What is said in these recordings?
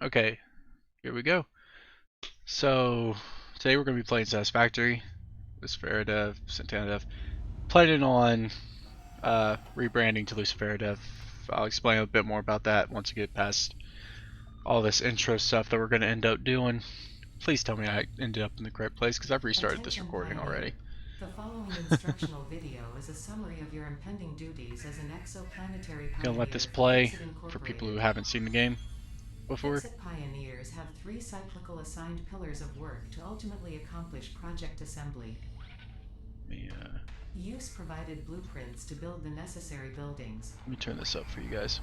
Okay, here we go. So today we're going to be playing Satisfactory with Speradev, Santanadev. Planning on rebranding to Luciferadev. I'll explain a bit more about that once we get past all this intro stuff that we're going to end up doing. Please tell me I ended up in the correct place because I've restarted this Attention recording pioneer. already. The following instructional video is a summary of your impending duties as an exoplanetary Gonna let this pioneer for play Fixit for people who Incorporated. haven't seen the game before. Fixit pioneers have 3 cyclical assigned pillars of work to ultimately accomplish project assembly. Let Use provided blueprints to build the necessary buildings. me turn this up for you guys.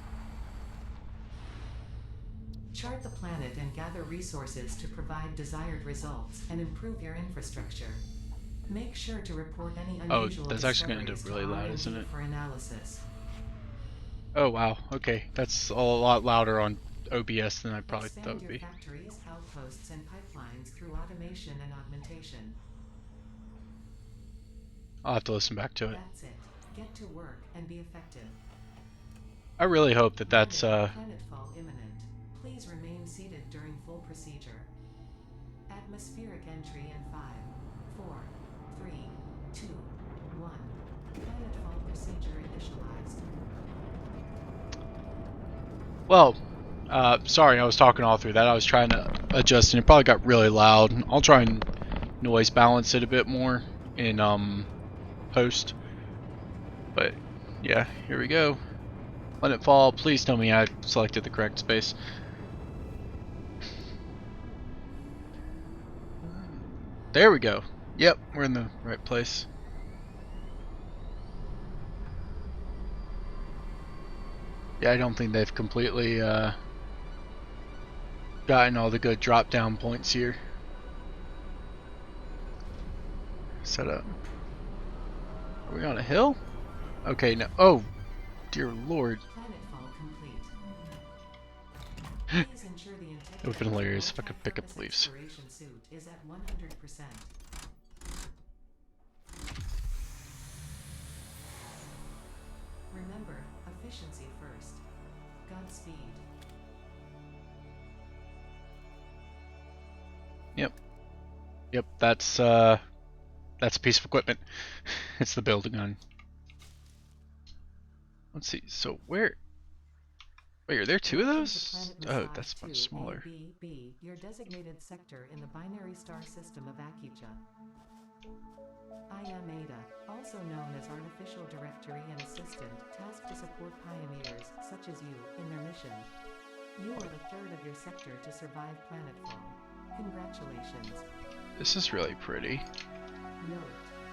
Chart the planet and gather resources to provide desired results and improve your infrastructure. Make sure to report any unusual That's actually going to discoveries end up really to loud, R&D isn't it? for analysis. Oh wow, okay. That's a lot louder on OBS than I probably thought it Expand would your be. factories, outposts, and pipelines through automation and augmentation. I'll have to listen back to it. That's it. Get to work and be effective. I really hope that that's Warning, planetfall imminent. Please remain seated during full procedure. Atmospheric entry in 5, 4, 3, 2, 1. Planetfall procedure initialized. well, sorry, I was talking all through that. I was trying to adjust and it probably got really loud. I'll try and noise balance it a bit more in post. But yeah, here we go. Planetfall, please tell me I selected the correct space. There we go. Yep, we're in the right place. Yeah, I don't think they've completely gotten all the good drop down points here. Set up. Are we on a hill? Okay, no. Oh, dear lord. Planetfall complete. Please ensure the It would have been integrity of your hilarious if I could pick up multi-purpose the leaves. exploration suit is at 100%. Remember, efficiency first. Godspeed. Yep. Yep, that's a piece of equipment. It's the building gun. Let's see. So wait, are there two of those? Oh, that's much smaller. B, your designated sector in the binary star system of Akija. I am Ada, also known as Artificial Directory and Assistant, tasked to support pioneers, such as you, in their mission. You are the third of your sector to survive planetfall. Congratulations. This is really pretty. Note: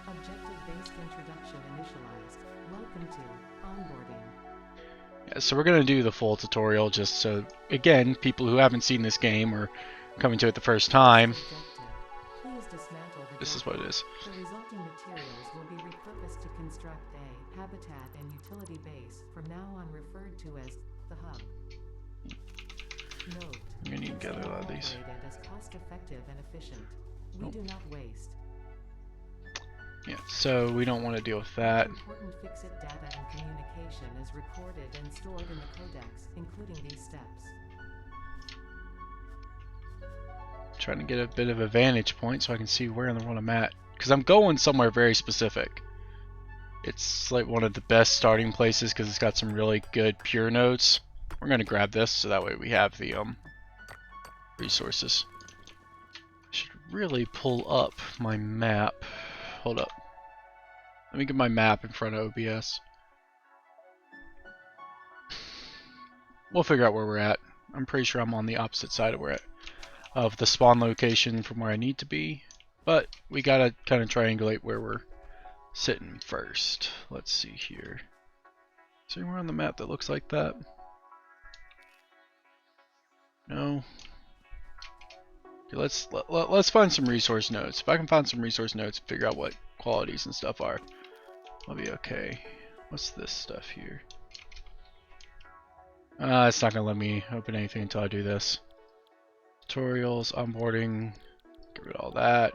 objective-based introduction initialized. Welcome to onboarding. Yeah, so we're gonna do the full tutorial just so, again, people who haven't seen this game or coming to it the first time, Please dismantle the this is what it is. The resulting materials will be repurposed to construct a habitat and utility base, from now on referred to as the hub. Note: I'm gonna need to gather a lot of these. as cost-effective and efficient. We do not waste. Yeah, so we don't want to deal with that. Important Fixit data and communication is recorded and stored in the codex, including these steps. Trying to get a bit of a vantage point so I can see where in the world I'm at. Because I'm going somewhere very specific. It's like one of the best starting places because it's got some really good pure nodes. We're going to grab this so that way we have the resources. I should really pull up my map. Hold up. Let me get my map in front of OBS. We'll figure out where we're at. I'm pretty sure I'm on the opposite side of the spawn location from where I need to be. But we gotta kind of triangulate where we're sitting first. Let's see here. Is there anywhere on the map that looks like that? No. Okay, let's find some resource nodes. If I can find some resource nodes and figure out what qualities and stuff are, I'll be okay. What's this stuff here? It's not gonna let me open anything until I do this. Tutorials, onboarding, get rid of all that.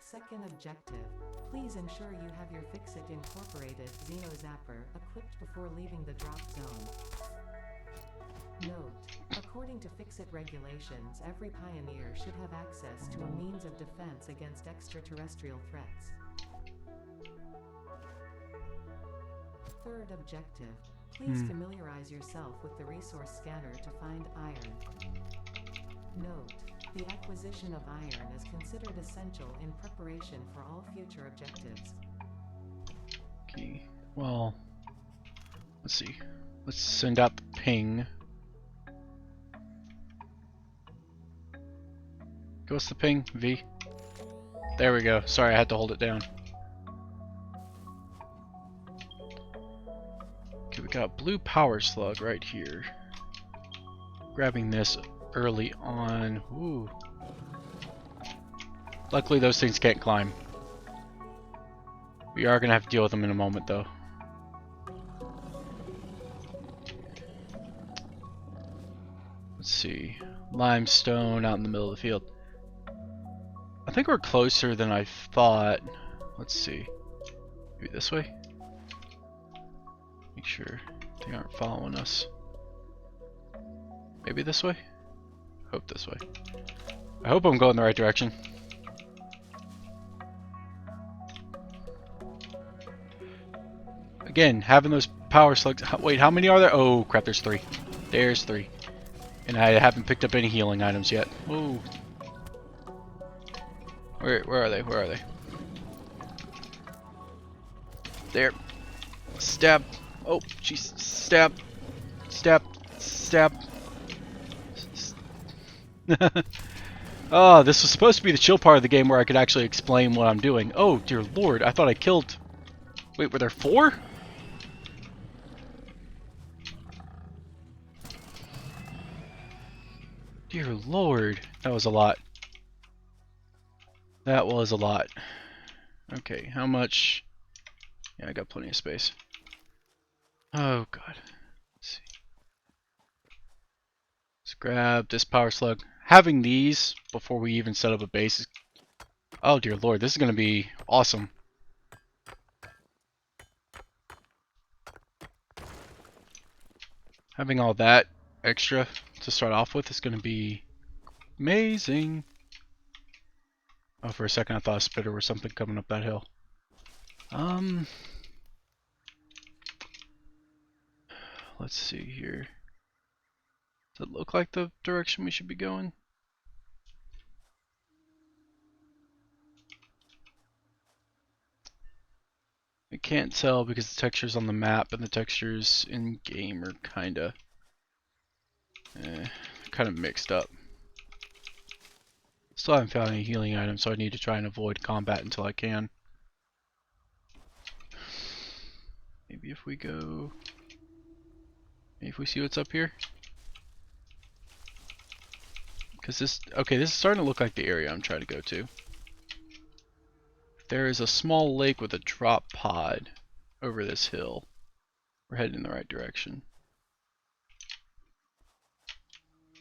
Second objective: please ensure you have your Fixit Incorporated Xeno Zapper equipped before leaving the drop zone. Note: according to Fix-It regulations, every pioneer should have access to a means of defense against extraterrestrial threats. Third objective: please familiarize yourself with the resource scanner to find iron. Note: the acquisition of iron is considered essential in preparation for all future objectives. Okay, well, let's see. Let's send out the ping. What's the ping? V? There we go. Sorry, I had to hold it down. Okay, we got blue power slug right here. Grabbing this early on. Ooh. Luckily, those things can't climb. We are going to have to deal with them in a moment, though. Let's see. Limestone out in the middle of the field. I think we're closer than I thought. Let's see. Maybe this way? Make sure they aren't following us. Maybe this way? Hope this way. I hope I'm going the right direction. Again, having those power slugs. Wait, how many are there? Oh crap, there's 3. There's 3. And I haven't picked up any healing items yet. Oh. Where are they? Where are they? There. Stab. Oh, jeez. Stab. Stab. Stab. Oh, this was supposed to be the chill part of the game where I could actually explain what I'm doing. Oh, dear lord. I thought I killed... Wait, were there 4? Dear lord. That was a lot. That was a lot. Okay, how much... Yeah, I got plenty of space. Oh god. Let's see. Let's grab this power slug. Having these before we even set up a base is... Oh dear lord, this is going to be awesome. Having all that extra to start off with is going to be amazing. Oh, for a second I thought a spitter was something coming up that hill. Let's see here. Does it look like the direction we should be going? I can't tell because the textures on the map and the textures in game are kinda mixed up. Still haven't found any healing items, so I need to try and avoid combat until I can. Maybe if we go... Maybe if we see what's up here? Because this... Okay, this is starting to look like the area I'm trying to go to. There is a small lake with a drop pod over this hill. We're heading in the right direction.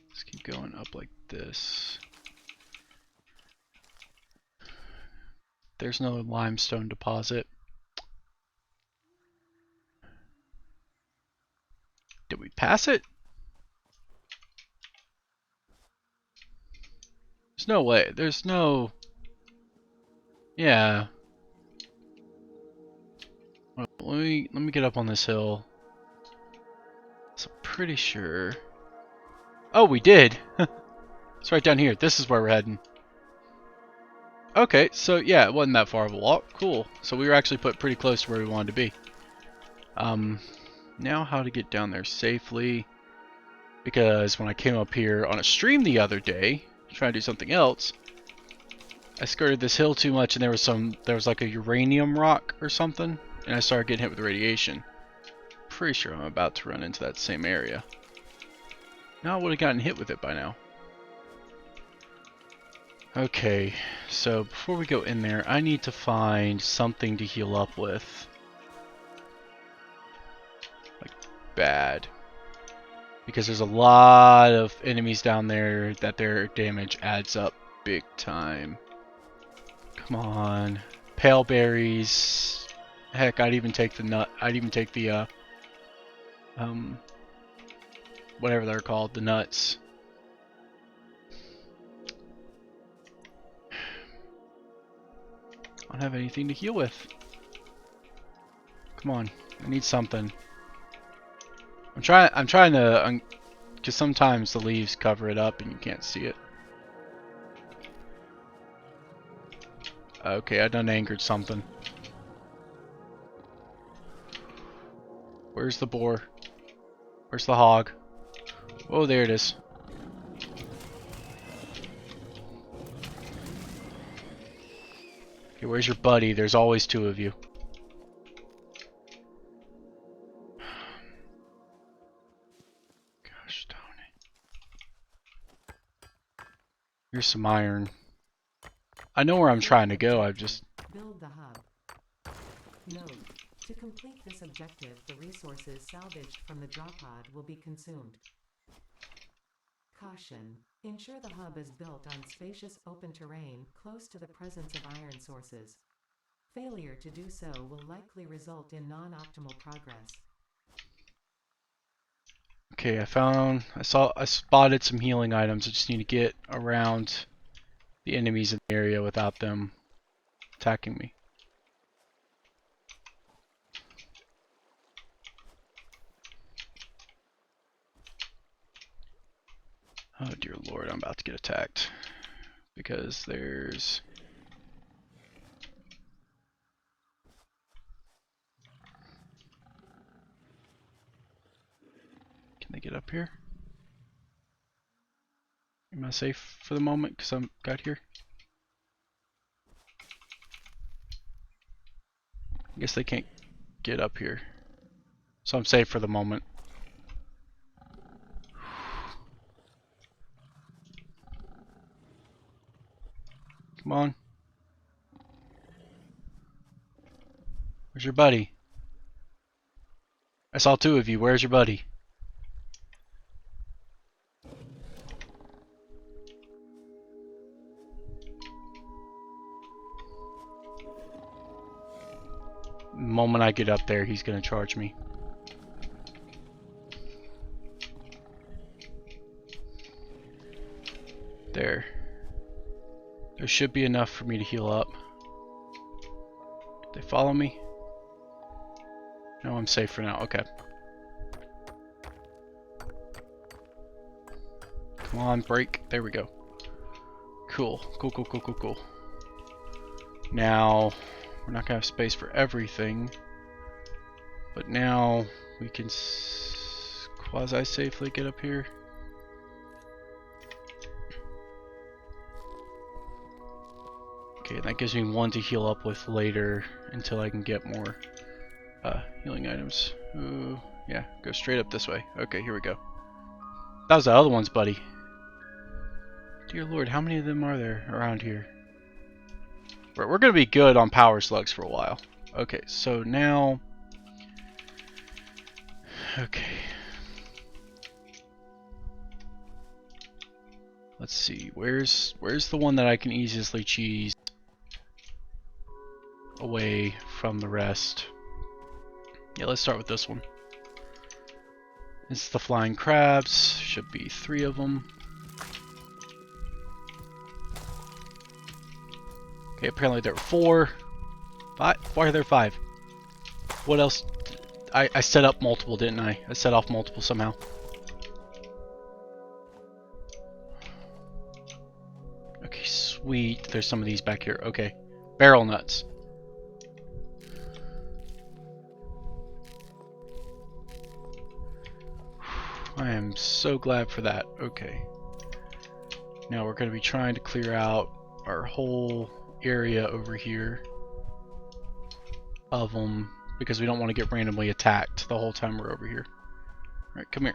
Let's keep going up like this. There's no limestone deposit. Did we pass it? There's no way. There's no... Yeah. Well, let me get up on this hill. So I'm pretty sure... Oh, we did! It's right down here. This is where we're heading. Okay, so yeah, it wasn't that far of a walk. Cool. So we were actually put pretty close to where we wanted to be. Now how to get down there safely. Because when I came up here on a stream the other day, trying to do something else, I skirted this hill too much and there was like a uranium rock or something, and I started getting hit with radiation. Pretty sure I'm about to run into that same area. Now I would have gotten hit with it by now. Okay, so before we go in there, I need to find something to heal up with. Like, bad. Because there's a lot of enemies down there that their damage adds up big time. Come on. Pale berries. Heck, I'd even take the nut. I'd even take the, whatever they're called, the nuts. I don't have anything to heal with. Come on, I need something. I'm trying to, because sometimes the leaves cover it up and you can't see it. Okay, I done angered something. Where's the boar? Where's the hog? Oh, there it is. Okay, where's your buddy? There's always two of you. Gosh darn it. Here's some iron. I know where I'm trying to go, I've just... Build the hub. Note: to complete this objective, the resources salvaged from the drop pod will be consumed. Caution: ensure the hub is built on spacious open terrain close to the presence of iron sources. Failure to do so will likely result in non-optimal progress. Okay, I spotted some healing items. I just need to get around the enemies in the area without them attacking me. Oh dear lord, I'm about to get attacked. Because there's... Can they get up here? Am I safe for the moment because I'm got here? I guess they can't get up here. So I'm safe for the moment. Come on. Where's your buddy? I saw two of you. Where's your buddy? The moment I get up there, he's gonna charge me. There. There should be enough for me to heal up. Did they follow me? No, I'm safe for now. Okay. Come on, break. There we go. Cool. Cool, cool, cool, cool, cool. Now, we're not gonna have space for everything. But now, we can quasi-safely get up here. Okay, that gives me one to heal up with later until I can get more healing items. Ooh, yeah, go straight up this way. Okay, here we go. That was the other one's buddy. Dear lord, how many of them are there around here? We're gonna be good on power slugs for a while. Okay, so now... Okay. Let's see, where's the one that I can easily cheese away from the rest? Yeah, let's start with this one. It's the flying crabs. Should be 3 of them. Okay, apparently there were 4. 5? Why are there 5? What else? I set up multiple, didn't I? I set off multiple somehow. Okay, sweet. There's some of these back here. Okay. Barrel nuts. I am so glad for that. Okay. Now we're going to be trying to clear out our whole area over here of them because we don't want to get randomly attacked the whole time we're over here. Alright, come here.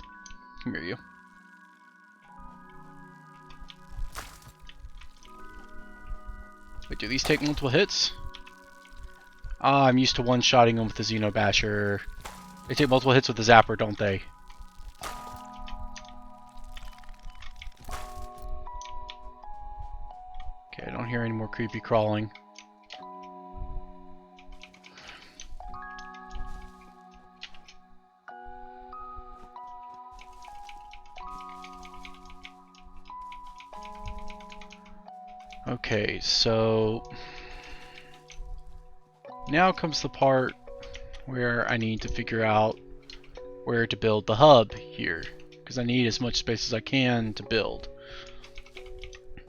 Come here, you. Wait, do these take multiple hits? Ah, I'm used to one-shotting them with the Xenobasher. They take multiple hits with the Zapper, don't they? Okay, I don't hear any more creepy crawling. Okay, so now comes the part where I need to figure out where to build the hub here, because I need as much space as I can to build.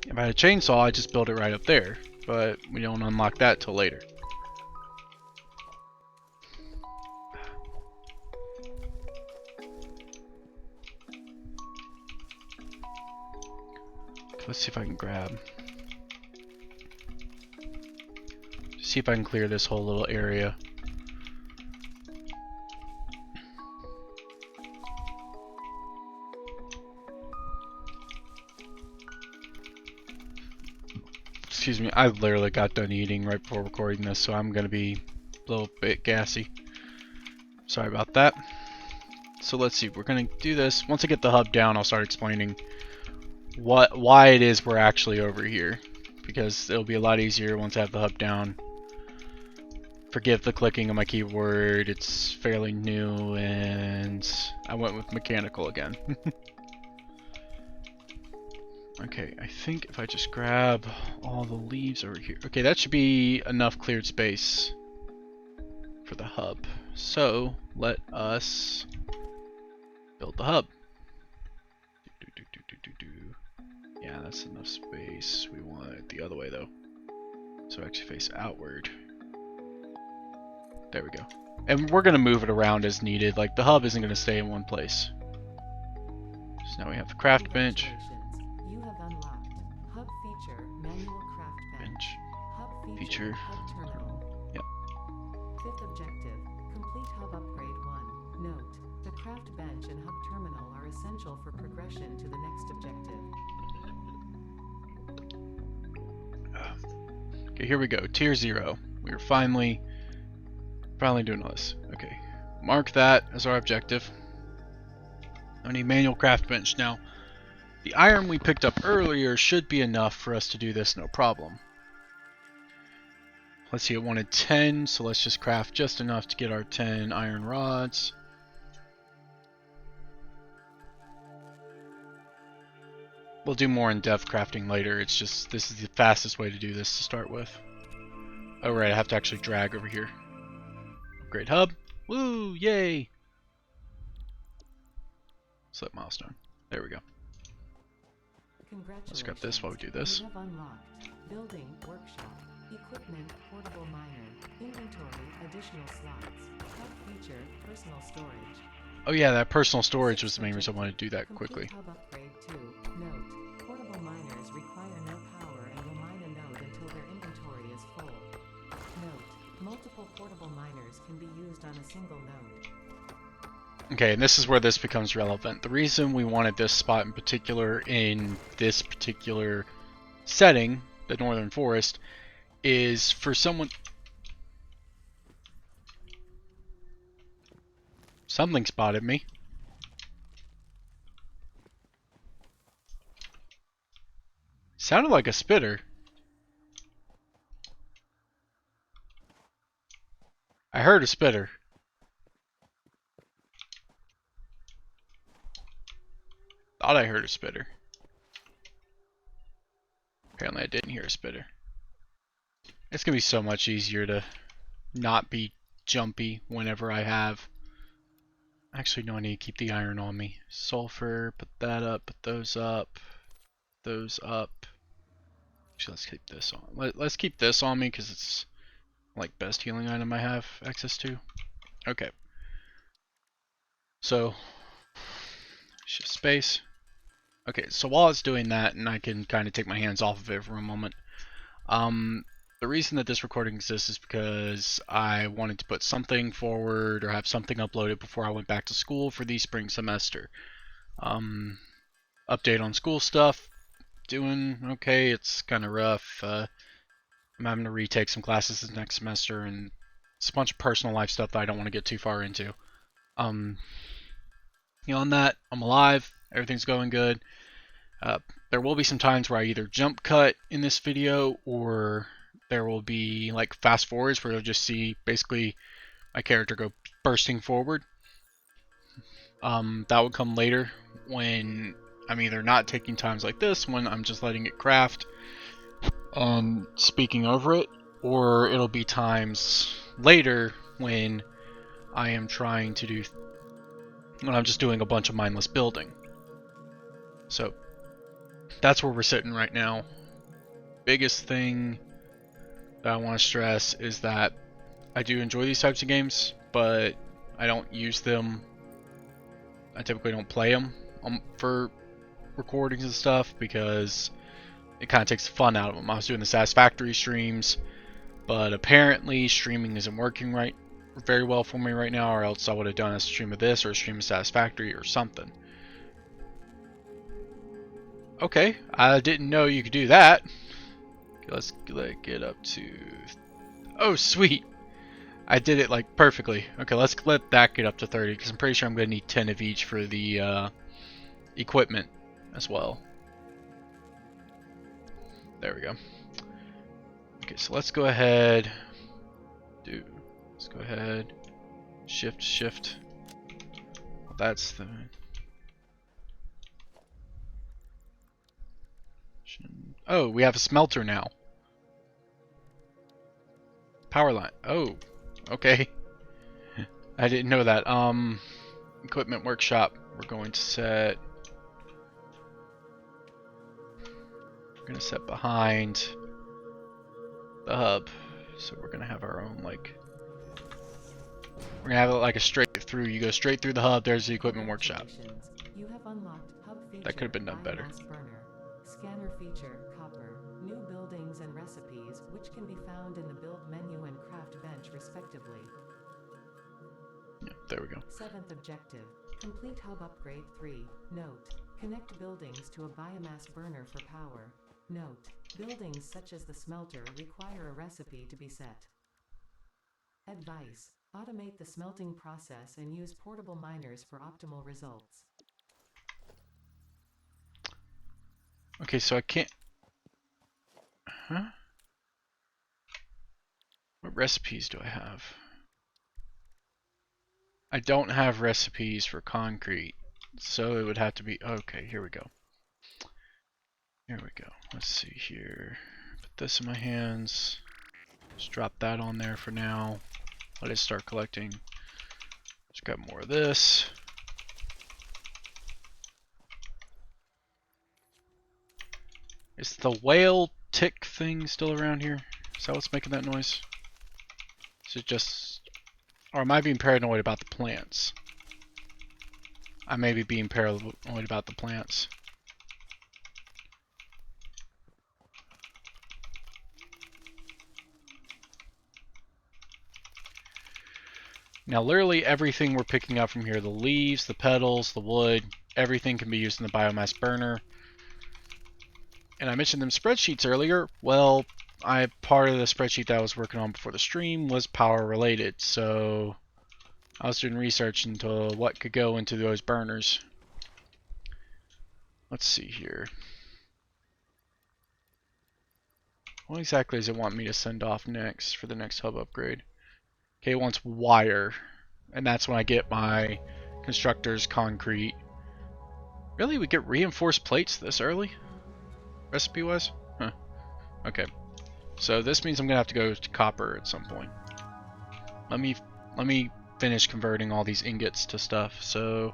If I had a chainsaw, I'd just build it right up there, but we don't unlock that till later. Let's see if I can grab. See if I can clear this whole little area. Excuse me, I literally got done eating right before recording this, so I'm gonna be a little bit gassy. Sorry about that. So let's see, we're gonna do this. Once I get the hub down, I'll start explaining why it is we're actually over here, because it'll be a lot easier once I have the hub down. Forgive the clicking on my keyboard, it's fairly new, and I went with mechanical again. Okay, I think if I just grab all the leaves over here. Okay, that should be enough cleared space for the hub. So, let us build the hub. Yeah, that's enough space. We want it the other way though. So actually face outward. There we go. And we're going to move it around as needed. Like, the hub isn't going to stay in one place. So now we have the craft bench. You have unlocked hub feature, manual craft bench. Hub feature, hub terminal. Yep. Fifth objective, complete hub upgrade 1. Note, the craft bench and hub terminal are essential for progression to the next objective. Okay, here we go. Tier 0. We're finally doing this. Okay. Mark that as our objective. I need manual craft bench. Now, the iron we picked up earlier should be enough for us to do this no problem. Let's see, it wanted 10, so let's just craft just enough to get our 10 iron rods. We'll do more in-depth crafting later. It's just, this is the fastest way to do this to start with. Oh right, I have to actually drag over here. Upgrade hub. Woo! Yay! Select milestone. There we go. Let's grab this while we do this. You have unlocked building, workshop, equipment, portable miner, inventory, additional slots, hub feature, personal storage. Oh yeah, that personal storage was the main reason I wanted to do that quickly. Hub upgrade 2. Note, portable miners require no power and will mine a node until their inventory is full. Note, multiple portable miners can be used on a single node. Okay, and this is where this becomes relevant. The reason we wanted this spot in particular in this particular setting, the Northern Forest, is for someone... Something spotted me. Sounded like a spitter. I heard a spitter. Thought I heard a spitter. Apparently I didn't hear a spitter. It's gonna be so much easier to not be jumpy whenever I have... Actually, no, I need to keep the iron on me. Sulfur, put that up, put those up, those up. Actually, let's keep this on. Let's keep this on me because it's like best healing item I have access to. Okay. So, shift space. Okay, so while it's doing that, and I can kind of take my hands off of it for a moment, the reason that this recording exists is because I wanted to put something forward or have something uploaded before I went back to school for the spring semester. Update on school stuff, doing okay, it's kind of rough. I'm having to retake some classes this next semester, and it's a bunch of personal life stuff that I don't want to get too far into. Beyond that, I'm alive, everything's going good. There will be some times where I either jump cut in this video, or there will be like fast forwards where you'll just see basically my character go bursting forward. That would come later when I'm either not taking times like this, when I'm just letting it craft, and speaking over it, or it'll be times later when I am trying to do, when I'm just doing a bunch of mindless building. So that's where we're sitting right now. Biggest thing that I want to stress is that I do enjoy these types of games, but I don't use them. I typically don't play them for recordings and stuff because it kind of takes the fun out of them. I was doing the Satisfactory streams, but apparently streaming isn't working very well for me right now, or else I would have done a stream of this or a stream of Satisfactory or something. Okay, I didn't know you could do that. Let's get up to... Oh, sweet! I did it like perfectly. Okay, let's let that get up to 30 because I'm pretty sure I'm going to need 10 of each for the equipment as well. There we go. Okay, so let's go ahead. Let's go ahead. Shift. That's the... Oh, we have a smelter now. Power line. Oh, okay. I didn't know that. Equipment workshop. We're going to set... We're going to set behind the hub. So we're going to have our own, like... We're going to have it like a straight through. You go straight through the hub, there's the equipment workshop. You have unlocked hub feature, That could have been done better. Biomass Burner. Scanner feature, copper. New buildings and recipes, which can be found in the build menu and craft bench respectively. Yeah, there we go. 7th objective. Complete hub upgrade 3. Note. Connect buildings to a biomass burner for power. Note. Buildings such as the smelter require a recipe to be set. Advice. Automate the smelting process and use portable miners for optimal results. Okay, so I can't... Huh? What recipes do I have? I don't have recipes for concrete, so it would have to be... Okay, here we go. Here we go. Let's see here. Put this in my hands. Just drop that on there for now. Let it start collecting. Just got more of this. Is the whale tick thing still around here? Is that what's making that noise? Is it just... Or am I being paranoid about the plants? I may be being paranoid about the plants. Now literally everything we're picking up from here, the leaves, the petals, the wood, everything can be used in the biomass burner. And I mentioned them spreadsheets earlier. Well, part of the spreadsheet that I was working on before the stream was power related, so I was doing research into what could go into those burners. Let's see here. What exactly does it want me to send off next for the next hub upgrade? Okay, it wants wire, and that's when I get my constructor's concrete. Really? We get reinforced plates this early? Recipe-wise? Huh. Okay. So this means I'm gonna have to go to copper at some point. Let me finish converting all these ingots to stuff. So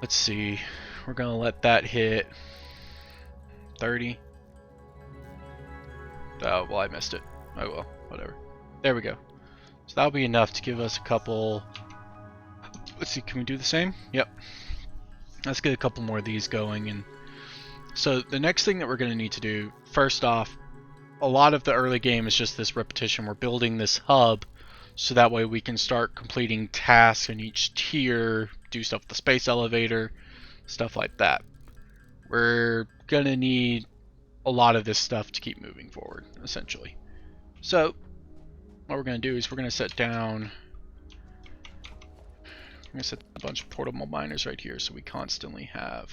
let's see. We're gonna let that hit 30. Oh, well, I missed it. Oh well, whatever. There we go. So that'll be enough to give us a couple... Let's see, can we do the same? Yep. Let's get a couple more of these going. And so the next thing that we're going to need to do, first off, a lot of the early game is just this repetition. We're building this hub so that way we can start completing tasks in each tier, do stuff with the space elevator, stuff like that. We're going to need a lot of this stuff to keep moving forward, essentially. So what we're going to do is we're going to set down... I'm going to set a bunch of portable miners right here so we constantly have...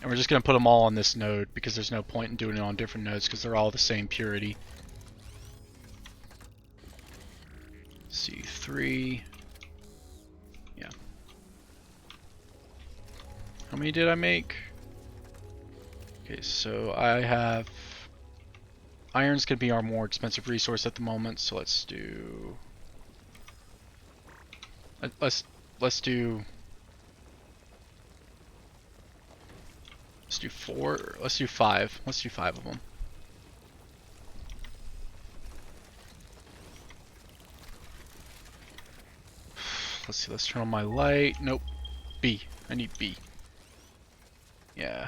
And we're just going to put them all on this node because there's no point in doing it on different nodes because they're all the same purity. C3. Yeah. How many did I make? Okay, so I have... Iron's gonna be our more expensive resource at the moment, so let's do... Let's do... Let's do 4. Let's do 5. Let's do 5 of them. Let's see. Let's turn on my light. Nope. B. I need B. Yeah.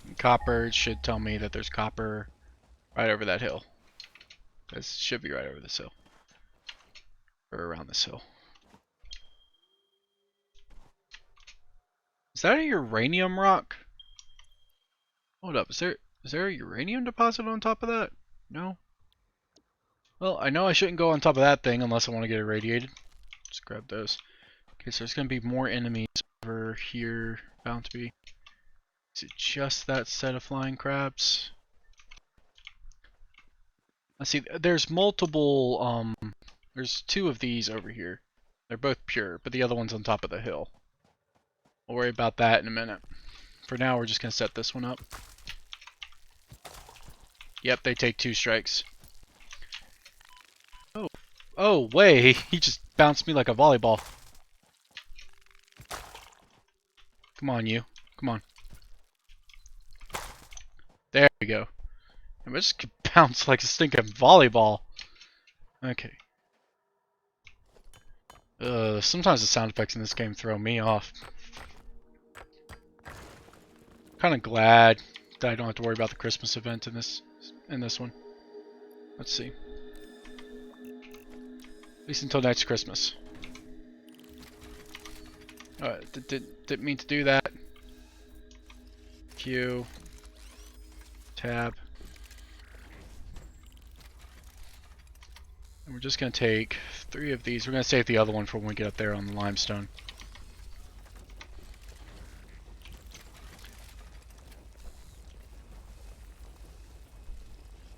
And copper should tell me that there's copper right over that hill. This should be right over this hill. Or around this hill. Is that a uranium rock? Hold up, is there a uranium deposit on top of that? No? Well, I know I shouldn't go on top of that thing unless I want to get irradiated. Let's grab those. Okay, so there's going to be more enemies over here. Bound to be. Is it just that set of flying crabs? Let's see, there's multiple, there's 2 of these over here. They're both pure, but the other one's on top of the hill. We'll worry about that in a minute. For now, we're just going to set this one up. Yep, they take 2 strikes. Oh, oh, way! He just bounced me like a volleyball. Come on, you. Come on. There we go. I just bounce like a stinking volleyball. Okay. Sometimes the sound effects in this game throw me off. Kind of glad that I don't have to worry about the Christmas event in this one. Let's see. At least until next Christmas. Didn't mean to do that. Q. Tab. And we're just going to take 3 of these. We're going to save the other one for when we get up there on the limestone.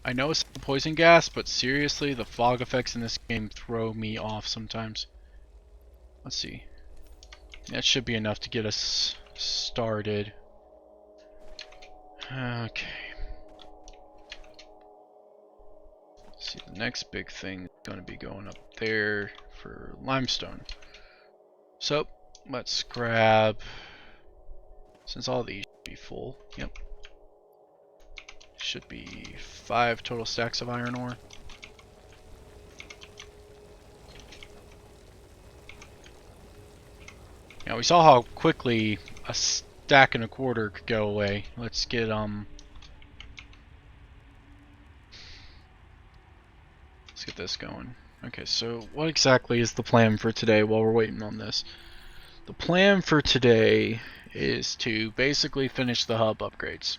I know it's poison gas, but seriously, the fog effects in this game throw me off sometimes. Let's see. That should be enough to get us started. Okay. Let's see, the next big thing is going to be going up there for limestone. So, let's grab, since all these should be full, yep. Should be 5 total stacks of iron ore. Now we saw how quickly a stack and a quarter could go away. Let's get this going. Okay, so what exactly is the plan for today while we're waiting on this? The plan for today is to basically finish the hub upgrades.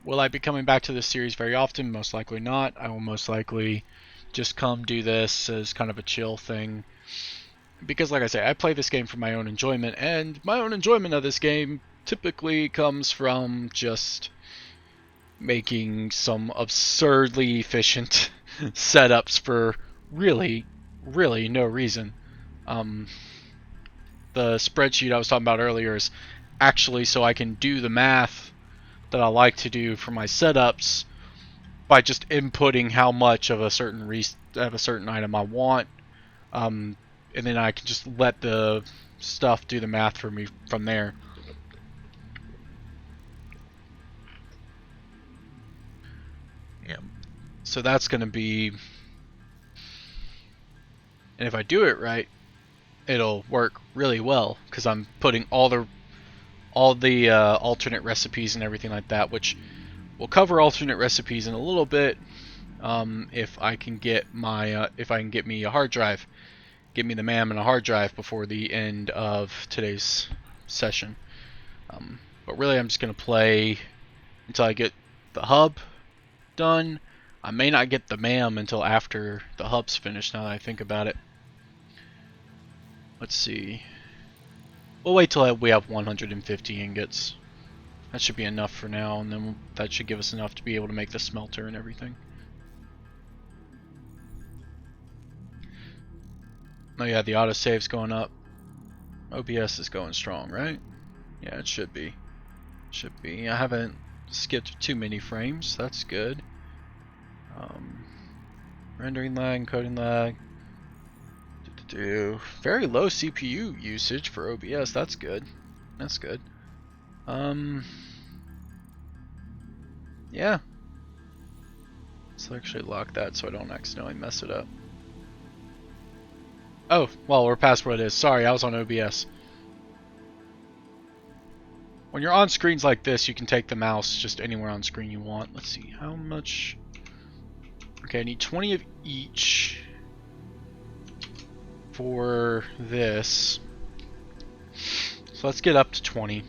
Will I be coming back to this series very often? Most likely not. I will most likely just come do this as kind of a chill thing. Because like I say, I play this game for my own enjoyment, and my own enjoyment of this game typically comes from just making some absurdly efficient setups for really no reason. The spreadsheet I was talking about earlier is actually so I can do the math that I like to do for my setups by just inputting how much of a certain item I want, and then I can just let the stuff do the math for me from there. Yeah. So that's going to be, and if I do it right, it'll work really well because I'm putting all the alternate recipes and everything like that, which we'll cover alternate recipes in a little bit. If I can get me a hard drive, get me the MAM and a hard drive before the end of today's session. But really, I'm just gonna play until I get the hub done. I may not get the MAM until after the hub's finished. Now that I think about it, let's see. We'll wait till we have 150 ingots. That should be enough for now, and then that should give us enough to be able to make the smelter and everything. Oh yeah, the autosave's going up. OBS is going strong, right? Yeah, it should be. Should be. I haven't skipped too many frames. That's good. Rendering lag, encoding lag. Very low CPU usage for OBS. That's good. That's good. Yeah. Let's actually lock that so I don't accidentally mess it up. Oh, well, we're past what it is. Sorry, I was on OBS. When you're on screens like this, you can take the mouse just anywhere on screen you want. Let's see, how much... Okay, I need 20 of each for this. So let's get up to 20. Okay,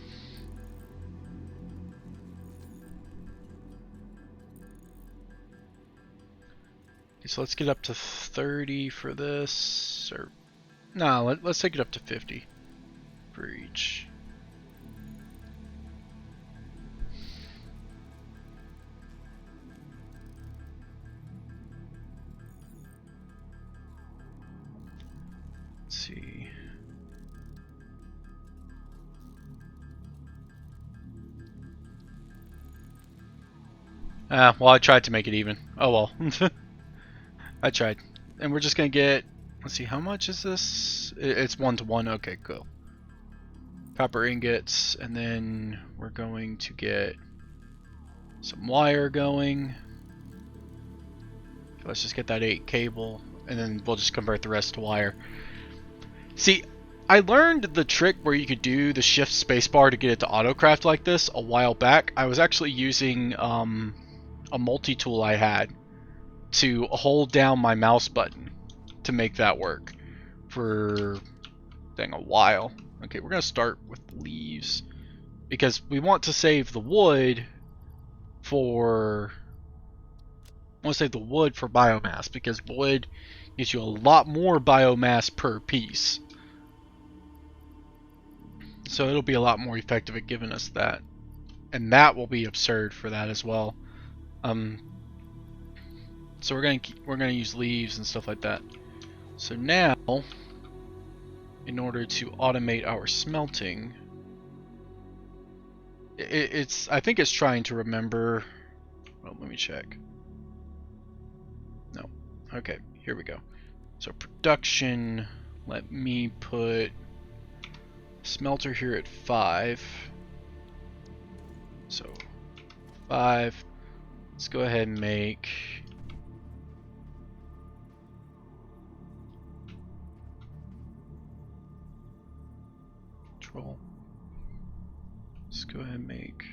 so let's get up to 30 for this. Or no, let's take it up to 50 for each. Let's see. Well, I tried to make it even. Oh well. I tried. And we're just gonna get, let's see, how much is this? It's 1-to-1. Okay, cool. Copper ingots, and then we're going to get some wire going. Let's just get that 8 cable, and then we'll just convert the rest to wire. See, I learned the trick where you could do the shift spacebar to get it to autocraft like this a while back. I was actually using a multi-tool I had to hold down my mouse button to make that work for dang a while. Okay, we're gonna start with leaves because we want to save the wood for biomass, because wood gives you a lot more biomass per piece, so it'll be a lot more effective at giving us that, and that will be absurd for that as well. So we're gonna use leaves and stuff like that. So now, in order to automate our smelting, I think it's trying to remember. Well, let me check. No. Okay, here we go. So production. Let me put smelter here at 5. So 5. Let's go ahead and make control. Let's go ahead and make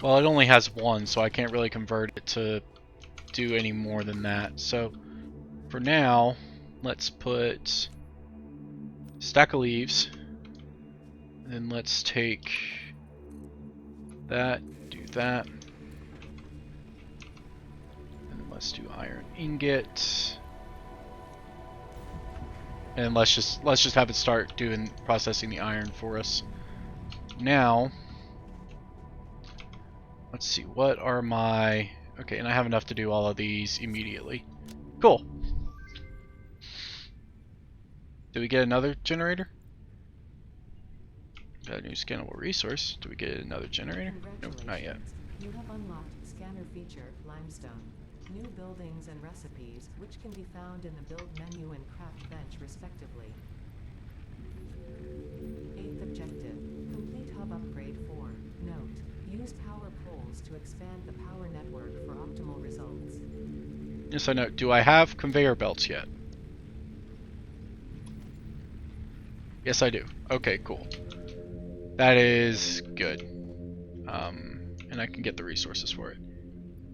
well, it only has 1, so I can't really convert it to do any more than that. So for now, let's put stack of leaves, and then let's take that, do that, and then let's do iron ingot, and let's just have it start doing processing the iron for us. Now, let's see, what are my... Okay, and I have enough to do all of these immediately. Cool. Do we get another generator? Got a new scannable resource. Do we get another generator? Nope, not yet. You have unlocked scanner feature, limestone. New buildings and recipes, which can be found in the build menu and craft bench respectively. 8th objective, complete hub upgrade 4. Note, use power poles to expand the power network for optimal results. Yes, I know. Do I have conveyor belts yet? Yes, I do. Okay, cool. That is good. And I can get the resources for it.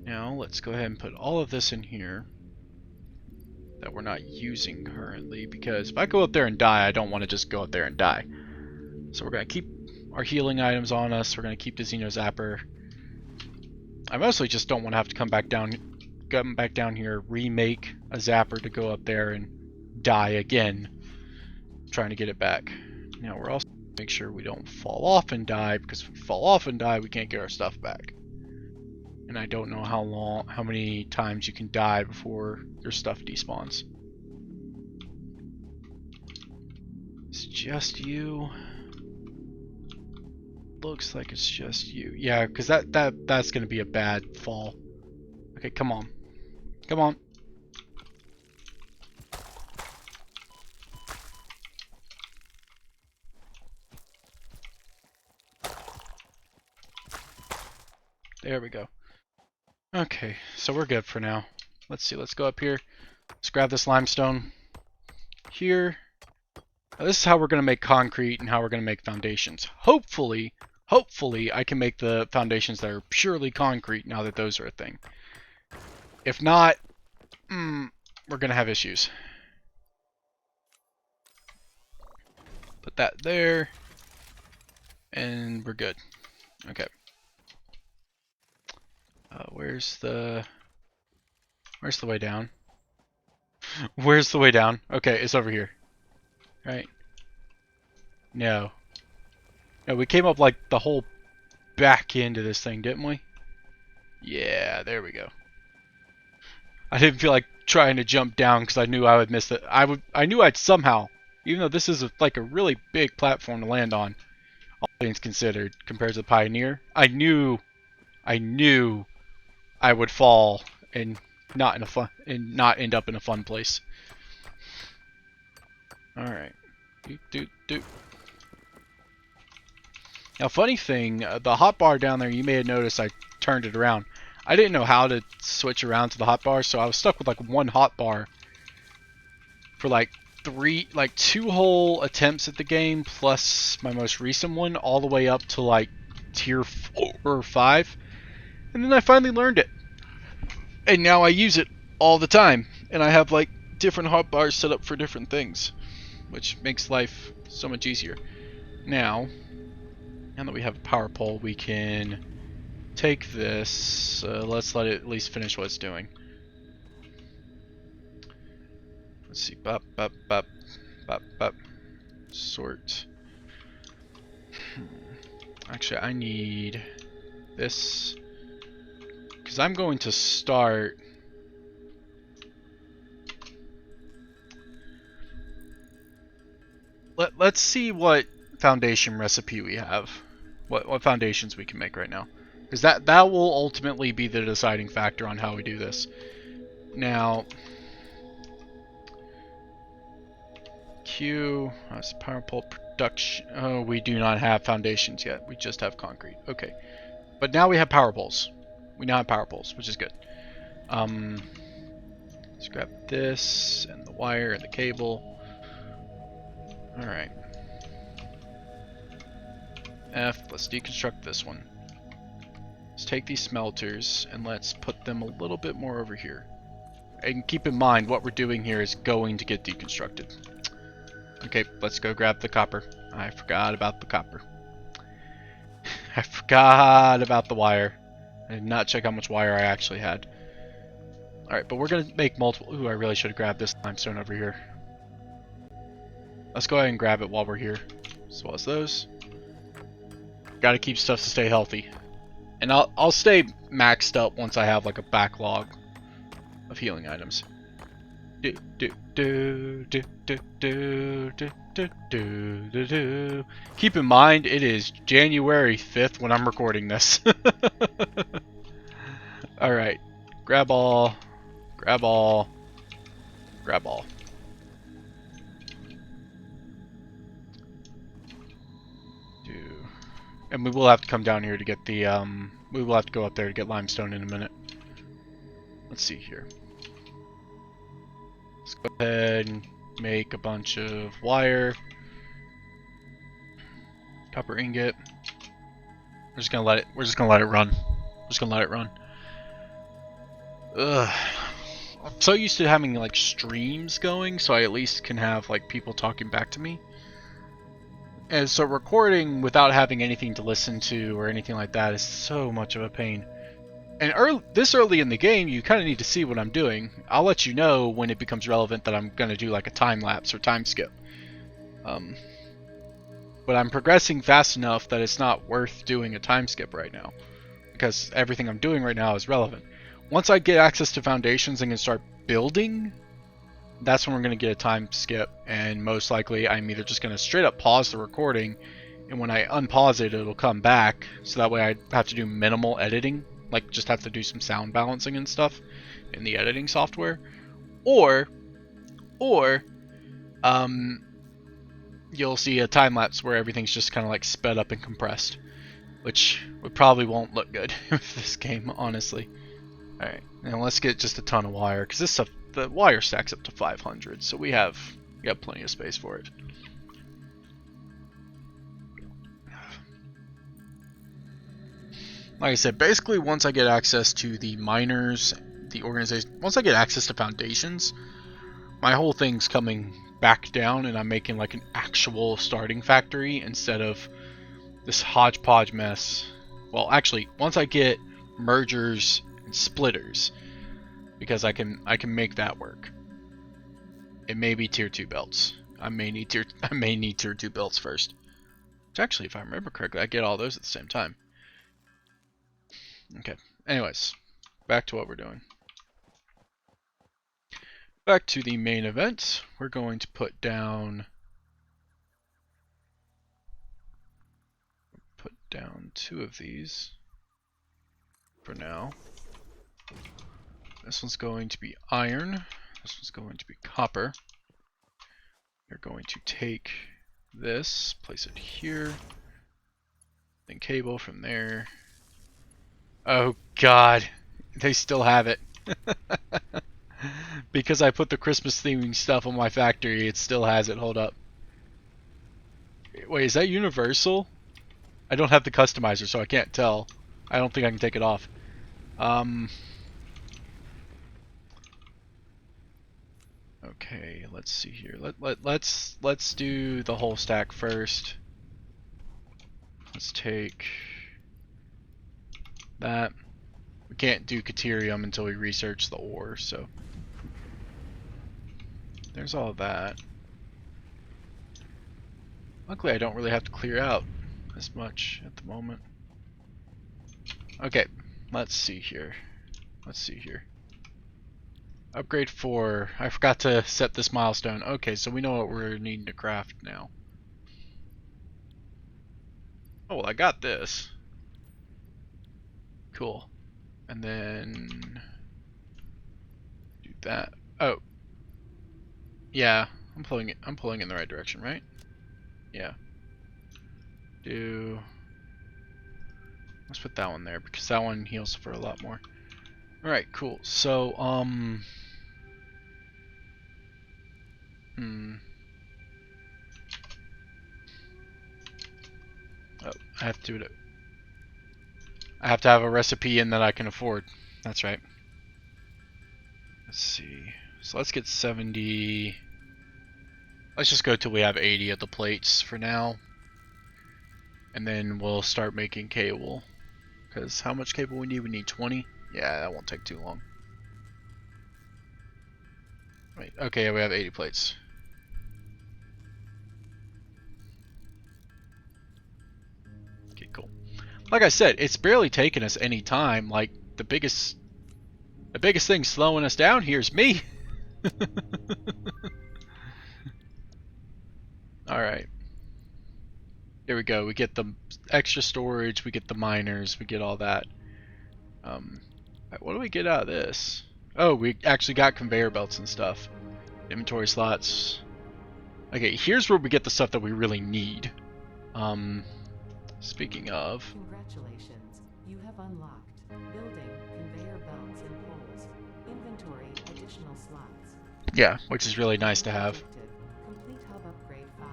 Now, let's go ahead and put all of this in here that we're not using currently, because if I go up there and die, I don't want to just go up there and die. So we're going to keep our healing items on us. We're going to keep the Xeno Zapper. I mostly just don't want to have to come back down here, remake a Zapper to go up there and die again, trying to get it back. Now we're also going to make sure we don't fall off and die, because if we fall off and die, we can't get our stuff back. And I don't know how many times you can die before your stuff despawns. It's just you. Looks like it's just you. Yeah, because that's gonna be a bad fall. Okay, come on. Come on. There we go. Okay, so we're good for now. Let's see, let's go up here. Let's grab this limestone here. Now, this is how we're going to make concrete and how we're going to make foundations. Hopefully I can make the foundations that are purely concrete now that those are a thing. If not, we're going to have issues. Put that there. And we're good. Okay. Where's the way down? Where's the way down? Okay, it's over here. Right? No. No, we came up like the whole back end of this thing, didn't we? Yeah, there we go. I didn't feel like trying to jump down because I knew I would miss it. I knew I'd somehow, even though this is like a really big platform to land on, all things considered, compared to the Pioneer, I knew I would fall and not end up in a fun place. All right. Now, funny thing, the hotbar down there, you may have noticed I turned it around. I didn't know how to switch around to the hotbar, so I was stuck with like one hotbar for like two whole attempts at the game, plus my most recent one, all the way up to like tier 4 or 5. And then I finally learned it. And now I use it all the time. And I have like different hotbars set up for different things, which makes life so much easier. Now that we have a power pole, we can take this. Let's let it at least finish what it's doing. Let's see. Bop, bop, bop, bop, bop. Sort. Actually, I need this because I'm going to start. Let's see what foundation recipe we have. What foundations we can make right now. Because that will ultimately be the deciding factor on how we do this. Now, Q, that's power pole production. Oh, we do not have foundations yet. We just have concrete. Okay. But now we have power poles. We now have power poles, which is good. Let's grab this, and the wire, and the cable. Alright. Let's deconstruct this one. Let's take these smelters and let's put them a little bit more over here. And keep in mind, what we're doing here is going to get deconstructed. Okay, let's go grab the copper. I forgot about the copper. I forgot about the wire. I did not check how much wire I actually had. Alright, but we're going to make multiple... Ooh, I really should have grabbed this limestone over here. Let's go ahead and grab it while we're here. As well as those. Gotta keep stuff to stay healthy. And I'll stay maxed up once I have like a backlog of healing items. Keep in mind, it is January 5th when I'm recording this. Alright. Grab all. Grab all. Grab all. And we will have to come down here to get the, we will have to go up there to get limestone in a minute. Let's see here. Let's go ahead and make a bunch of wire. Copper ingot. We're just gonna let it run. We're just gonna let it run. Ugh. I'm so used to having like streams going, so I at least can have like people talking back to me. And so recording without having anything to listen to or anything like that is so much of a pain. And this early in the game, you kind of need to see what I'm doing. I'll let you know when it becomes relevant that I'm going to do like a time lapse or time skip. But I'm progressing fast enough that it's not worth doing a time skip right now. because everything I'm doing right now is relevant. Once I get access to foundations and can start building, that's when we're going to get a time skip, and most likely I'm either just going to straight up pause the recording, and when I unpause it, it'll come back, so that way I have to do minimal editing, like just have to do some sound balancing and stuff in the editing software, or you'll see a time lapse where everything's just kind of like sped up and compressed, which probably won't look good with this game, honestly. Alright, now let's get just a ton of wire, because this stuff, the wire stacks up to 500, so we have plenty of space for it. Like I said, basically once I get access to the miners, the organization, once I get access to foundations, my whole thing's coming back down and I'm making like an actual starting factory instead of this hodgepodge mess. Well, actually, once I get mergers and splitters, because I can make that work. It may be tier 2 belts. I may need tier 2 belts first. Which actually, if I remember correctly, I get all those at the same time. Okay. Anyways, back to what we're doing. Back to the main event. We're going to put down 2 of these for now. This one's going to be iron. This one's going to be copper. You're going to take this, place it here, then cable from there. Oh god, they still have it. Because I put the Christmas theming stuff on my factory, it still has it. Hold up. Wait, is that universal? I don't have the customizer, so I can't tell. I don't think I can take it off. Okay, let's see here. Let's do the whole stack first. Let's take that. We can't do Caterium until we research the ore, so there's all of that. Luckily I don't really have to clear out as much at the moment. Okay, let's see here. Upgrade 4. I forgot to set this milestone. Okay, so we know what we're needing to craft now. Oh, well, I got this. Cool. And then do that. Oh. Yeah, I'm pulling in the right direction, right? Yeah. Let's put that one there because that one heals for a lot more. Alright, cool. So, oh, I have to do it. I have to have a recipe in that I can afford. That's right. Let's see. So let's get 70. Let's just go till we have 80 of the plates for now. And then we'll start making cable. Because how much cable we need? We need 20? Yeah, that won't take too long. Right, okay, we have 80 plates. Okay, cool. Like I said, it's barely taken us any time. Like, the biggest thing slowing us down here is me. Alright. Here we go. We get the extra storage, we get the miners, we get all that. What do we get out of this? Oh, we actually got conveyor belts and stuff. Inventory slots. Okay, here's where we get the stuff that we really need. Speaking of... Congratulations, you have unlocked building, conveyor belts and poles. Inventory, additional slots. Yeah, which is really nice to have. Complete hub upgrade 5.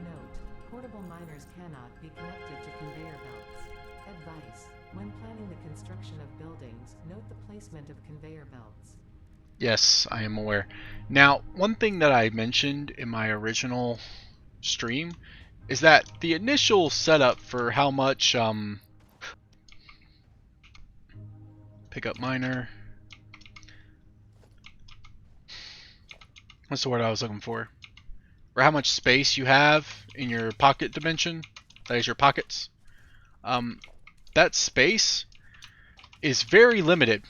Note, portable miners cannot be connected to conveyor belts. Advice, when planning the construction of buildings, note the placement of conveyor belts. Yes, I am aware. Now, one thing that I mentioned in my original stream is that the initial setup for how much pick up miner. What's the word I was looking for? Or how much space you have in your pocket dimension. That is your pockets. That space is very limited.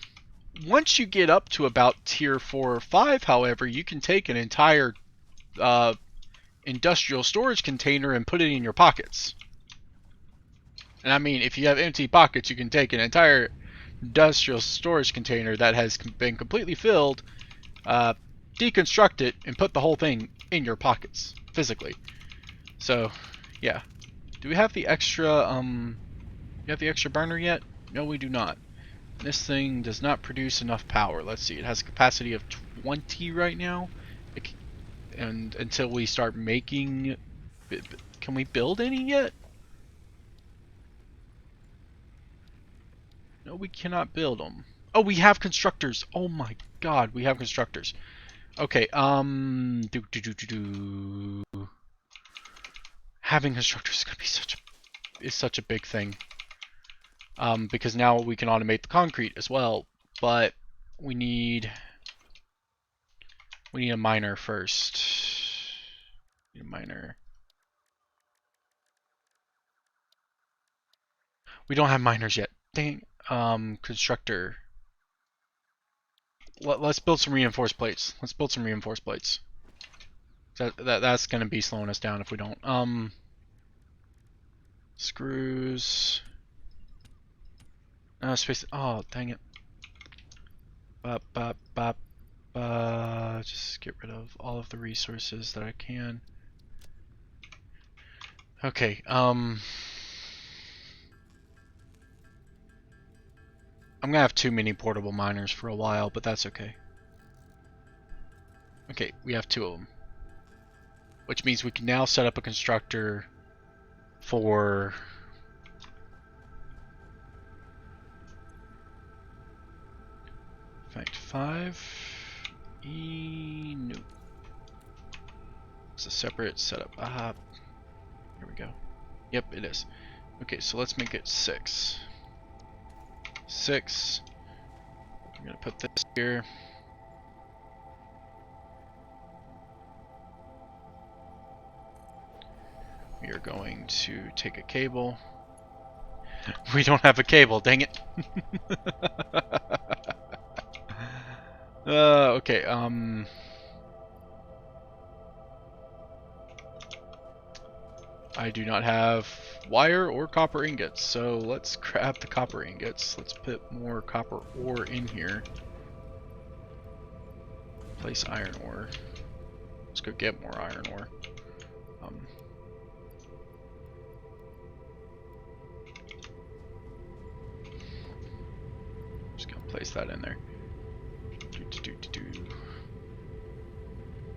Once you get up to about tier 4 or 5, however, you can take an entire industrial storage container and put it in your pockets. And I mean, if you have empty pockets, you can take an entire industrial storage container that has been completely filled, deconstruct it, and put the whole thing in your pockets, physically. So, yeah. Do we have the extra, burner yet? No, we do not. This thing does not produce enough power. Let's see, it has a capacity of 20 right now. And until we start making... Can we build any yet? No, we cannot build them. Oh, we have constructors. Oh my god, we have constructors. Okay, having constructors is gonna be such a big thing. Because now we can automate the concrete as well, but we need a miner first. We need a miner. We don't have miners yet. Dang. Constructor. Let's build some reinforced plates. That's gonna be slowing us down if we don't. Screws. Space. Oh, dang it. Just get rid of all of the resources that I can. Okay. I'm gonna have too many portable miners for a while, but that's okay. Okay, we have 2 of them. Which means we can now set up a constructor for... Fact 5. No. It's a separate setup. Here we go. Yep, it is. Okay, so let's make it 6. 6. I'm gonna put this here. We are going to take a cable. We don't have a cable, dang it. Okay, I do not have wire or copper ingots, so let's grab the copper ingots. Let's put more copper ore in here. Place iron ore. Let's go get more iron ore. Just gonna place that in there.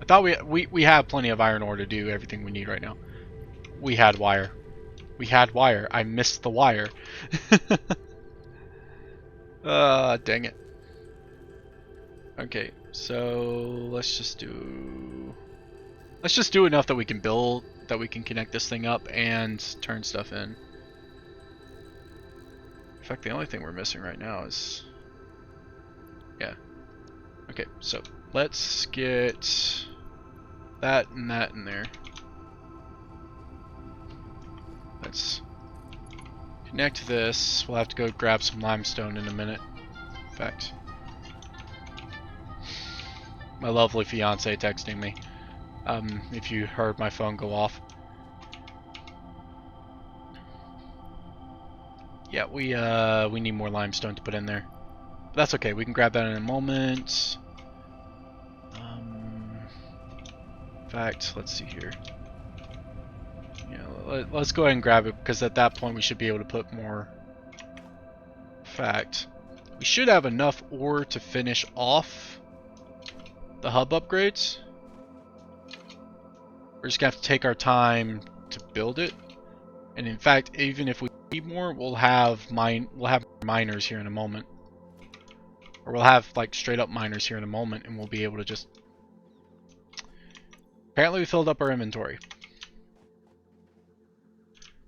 I thought we have plenty of iron ore to do everything we need right now. We had wire. I missed the wire. Dang it. Okay, so let's just do enough that we can build, that we can connect this thing up and turn stuff in. In fact, the only thing we're missing right now is... Yeah. Okay, so let's get that and that in there. Let's connect this. We'll have to go grab some limestone in a minute. In fact, my lovely fiance texting me. If you heard my phone go off. Yeah, we need more limestone to put in there. But that's okay, we can grab that in a moment. In fact, let's see here. Yeah, let's go ahead and grab it, because at that point we should be able to put more. In fact, we should have enough ore to finish off the hub upgrades. We're just gonna have to take our time to build it. And in fact, even if we need more, we'll have miners here in a moment. Or we'll have like straight up miners here in a moment, and we'll be able to just... Apparently we filled up our inventory.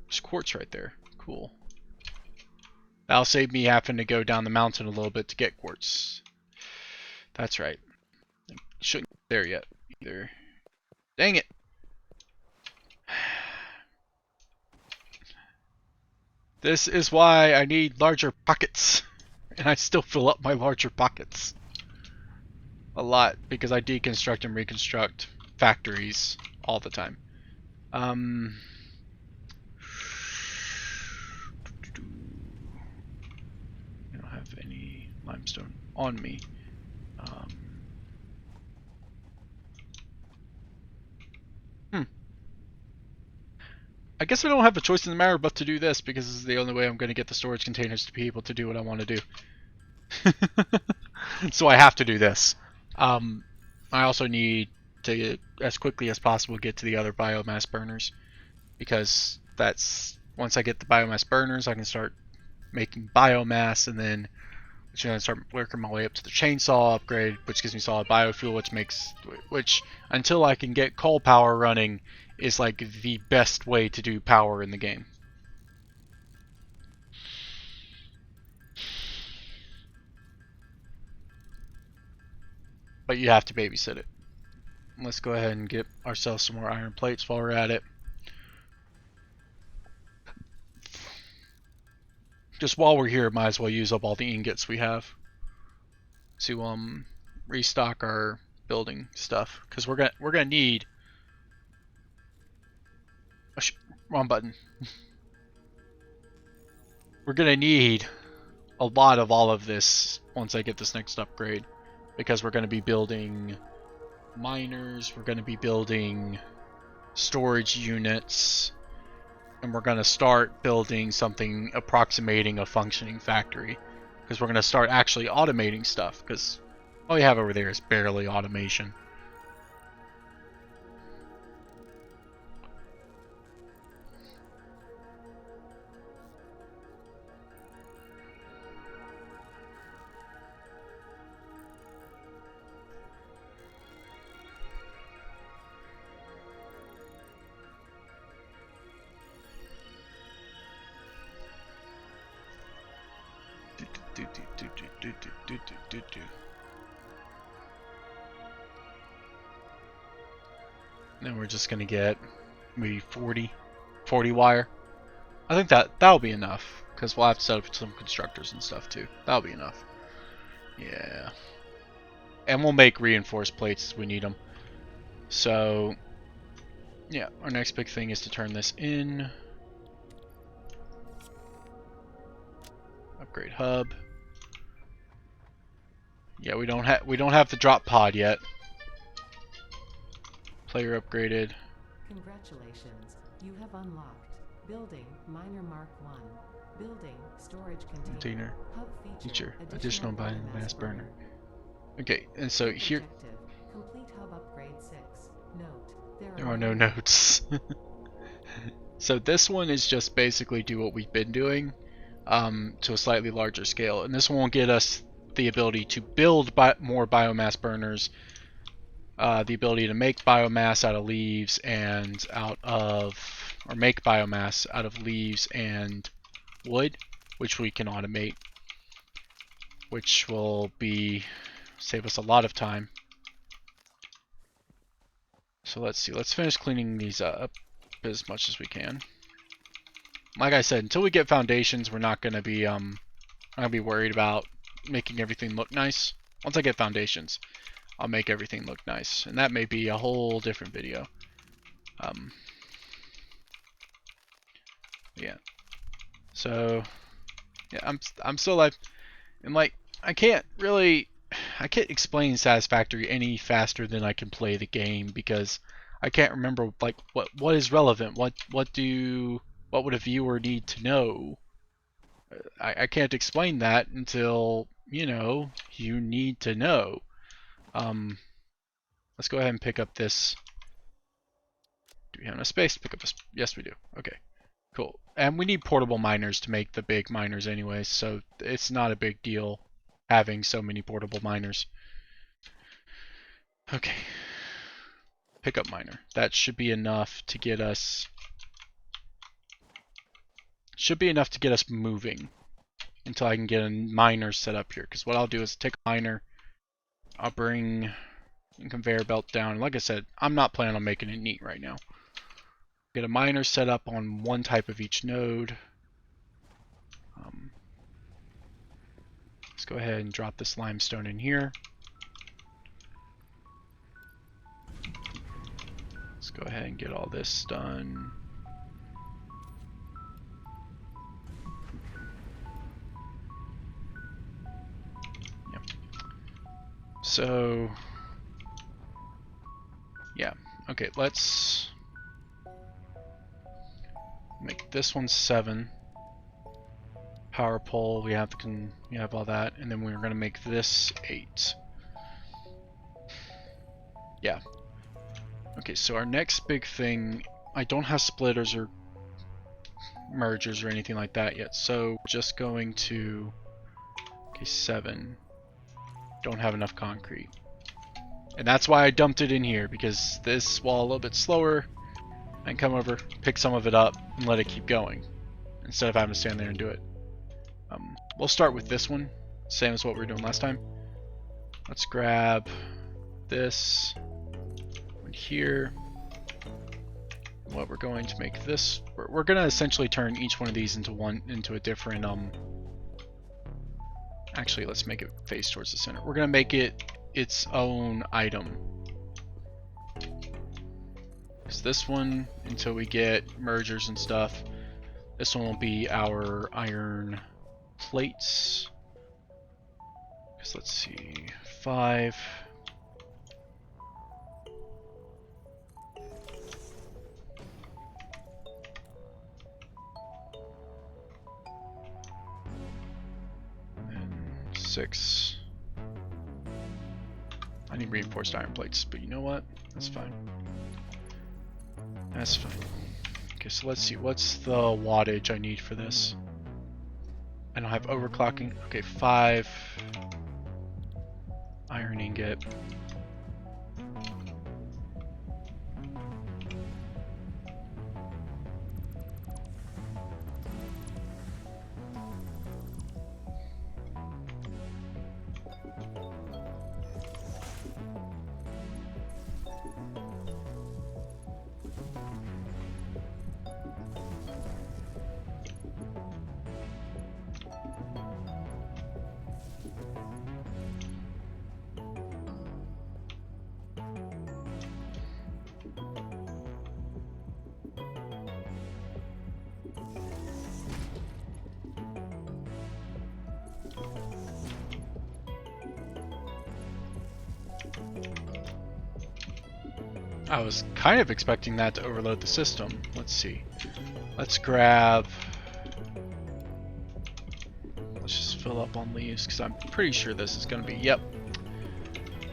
There's quartz right there. Cool. That'll save me having to go down the mountain a little bit to get quartz. That's right. Shouldn't get there yet either. Dang it! This is why I need larger pockets. And I still fill up my larger pockets. A lot, because I deconstruct and reconstruct factories all the time. I don't have any limestone on me. I guess I don't have a choice in the matter but to do this, because this is the only way I'm going to get the storage containers to be able to do what I want to do. So I have to do this. I also need to, as quickly as possible, get to the other biomass burners, because that's, once I get the biomass burners, I can start making biomass, and then I'm going to start working my way up to the chainsaw upgrade, which gives me solid biofuel, which until I can get coal power running, is like the best way to do power in the game. But you have to babysit it. Let's go ahead and get ourselves some more iron plates while we're at it. Just while we're here, might as well use up all the ingots we have to restock our building stuff, because we're gonna need. Oh, wrong button. We're gonna need a lot of all of this once I get this next upgrade, because we're gonna be building miners, we're gonna be building storage units, and we're gonna start building something approximating a functioning factory, because we're gonna start actually automating stuff, because all you have over there is barely automation. Then we're just gonna get maybe 40 wire. I think that'll be enough, because we'll have to set up some constructors and stuff too. That'll be enough. Yeah. And we'll make reinforced plates as we need them. So, yeah, our next big thing is to turn this in. Upgrade hub. Yeah, we don't have the drop pod yet. Player upgraded. Congratulations, you have unlocked Building Miner Mark 1. Building Storage Container. Hub feature. Additional biomass burner. Okay, and so here... Objective. Complete hub upgrade 6. Note, there are no notes. So this one is just basically do what we've been doing, to a slightly larger scale. And this one will get us the ability to build more biomass burners, the ability to make biomass out of leaves and or make biomass out of leaves and wood, which we can automate, which will save us a lot of time. So let's see, let's finish cleaning these up as much as we can. Like I said, until we get foundations, we're not gonna be worried about making everything look nice. Once I get foundations, I'll make everything look nice, and that may be a whole different video. Yeah. So, yeah, I'm still like, and like I can't explain Satisfactory any faster than I can play the game, because I can't remember like what is relevant. What would a viewer need to know? I can't explain that until you need to know. Let's go ahead and pick up this. Do we have enough space to pick up this? Yes, we do. Okay, cool. And we need portable miners to make the big miners anyway, so it's not a big deal having so many portable miners. Okay. Pickup miner. That should be enough to get us... moving until I can get a miner set up here. Because what I'll do is take a miner, I'll bring a conveyor belt down. Like I said, I'm not planning on making it neat right now. Get a miner set up on one type of each node. Let's go ahead and drop this limestone in here. Let's go ahead and get all this done. Yep. So, yeah. Okay, let's make this one 7. Power pole, we have all that, and then we're gonna make this 8. Yeah. Okay, so our next big thing, I don't have splitters or mergers or anything like that yet, so we're just going to, okay, 7. Don't have enough concrete. And that's why I dumped it in here, because this wall a little bit slower, I can come over, pick some of it up, and let it keep going, instead of having to stand there and do it. We'll start with this one, same as what we were doing last time. Let's grab this one here. What we're going to make this, we're going to essentially turn each one of these into a different, actually let's make it face towards the center. We're going to make it its own item. Because this one, until we get mergers and stuff, this one will be our iron plates. Because let's see, 5. And 6. I need reinforced iron plates, but you know what? That's fine. That's fine. Okay, so let's see. What's the wattage I need for this? I don't have overclocking. Okay, 5 iron ingot. I was kind of expecting that to overload the system. Let's see. Let's grab... Let's just fill up on leaves, because I'm pretty sure this is going to be... Yep.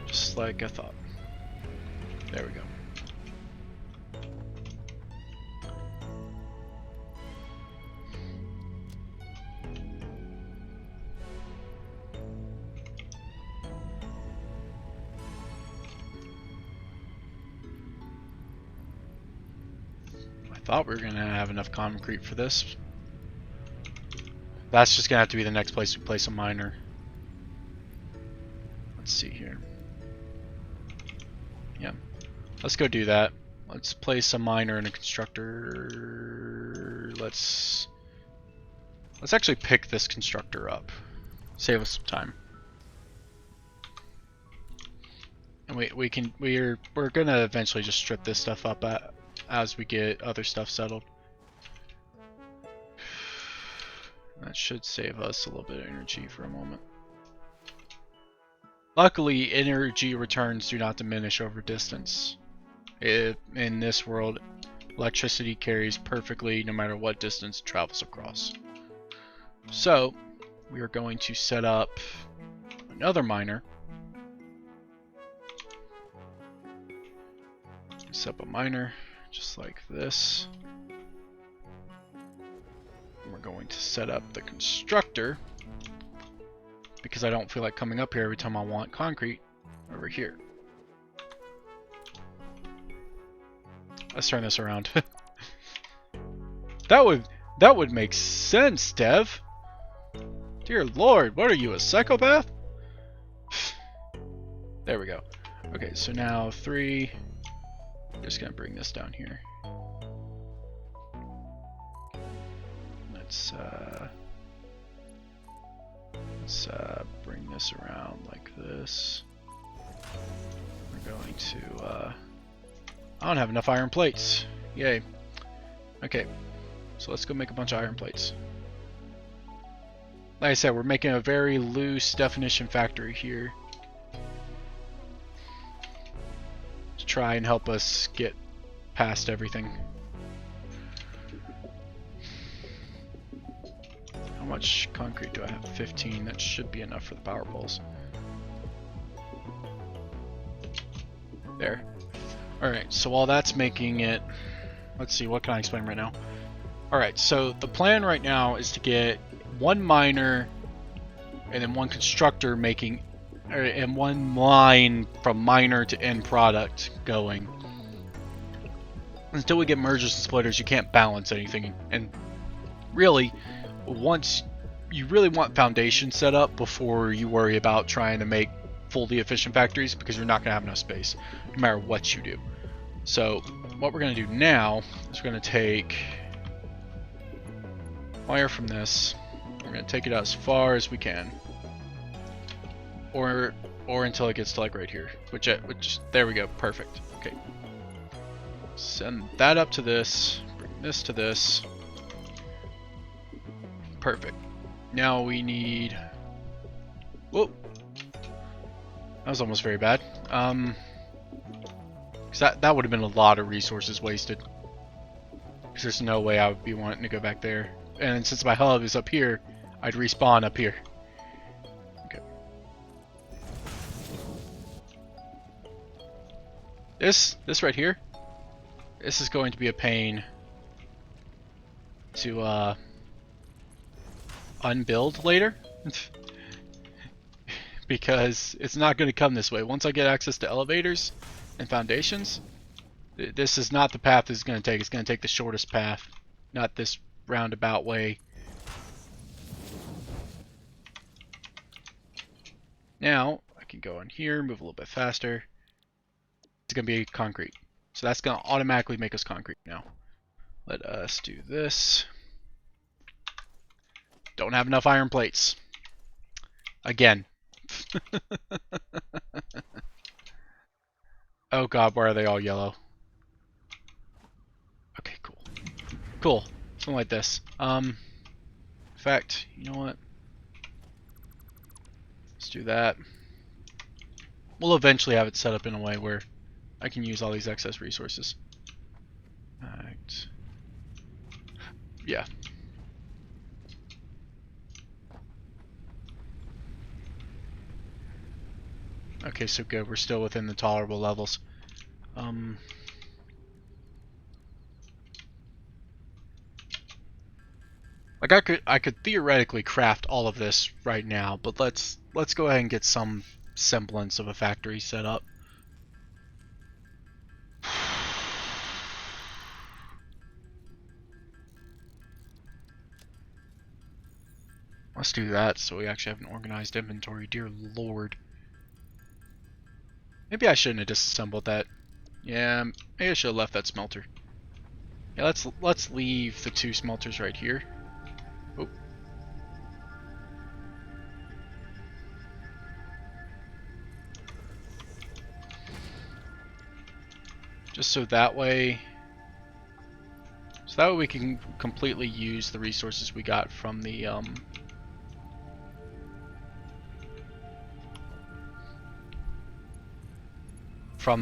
Just like I thought. There we go. Thought we were gonna have enough concrete for this. That's just gonna have to be the next place we place a miner. Let's see here. Yeah, let's go do that. Let's place a miner and a constructor. Let's actually pick this constructor up. Save us some time. And we're gonna eventually just strip this stuff up as we get other stuff settled. That should save us a little bit of energy for a moment. Luckily, energy returns do not diminish over distance. In this world, electricity carries perfectly no matter what distance it travels across. So, we are going to set up another miner. Set up a miner. Just like this. And we're going to set up the constructor, because I don't feel like coming up here every time I want concrete, over here. Let's turn this around. That would make sense, Dev. Dear Lord, what are you, a psychopath? There we go. Okay, so now 3. Just gonna bring this down here. Let's Let's bring this around like this. We're going to, I don't have enough iron plates. Yay. Okay, so let's go make a bunch of iron plates. Like I said, we're making a very loose definition factory here to try and help us get past everything. How much concrete do I have? 15. That should be enough for the power poles. There. Alright, so while that's making it... Let's see, what can I explain right now? Alright, so the plan right now is to get one miner and then one constructor making... and one line from miner to end product going. Until we get mergers and splitters, you can't balance anything. And really, once you really want foundation set up before you worry about trying to make fully efficient factories, because you're not going to have enough space no matter what you do. So what we're going to do now is we're going to take wire from this. We're going to take it out as far as we can, or until it gets to like right here, which there we go, perfect. Okay, send that up to this, bring this to this. Perfect. Now we need... Whoop! That was almost very bad. Cause that would have been a lot of resources wasted. Cause there's no way I would be wanting to go back there. And since my hub is up here, I'd respawn up here. Okay. This right here, this is going to be a pain to unbuild later. Because it's not going to come this way. Once I get access to elevators and foundations, this is not the path it's going to take. It's going to take the shortest path, not this roundabout way. Now I can go in here, move a little bit faster. It's going to be concrete, so that's going to automatically make us concrete now. Let us do this. Don't have enough iron plates again. Oh god, why are they all yellow? Okay, cool. Cool. Something like this. In fact, you know what? Let's do that. We'll eventually have it set up in a way where I can use all these excess resources. Alright. Yeah. Okay, so good. We're still within the tolerable levels. Like I could theoretically craft all of this right now, but let's go ahead and get some semblance of a factory set up. Let's do that so we actually have an organized inventory. Dear Lord. Maybe I shouldn't have disassembled that. Yeah, maybe I should have left that smelter. Yeah, let's leave the two smelters right here. Oh. Just so that way we can completely use the resources we got from the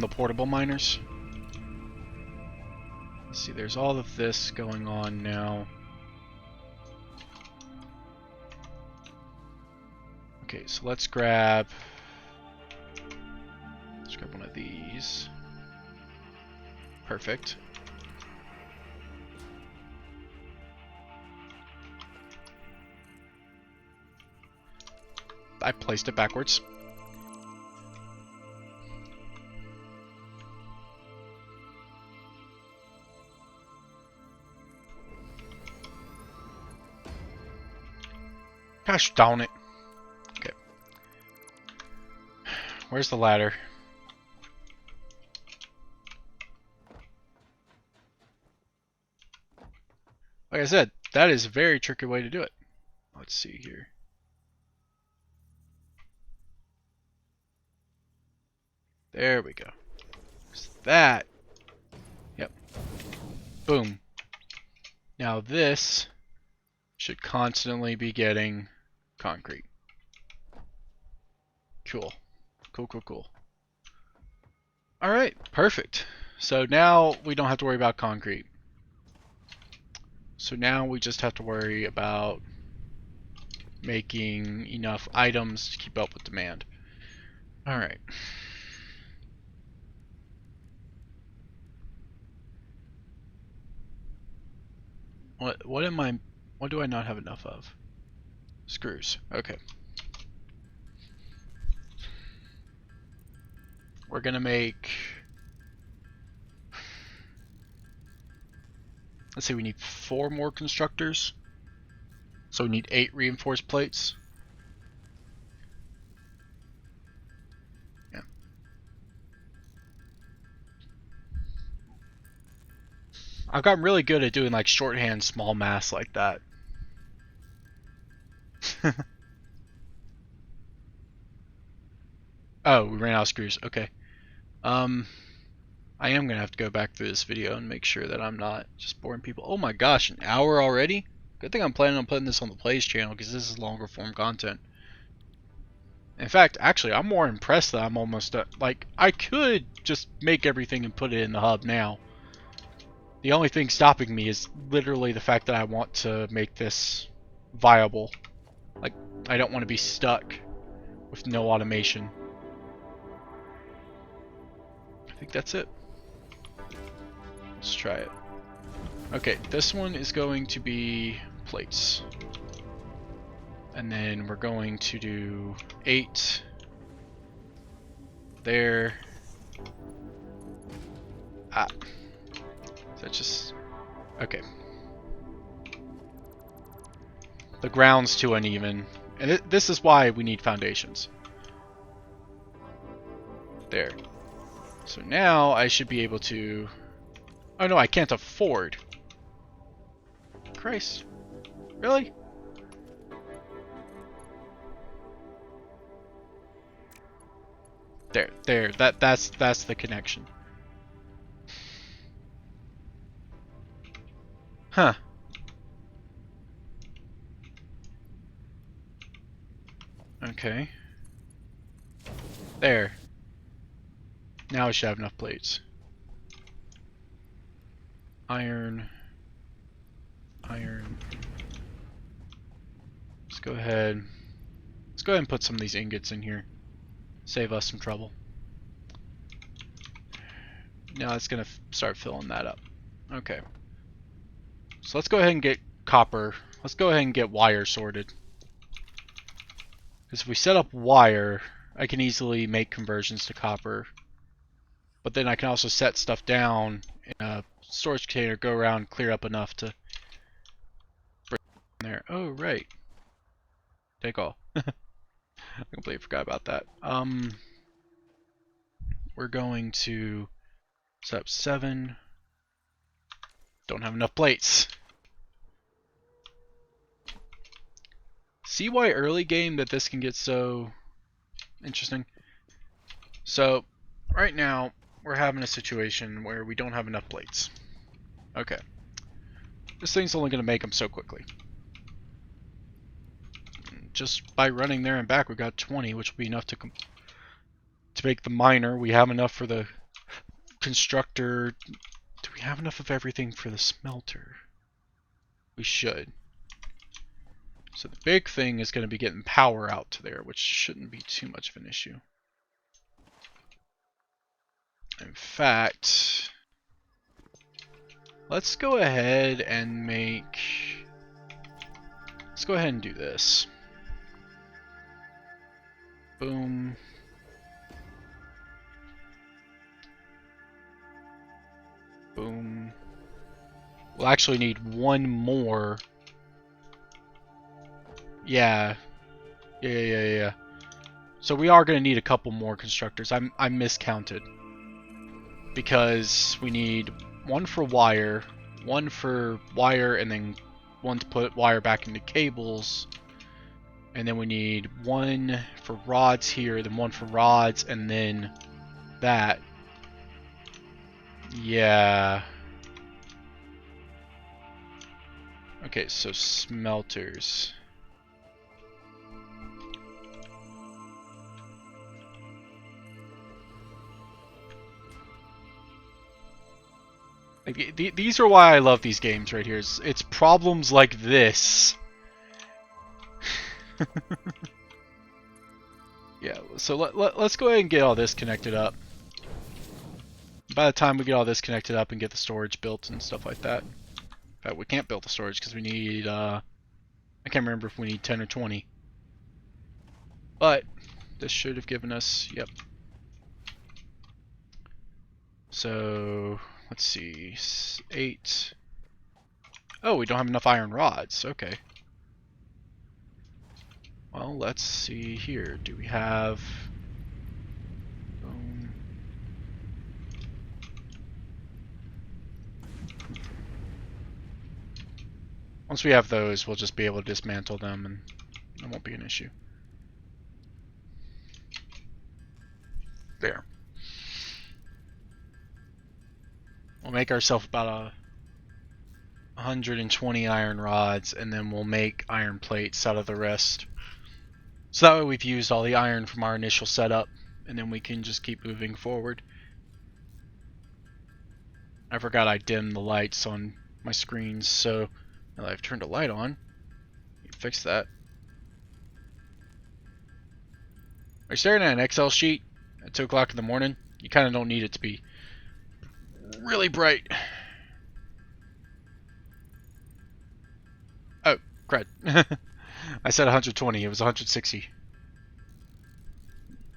portable miners. Let's see, there's all of this going on now. Okay, so let's grab one of these. Perfect. I placed it backwards. Gosh darn it. Okay. Where's the ladder? Like I said, that is a very tricky way to do it. Let's see here. There we go. So that. Yep. Boom. Now this should constantly be getting concrete. Cool. Cool, cool, cool. Alright, perfect. So now we don't have to worry about concrete. So now we just have to worry about making enough items to keep up with demand. Alright. What do I not have enough of? Screws. Okay. We're gonna make, let's say we need 4 more constructors. So we need 8 reinforced plates. Yeah. I've gotten really good at doing like shorthand small mass like that. Oh, we ran out of screws. Okay. I am gonna have to go back through this video and make sure that I'm not just boring people. Oh my gosh, an hour already? Good thing I'm planning on putting this on the Plays channel because this is longer form content. In fact, actually, I'm more impressed that I'm almost like, I could just make everything and put it in the hub now. The only thing stopping me is literally the fact that I want to make this viable. Like, I don't want to be stuck with no automation. I think that's it. Let's try it. Okay, this one is going to be plates. And then we're going to do 8 there. Ah. Is that just... Okay. The ground's too uneven. And this is why we need foundations. There. So now I should be able to... Oh no, I can't afford. Christ. Really? There. That's the connection. Huh. Okay. There. Now I should have enough plates. Iron. Iron. Let's go ahead. Let's go ahead and put some of these ingots in here. Save us some trouble. Now it's gonna start filling that up. Okay. So let's go ahead and get copper. Let's go ahead and get wire sorted. Because if we set up wire, I can easily make conversions to copper. But then I can also set stuff down in a storage container, go around, clear up enough to bring it in there. Oh, right. Take all. I completely forgot about that. We're going to set up 7. Don't have enough plates. See why early game that this can get so interesting? So, right now, we're having a situation where we don't have enough plates. Okay. This thing's only going to make them so quickly. Just by running there and back, we got 20, which will be enough to make the miner. We have enough for the constructor. Do we have enough of everything for the smelter? We should. So the big thing is going to be getting power out to there, which shouldn't be too much of an issue. In fact, let's go ahead and make... Let's go ahead and do this. Boom. Boom. We'll actually need 1 more. Yeah. So we are going to need a couple more constructors. I miscounted. Because we need 1 for wire, 1 for wire, and then 1 to put wire back into cables. And then we need 1 for rods here, then 1 for rods, and then that. Yeah. Okay, so smelters. Like, these are why I love these games right here. It's problems like this. Yeah, so let's go ahead and get all this connected up. By the time we get all this connected up and get the storage built and stuff like that. In fact, we can't build the storage because we need, I can't remember if we need 10 or 20. But this should have given us, yep. So, let's see, 8. Oh, we don't have enough iron rods, okay. Well, let's see here. Do we have... once we have those, we'll just be able to dismantle them and it won't be an issue. There. We'll make ourselves about 120 iron rods, and then we'll make iron plates out of the rest. So that way we've used all the iron from our initial setup, and then we can just keep moving forward. I forgot I dimmed the lights on my screens, so now that I've turned a light on, fix that. Are you staring at an Excel sheet at 2 o'clock in the morning? You kind of don't need it to be really bright. Oh, crud. I said 120, it was 160.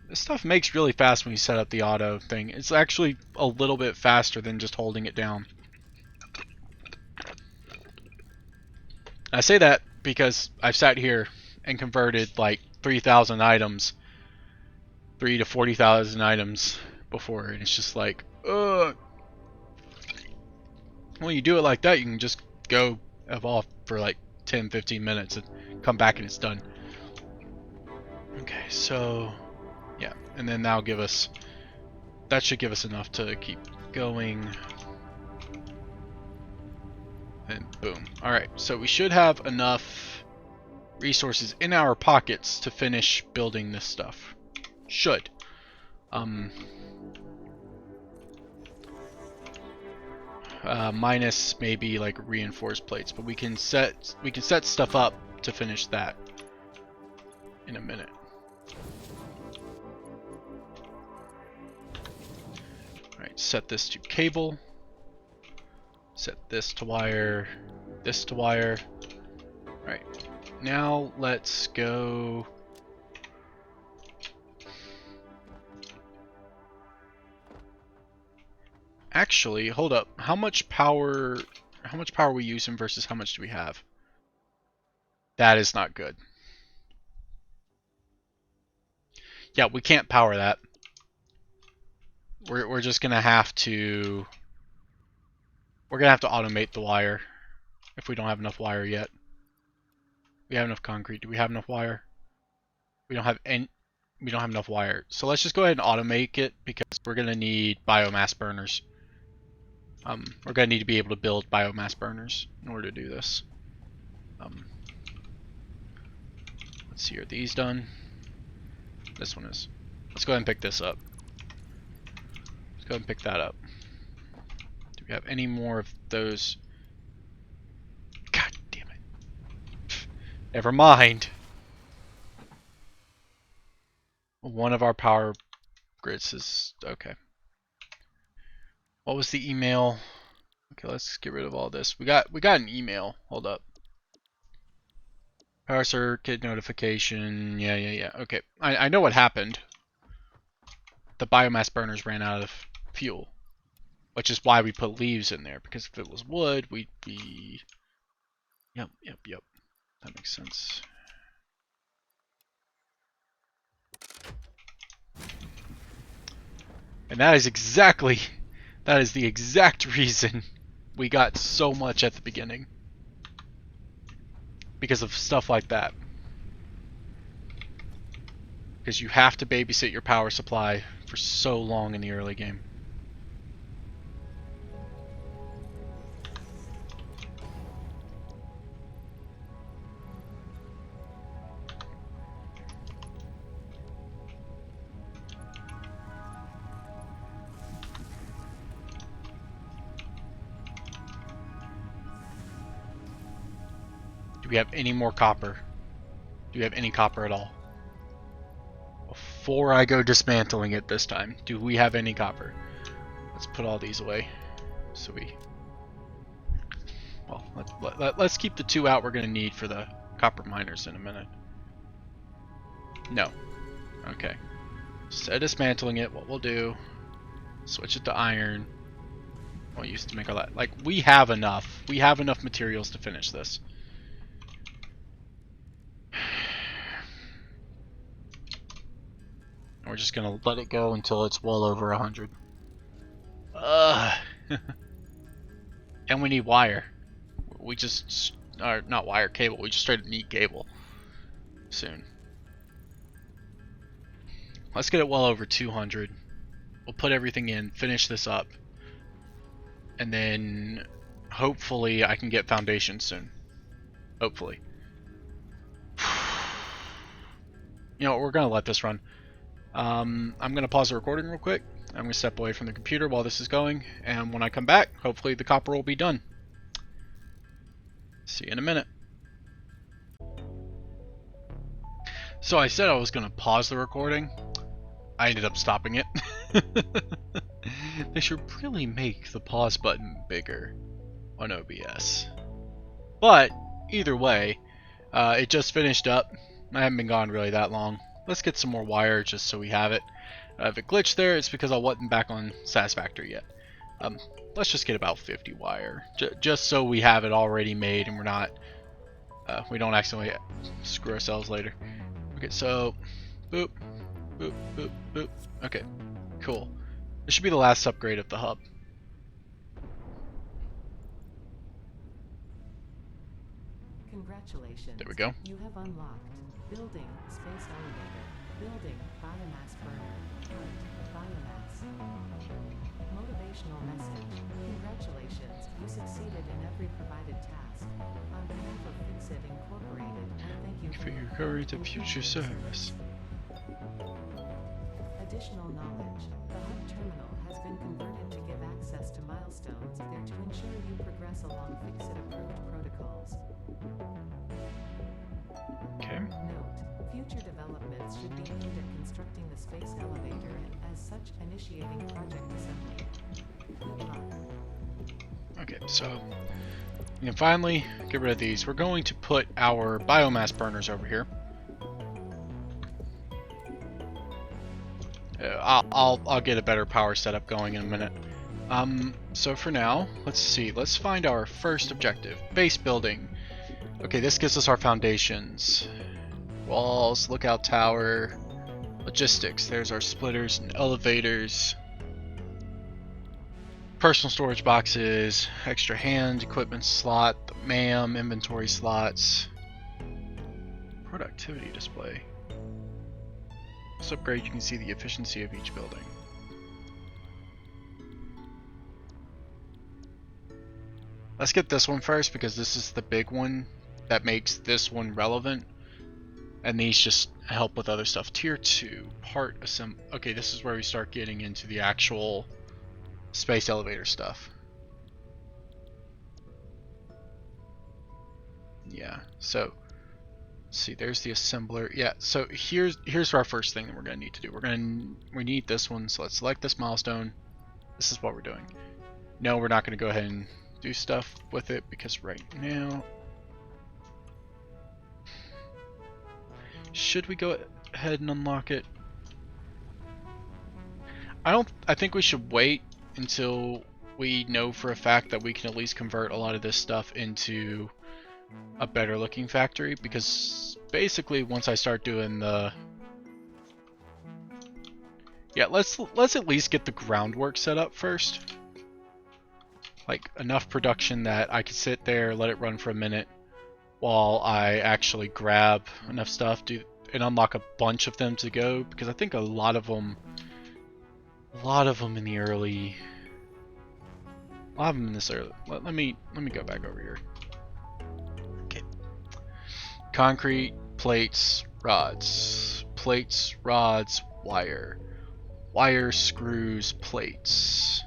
This stuff makes really fast when you set up the auto thing. It's actually a little bit faster than just holding it down. I say that because I've sat here and converted like 3,000 items, 3 to 40,000 items before, and it's just like, ugh. When you do it like that, you can just go evolve for like 10-15 minutes and come back and it's done. Okay, so yeah, and then that'll give us, that should give us enough to keep going. And boom. Alright, so we should have enough resources in our pockets to finish building this stuff. Should. Minus maybe like reinforced plates, but we can set stuff up to finish that in a minute. Alright, set this to cable. Set this to wire, this to wire. Alright, now let's go. Actually, hold up. How much power are we using versus how much do we have? That is not good. Yeah, we can't power that. We're just gonna have to automate the wire if we don't have enough wire yet. We have enough concrete. Do we have enough wire? We don't have enough wire. So let's just go ahead and automate it because we're gonna need biomass burners. We're gonna need to be able to build biomass burners in order to do this. Let's see, are these done? This one is. Let's go ahead and pick this up. Let's go ahead and pick that up. Do we have any more of those? God damn it. Never mind. One of our power grids is okay. What was the email? Okay, let's get rid of all this. We got an email. Hold up. Power circuit notification. Yeah. Okay, I know what happened. The biomass burners ran out of fuel, which is why we put leaves in there. Because if it was wood, we'd be. Yep. That makes sense. And that is the exact reason we got so much at the beginning. Because of stuff like that. because you have to babysit your power supply for so long in the early game. Do we have any more copper? Do we have any copper at all? Before I go dismantling it this time, do we have any copper? Let's put all these away. So we... Well, let's keep the 2 out we're going to need for the copper miners in a minute. No. Okay. Instead of dismantling it, what we'll do... Switch it to iron. We'll use it to make all that. Like, we have enough. We have enough materials to finish this. We're just gonna let it go until it's well over 100. And we need wire. We just, or not wire, cable. We just straight up need cable soon. Let's get it well over 200. We'll put everything in, finish this up, and then hopefully I can get foundation soon. Hopefully. You know what, we're gonna let this run. I'm going to pause the recording real quick. I'm going to step away from the computer while this is going, and when I come back, hopefully the copper will be done. See you in a minute. So I said I was going to pause the recording. I ended up stopping it. They should really make the pause button bigger on OBS. But, either way, it just finished up. I haven't been gone really that long. Let's get some more wire just so we have it. If it glitched there, it's because I wasn't back on Satisfactory yet. Let's just get about 50 wire, just so we have it already made and we're not, we don't accidentally screw ourselves later. Okay, so, boop, boop, boop, boop. Okay, cool. This should be the last upgrade of the hub. Congratulations. There we go. You have unlocked building space elevator, building biomass burner, biomass. Motivational message. Congratulations, you succeeded in every provided task. On behalf of Fixit Incorporated, I thank you For your recovery to future service. Additional knowledge. The hub terminal has been converted to give access to milestones there to ensure you progress along Fixit-approved protocols. Okay. Note, future developments should be aimed at constructing the space elevator and, as such, initiating project assembly. Good luck. Okay, so we can finally get rid of these. We're going to put our biomass burners over here. I'll get a better power setup going in a minute. So for now, let's see. Let's find our first objective. Base building. Okay, this gives us our foundations. Walls, lookout tower, logistics. There's our splitters and elevators. Personal storage boxes, extra hand equipment slot, the MAM, inventory slots. Productivity display. This upgrade, you can see the efficiency of each building. Let's get this one first because this is the big one that makes this one relevant. And these just help with other stuff. Tier 2, part assembly. Okay, this is where we start getting into the actual space elevator stuff. Yeah, so let's see, there's the assembler. Yeah, so here's our first thing that we're gonna need to do. We need this one, so let's select this milestone. This is what we're doing. No, we're not gonna go ahead and do stuff with it because right now, should we go ahead and unlock it? I think we should wait until we know for a fact that we can at least convert a lot of this stuff into a better looking factory, because basically once I start doing the let's at least get the groundwork set up first, like enough production that I could sit there, let it run for a minute while I actually grab enough stuff, and unlock a bunch of them to go, because I think a lot of them in the early, a lot of them in this early. Let me go back over here. Okay. Concrete, plates, rods, wire, screws, plates,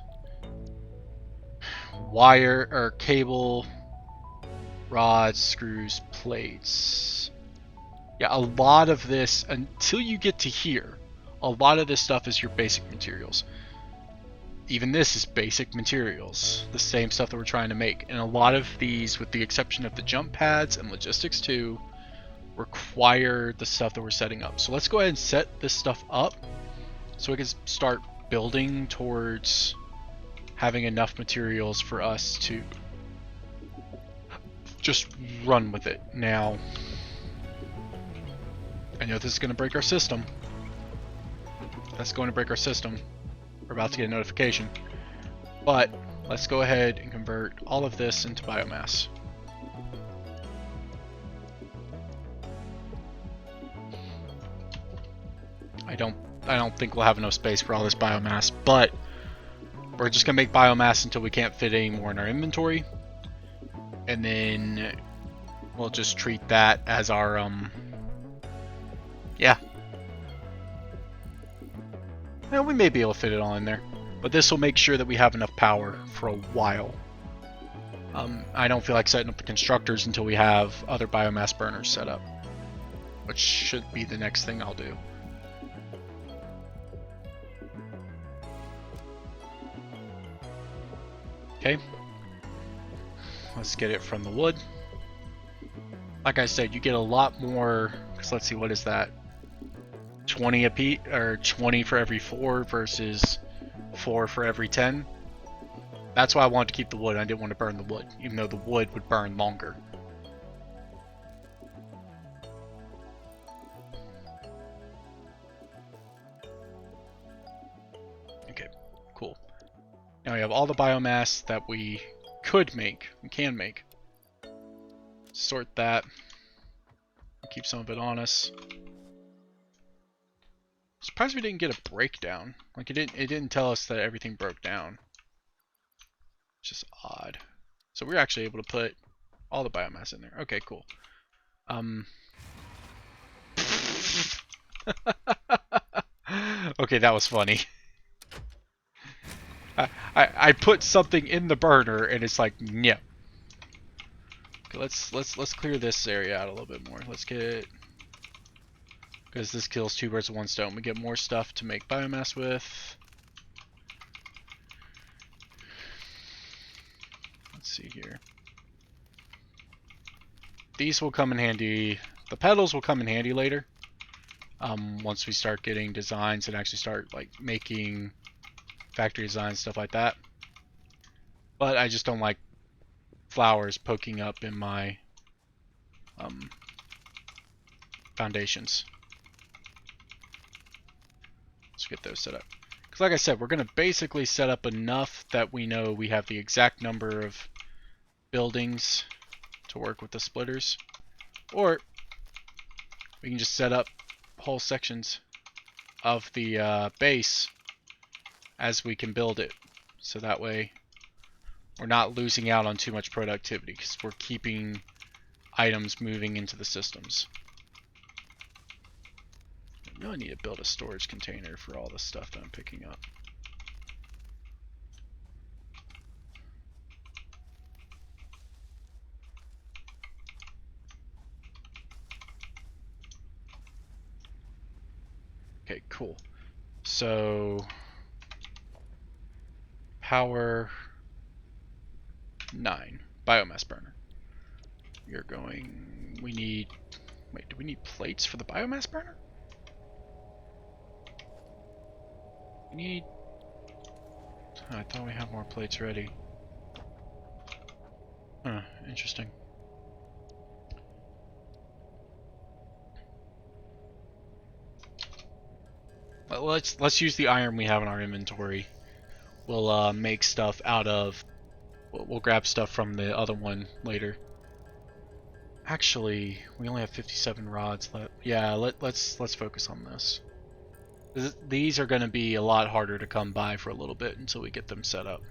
wire or cable, rods, screws, plates. Yeah, a lot of this, until you get to here, a lot of this stuff is your basic materials. Even this is basic materials, the same stuff that we're trying to make. And a lot of these, with the exception of the jump pads and logistics 2, require the stuff that we're setting up. So let's go ahead and set this stuff up so we can start building towards having enough materials for us to just run with it. Now, I know this is going to break our system. That's going to break our system. We're about to get a notification. But let's go ahead and convert all of this into biomass. I don't think we'll have enough space for all this biomass, but we're just gonna make biomass until we can't fit any more in our inventory, and then we'll just treat that as our yeah. Well, we may be able to fit it all in there, but this will make sure that we have enough power for a while. I don't feel like setting up the constructors until we have other biomass burners set up, which should be the next thing I'll do. Okay, let's get it from the wood. Like I said, you get a lot more, because let's see, what is that? 20 a piece, or 20 for every 4 versus 4 for every 10. That's why I wanted to keep the wood. I didn't want to burn the wood, even though the wood would burn longer. Okay, cool. Now we have all the biomass that we could make, we can make. Sort that. Keep some of it on us. Surprised we didn't get a breakdown. Like it didn't tell us that everything broke down. It's just odd. So we're actually able to put all the biomass in there. Okay, cool. Okay, that was funny. I put something in the burner and it's like, no. Okay, let's clear this area out a little bit more. Let's get, because this kills 2 birds with 1 stone. We get more stuff to make biomass with. Let's see here. These will come in handy. The pedals will come in handy later. Once we start getting designs and actually start like making factory designs, stuff like that. But I just don't like flowers poking up in my foundations. Let's get those set up. Because like I said, we're going to basically set up enough that we know we have the exact number of buildings to work with the splitters. Or we can just set up whole sections of the base as we can build it. So that way we're not losing out on too much productivity because we're keeping items moving into the systems. I really need to build a storage container for all the stuff that I'm picking up. Okay, cool. So power 9 biomass burner. You're going, we need, wait, do we need plates for the biomass burner? We need, oh, I thought we had more plates ready. Huh, interesting. Let's use the iron we have in our inventory. We'll make stuff out of, we'll grab stuff from the other one later. Actually, we only have 57 rods left. Yeah, let's focus on this. These are going to be a lot harder to come by for a little bit until we get them set up.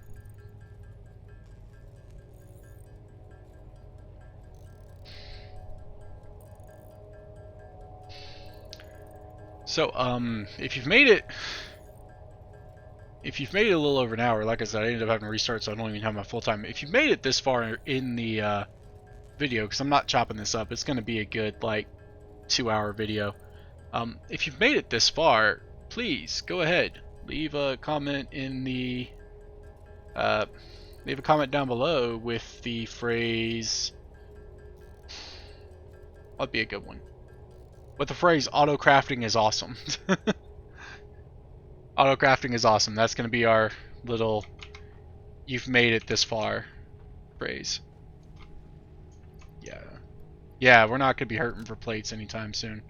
So, if you've made it a little over an hour, like I said, I ended up having to restart, so I don't even have my full time. If you've made it this far in the video, because I'm not chopping this up, it's going to be a good like 2-hour video. If you've made it this far, please go ahead, leave a comment in the leave a comment down below with the phrase. That'd be a good one. With the phrase "auto crafting is awesome." Auto crafting is awesome. That's going to be our little "you've made it this far" phrase. Yeah. Yeah, we're not going to be hurting for plates anytime soon.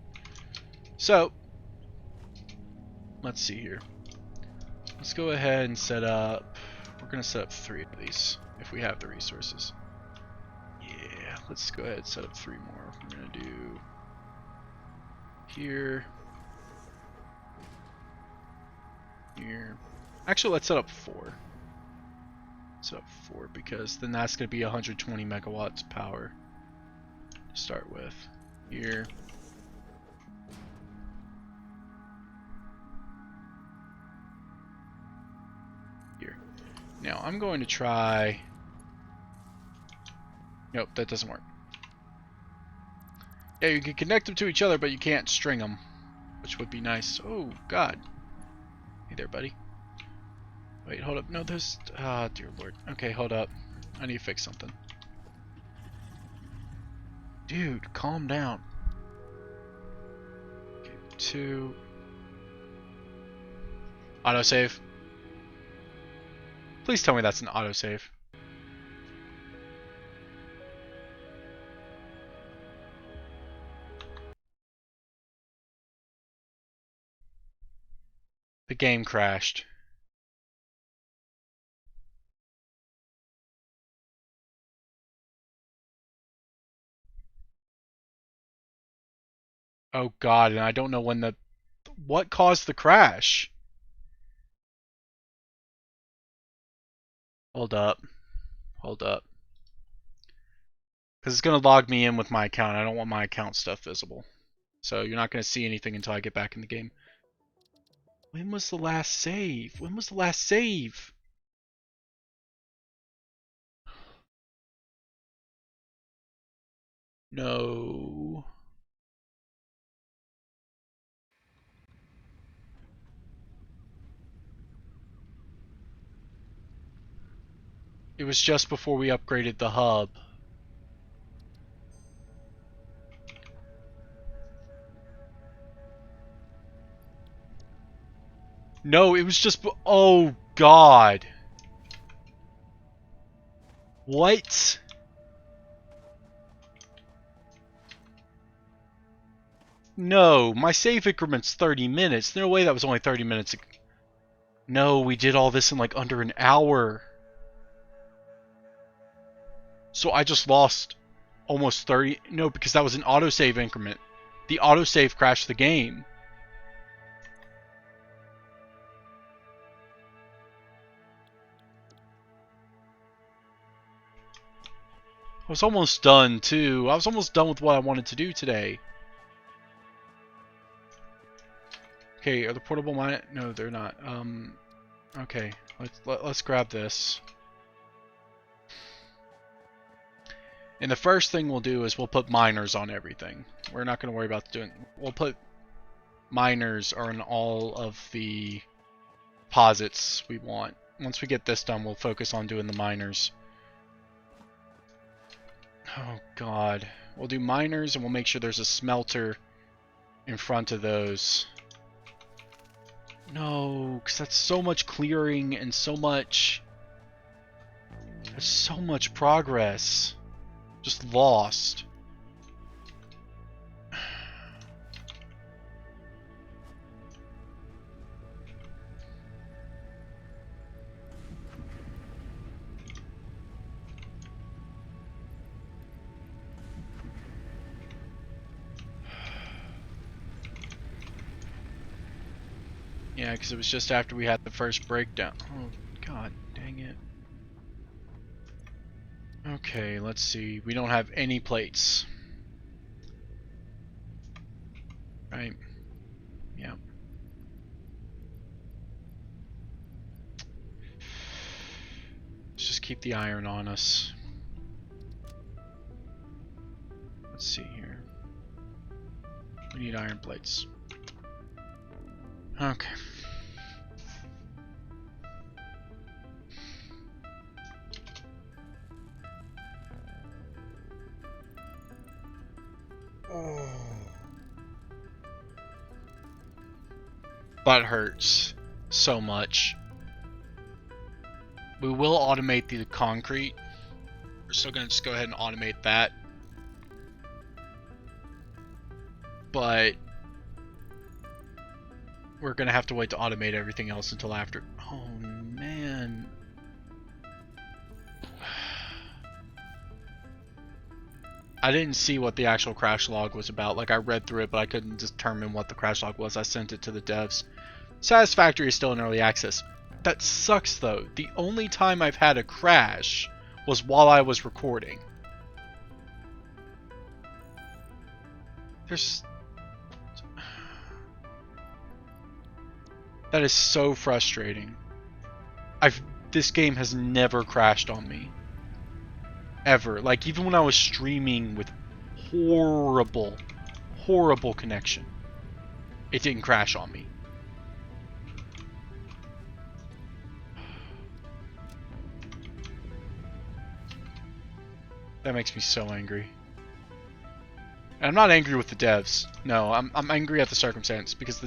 So, let's see here. Let's go ahead and set up. We're going to set up 3 of these if we have the resources. Yeah, let's go ahead and set up 3 more. We're going to do here. Here. Actually, let's set up 4. Set up 4 because then that's going to be 120 megawatts power to start with. Here. Here. Now I'm going to try. Nope, that doesn't work. Yeah, you can connect them to each other, but you can't string them, which would be nice. Oh God. Hey there, buddy. Wait, hold up. No, there's... Ah, dear Lord. Okay, hold up. I need to fix something. Dude, calm down. Okay, 2. Autosave. Please tell me that's an autosave. The game crashed. Oh God, and I don't know when the... What caused the crash? Hold up. Hold up. Because it's going to log me in with my account. I don't want my account stuff visible. So you're not going to see anything until I get back in the game. When was the last save? When was the last save? No. It was just before we upgraded the hub. No, it was just... Oh, God. What? No, my save increment's 30 minutes. No way that was only 30 minutes. No, we did all this in like under an hour. So I just lost almost 30... No, because that was an autosave increment. The autosave crashed the game. I was almost done, too. I was almost done with what I wanted to do today. Okay, are the portable mine? No, they're not. Okay, let's grab this. And the first thing we'll do is we'll put miners on everything. We're not going to worry about doing... We'll put miners on all of the deposits we want. Once we get this done, we'll focus on doing the miners. Oh, God. We'll do miners, and we'll make sure there's a smelter in front of those. No, because that's so much clearing and so much... There's so much progress. Just lost. Yeah, because it was just after we had the first breakdown. Oh, god dang it. Okay, let's see. We don't have any plates. Right? Yeah. Let's just keep the iron on us. Let's see here. We need iron plates. Okay. Oh. That hurts so much. We will automate the concrete. We're still going to just go ahead and automate that. But we're going to have to wait to automate everything else until after. Oh, man. I didn't see what the actual crash log was about. Like, I read through it, but I couldn't determine what the crash log was. I sent it to the devs. Satisfactory is still in early access. That sucks, though. The only time I've had a crash was while I was recording. There's... That is so frustrating. This game has never crashed on me. Ever. Like, even when I was streaming with horrible connection, it didn't crash on me. That makes me so angry. And I'm not angry with the devs. No, I'm angry at the circumstance because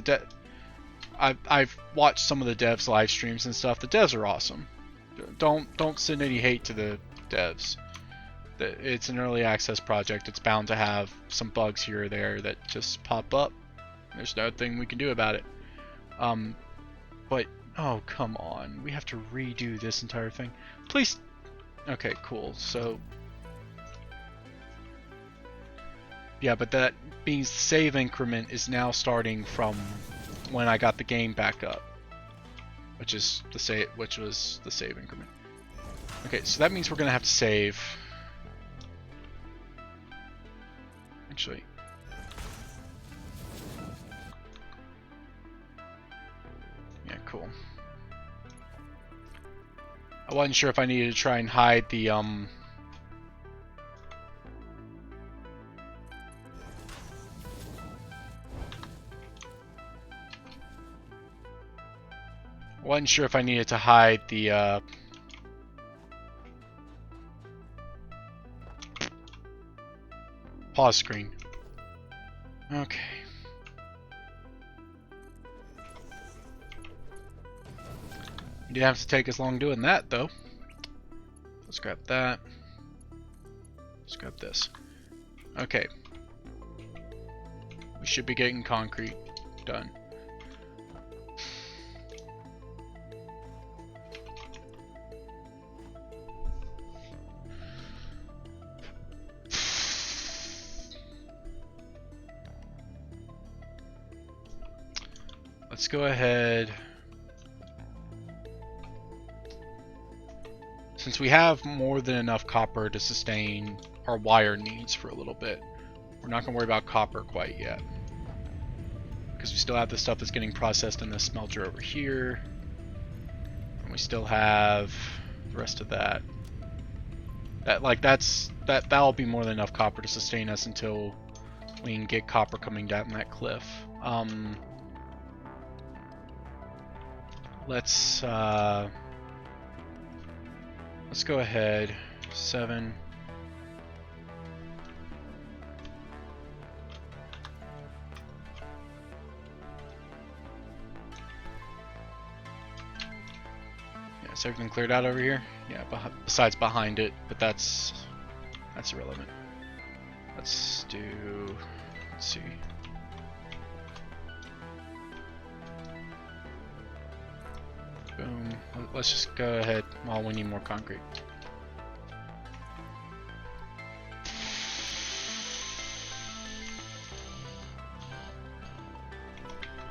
I've watched some of the devs live streams and stuff. The devs are awesome. Don't send any hate to the devs. It's an early access project. It's bound to have some bugs here or there that just pop up. There's nothing we can do about it. But oh, come on. We have to redo this entire thing. Please. Okay, cool. So yeah, but that means the save increment is now starting from when I got the game back up, which was the save increment. Okay, so that means we're gonna have to save. Actually, yeah, cool. I wasn't sure if I needed to try and hide the wasn't sure if I needed to hide the pause screen. Okay. You didn't have to take as long doing that, though. Let's grab that. Let's grab this. Okay. We should be getting concrete done. Let's go ahead. Since we have more than enough copper to sustain our wire needs for a little bit, we're not going to worry about copper quite yet. Because we still have the stuff that's getting processed in the smelter over here. And we still have the rest of that. That'll be more than enough copper to sustain us until we can get copper coming down that cliff. Let's go ahead. 7. Yeah, is everything cleared out over here? Yeah, besides behind it, but that's irrelevant. Let's see. Boom. Let's just go ahead. Well, we need more concrete.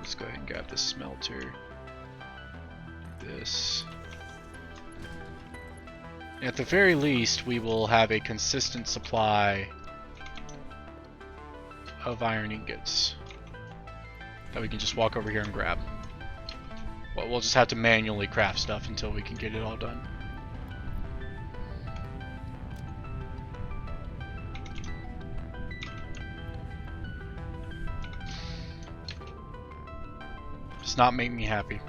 Let's go ahead and grab the smelter. this. At the very least, we will have a consistent supply of iron ingots that we can just walk over here and grab. Well, we'll just have to manually craft stuff until we can get it all done. Does not make me happy.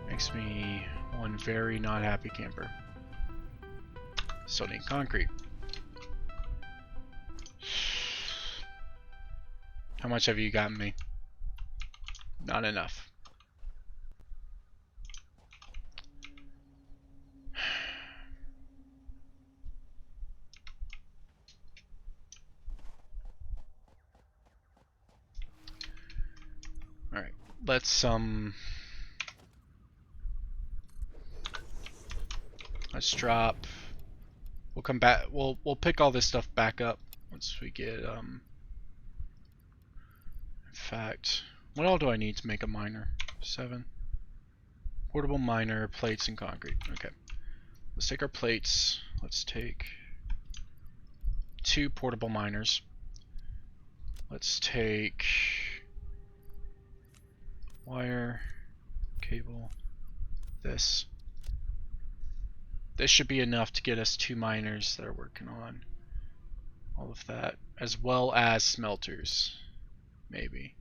Makes me one very not happy camper. Still need concrete. How much have you gotten me? Not enough. Alright, let's drop. We'll come back. We'll pick all this stuff back up once we get in fact, what all do I need to make a miner? 7. Portable miner, plates, and concrete. Okay. Let's take our plates. Let's take 2 portable miners. Let's take wire, cable, this. This should be enough to get us 2 miners that are working on all of that, as well as smelters, maybe.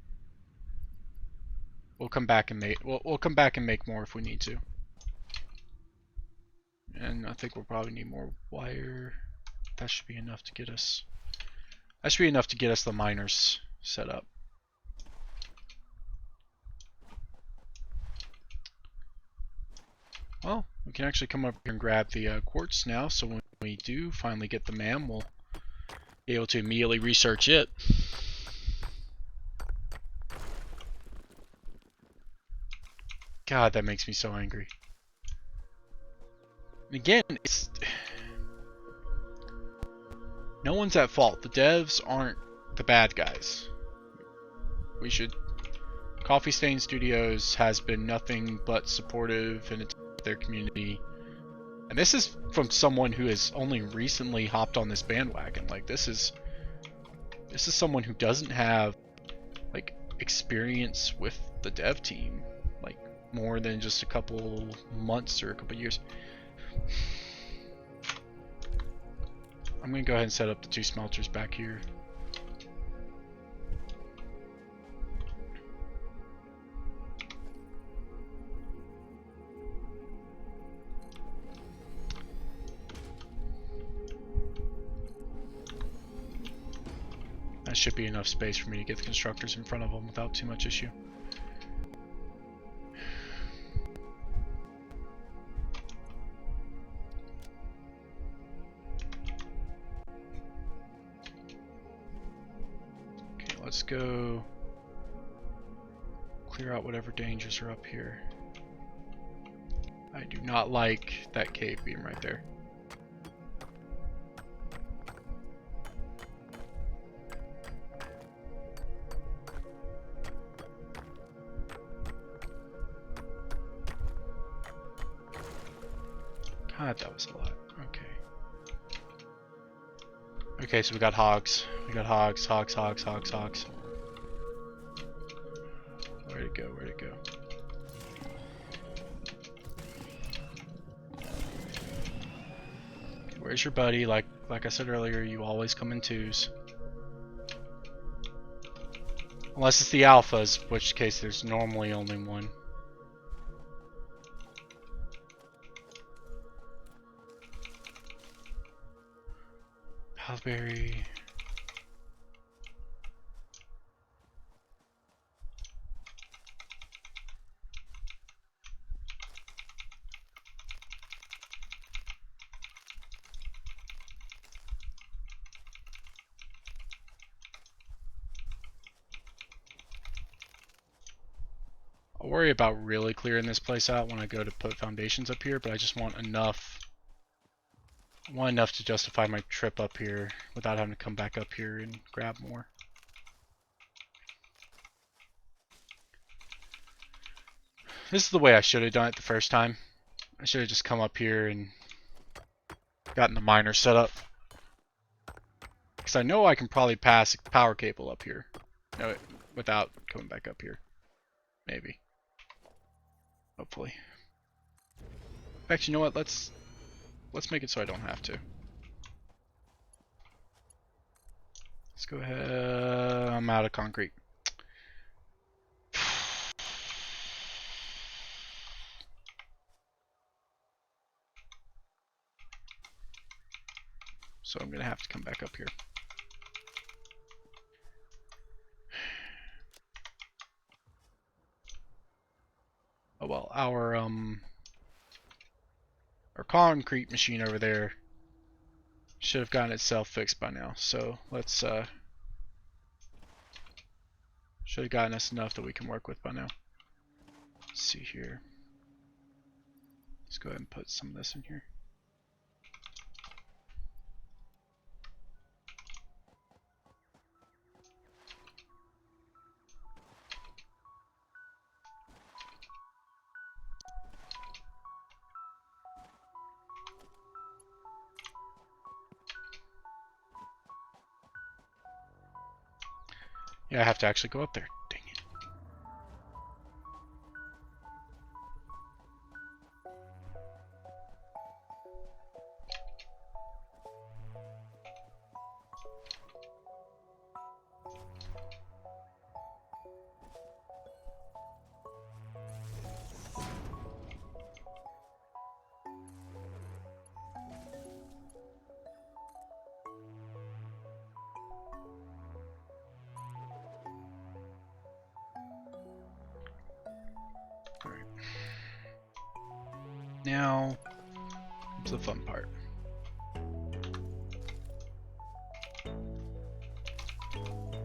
We'll come back and make we'll come back and make more if we need to. And I think we'll probably need more wire. That should be enough to get us. That should be enough to get us the miners set up. Well, we can actually come up here and grab the quartz now, so when we do finally get the MAM, we'll be able to immediately research it. God, that makes me so angry. Again, it's... no one's at fault. The devs aren't the bad guys. We should... Coffee Stain Studios has been nothing but supportive in their community. And this is from someone who has only recently hopped on this bandwagon. Like, this is someone who doesn't have, like, experience with the dev team. Like, more than just a couple months or a couple years. I'm gonna go ahead and set up the 2 smelters back here. That should be enough space for me to get the constructors in front of them without too much issue. Okay, let's go clear out whatever dangers are up here. I do not like that cave beam right there. God, that was a lot. Okay. Okay, so we got hogs. We got hogs. Where'd it go? Where'd it go? Okay, where's your buddy? Like I said earlier, you always come in 2s. Unless it's the alphas, in which case there's normally only 1. Raspberry. I'll worry about really clearing this place out when I go to put foundations up here, but I just want enough. I want enough to justify my trip up here without having to come back up here and grab more. This is the way I should have done it the first time. I should have just come up here and gotten the miner set up. Because I know I can probably pass a power cable up here. No, without coming back up here. Maybe. Hopefully. In fact, you know what? Let's make it so I don't have to. Let's go ahead. I'm out of concrete. So I'm gonna have to come back up here. Oh well, our concrete machine over there should have gotten itself fixed by now. So let's should have gotten us enough that we can work with by now. Let's see here. Let's go ahead and put some of this in here. Yeah, I have to actually go up there. Dang it. Alright. Now, to the fun part.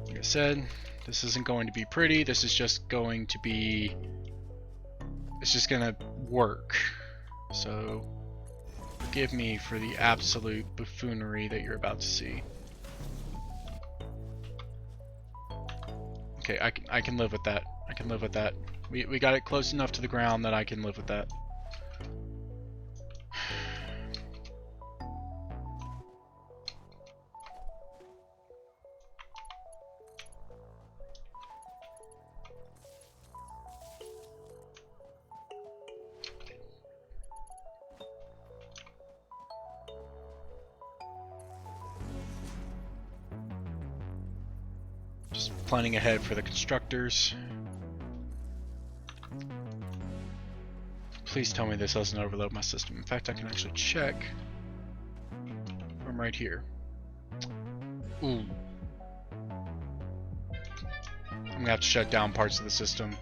Like I said, this isn't going to be pretty, this is just going to be... It's just gonna work. So, forgive me for the absolute buffoonery that you're about to see. Okay, I can live with that. I can live with that. We got it close enough to the ground that I can live with that. Just planning ahead for the constructors. Please tell me this doesn't overload my system. In fact, I can actually check from right here. Ooh. I'm gonna have to shut down parts of the system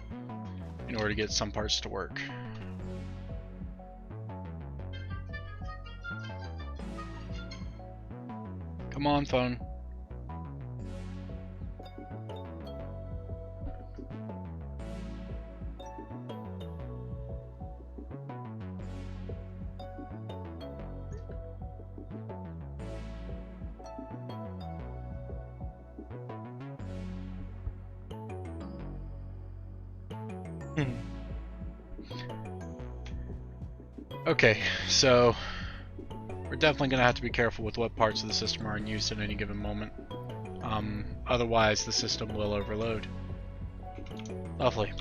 in order to get some parts to work. Come on, phone. Okay, so we're definitely going to have to be careful with what parts of the system are in use at any given moment. Otherwise, the system will overload. Lovely.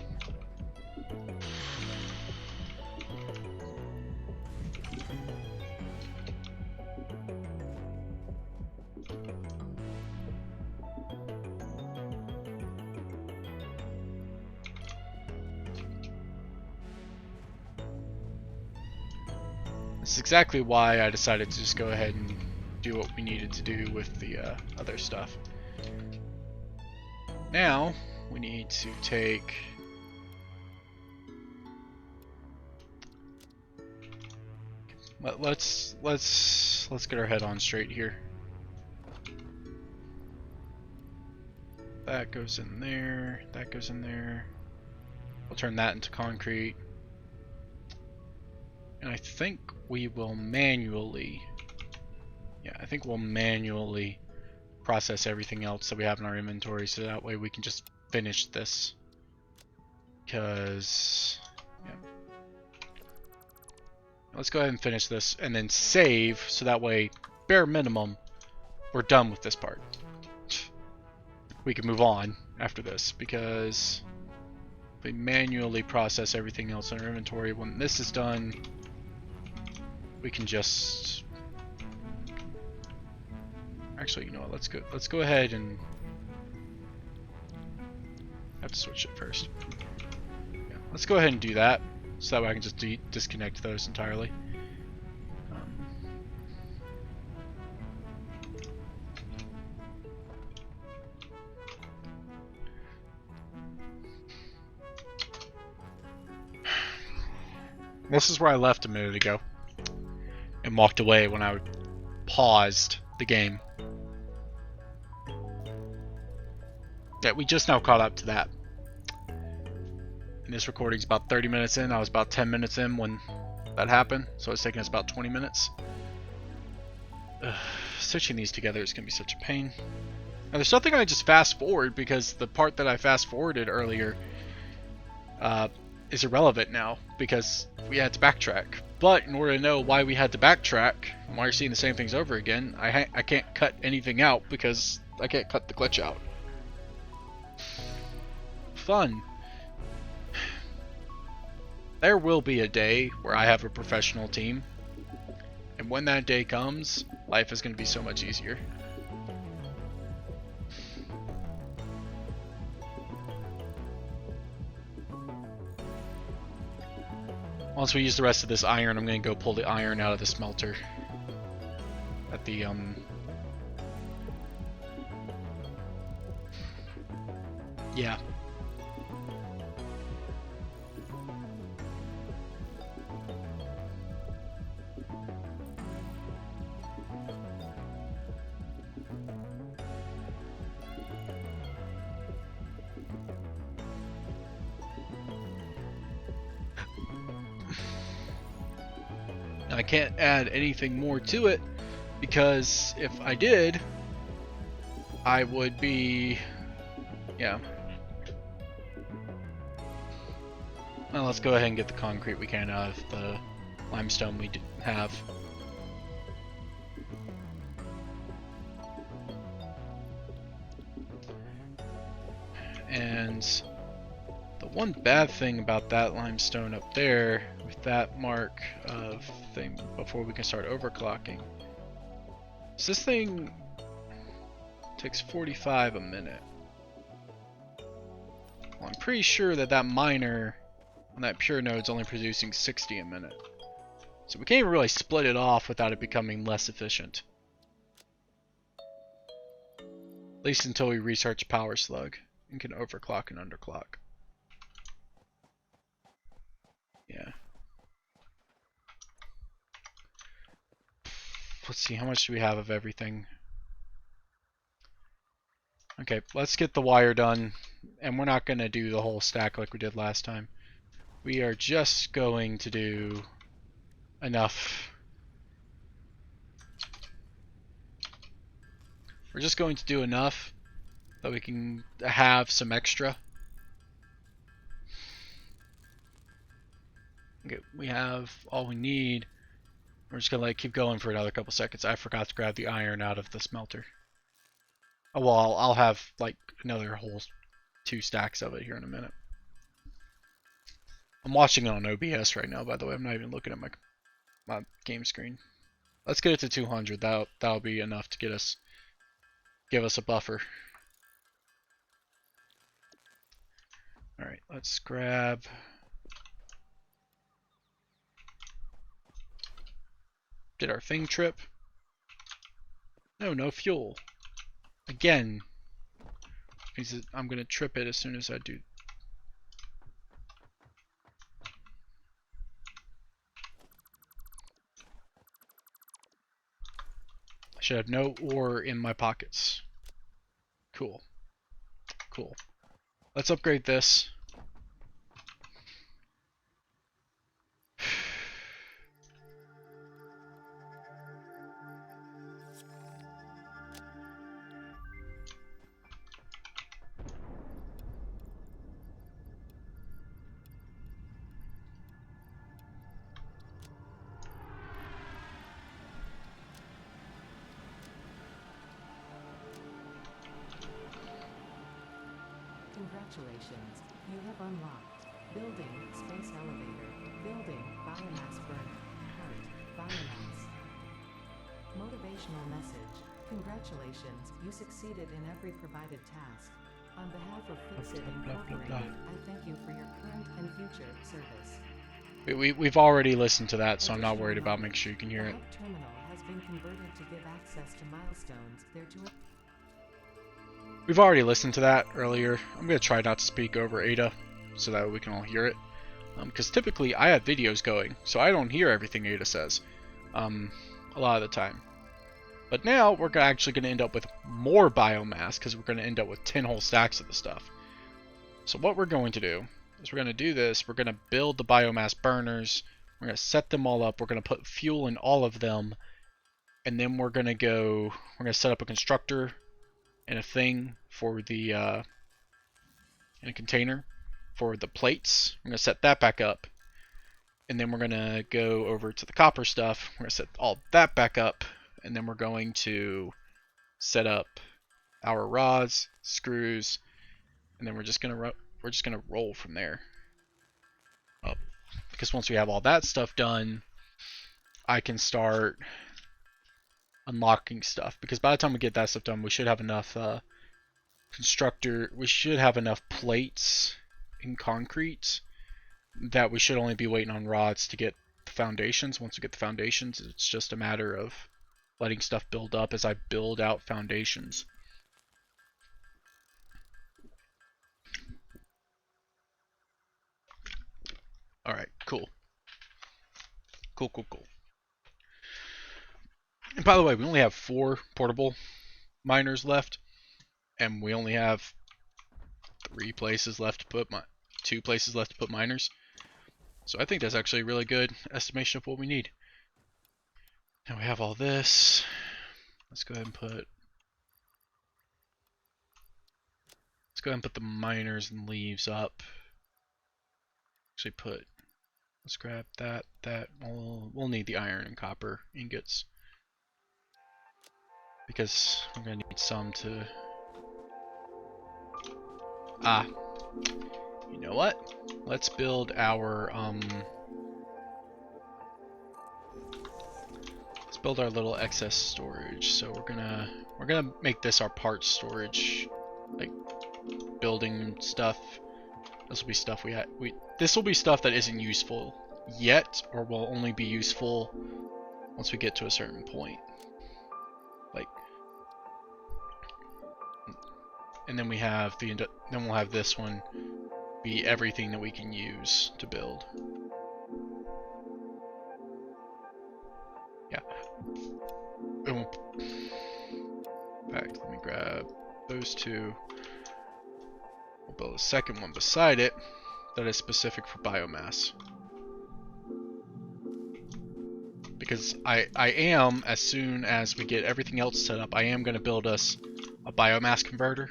This is exactly why I decided to just go ahead and do what we needed to do with the other stuff. Now we need to take let's get our head on straight here. That goes in there, that goes in there. We'll turn that into concrete. And I think we will manually, yeah, I think we'll manually process everything else that we have in our inventory so that way we can just finish this. Because Yeah. Let's go ahead and finish this and then save, so that way, bare minimum, we're done with this part. We can move on after this, because we manually process everything else in our inventory. When this is done, we can just... Actually, you know what? Let's go ahead and... I have to switch it first. Yeah, let's go ahead and do that, so that way I can just disconnect those entirely. This is where I left a minute ago and walked away when I paused the game. Yeah, we just now caught up to that. And this recording's about 30 minutes in. I was about 10 minutes in when that happened, so it's taking us about 20 minutes. Stitching these together is going to be such a pain. Now, there's something I just fast forward, because the part that I fast forwarded earlier is irrelevant now, because we had to backtrack. But in order to know why we had to backtrack, and why you're seeing the same things over again, I can't cut anything out, because I can't cut the glitch out. Fun. There will be a day where I have a professional team, and when that day comes, life is going to be so much easier. Once we use the rest of this iron, I'm going to go pull the iron out of the smelter at the yeah. I can't add anything more to it, because if I did, I would be, yeah. Well, let's go ahead and get the concrete we can out of the limestone we didn't have. And the one bad thing about that limestone up there, with that mark of thing before we can start overclocking, is this thing takes 45 a minute. Well, I'm pretty sure that that miner on that pure node's only producing 60 a minute. So we can't even really split it off without it becoming less efficient. At least until we research Power Slug and can overclock and underclock. Yeah. Let's see, how much do we have of everything? Okay, let's get the wire done. And we're not going to do the whole stack like we did last time. We are just going to do enough. We're just going to do enough that we can have some extra. Okay, we have all we need. We're just gonna keep going for another couple seconds. I forgot to grab the iron out of the smelter. Oh well, I'll have like another whole 2 stacks of it here in a minute. I'm watching it on OBS right now, by the way. I'm not even looking at my game screen. Let's get it to 200. That'll be enough to give us a buffer. All right, let's grab. Did our thing trip? No fuel. Again, means I'm gonna trip it as soon as I do. I should have no ore in my pockets. Cool. Cool. Let's upgrade this. Congratulations, you have unlocked Building Space Elevator, Building Biomass Burner, Heart, Biomass. Motivational message. Congratulations, you succeeded in every provided task. On behalf of Fixit Incorporated, I thank you for your current and future service. We've already listened to that, so I'm not worried about making sure you can hear it. The hub terminal has been converted to give access to milestones thereto. We've already listened to that earlier. I'm going to try not to speak over Ada so that we can all hear it. Because typically I have videos going, so I don't hear everything Ada says a lot of the time. But now we're actually going to end up with more biomass because we're going to end up with 10 whole stacks of the stuff. So what we're going to do is we're going to do this. We're going to build the biomass burners. We're going to set them all up. We're going to put fuel in all of them. And then we're going to set up a constructor and a thing for the, and a container for the plates. We're going to set that back up. And then we're going to go over to the copper stuff. We're going to set all that back up. And then we're going to set up our rods, screws, and then we're just gonna roll from there up. Because once we have all that stuff done, I can start unlocking stuff. Because by the time we get that stuff done, we should have enough we should have enough plates in concrete that we should only be waiting on rods to get the foundations. Once we get the foundations, it's just a matter of letting stuff build up as I build out foundations. Alright, cool. Cool. And by the way, we only have 4 portable miners left, and we only have 2 places left to put miners. So I think that's actually a really good estimation of what we need. Now we have all this. Let's go ahead and put the miners and leaves up. Actually let's grab that. We'll need the iron and copper ingots. Because we're gonna need some to you know what? Let's build our little excess storage. So we're gonna make this our parts storage, like building stuff. This will be stuff this will be stuff that isn't useful yet, or will only be useful once we get to a certain point. Like, and then we'll have this one be everything that we can use to build. Yeah. In fact, let me grab those 2. We'll build a second one beside it that is specific for biomass. Because I am, as soon as we get everything else set up, I am going to build us a biomass converter.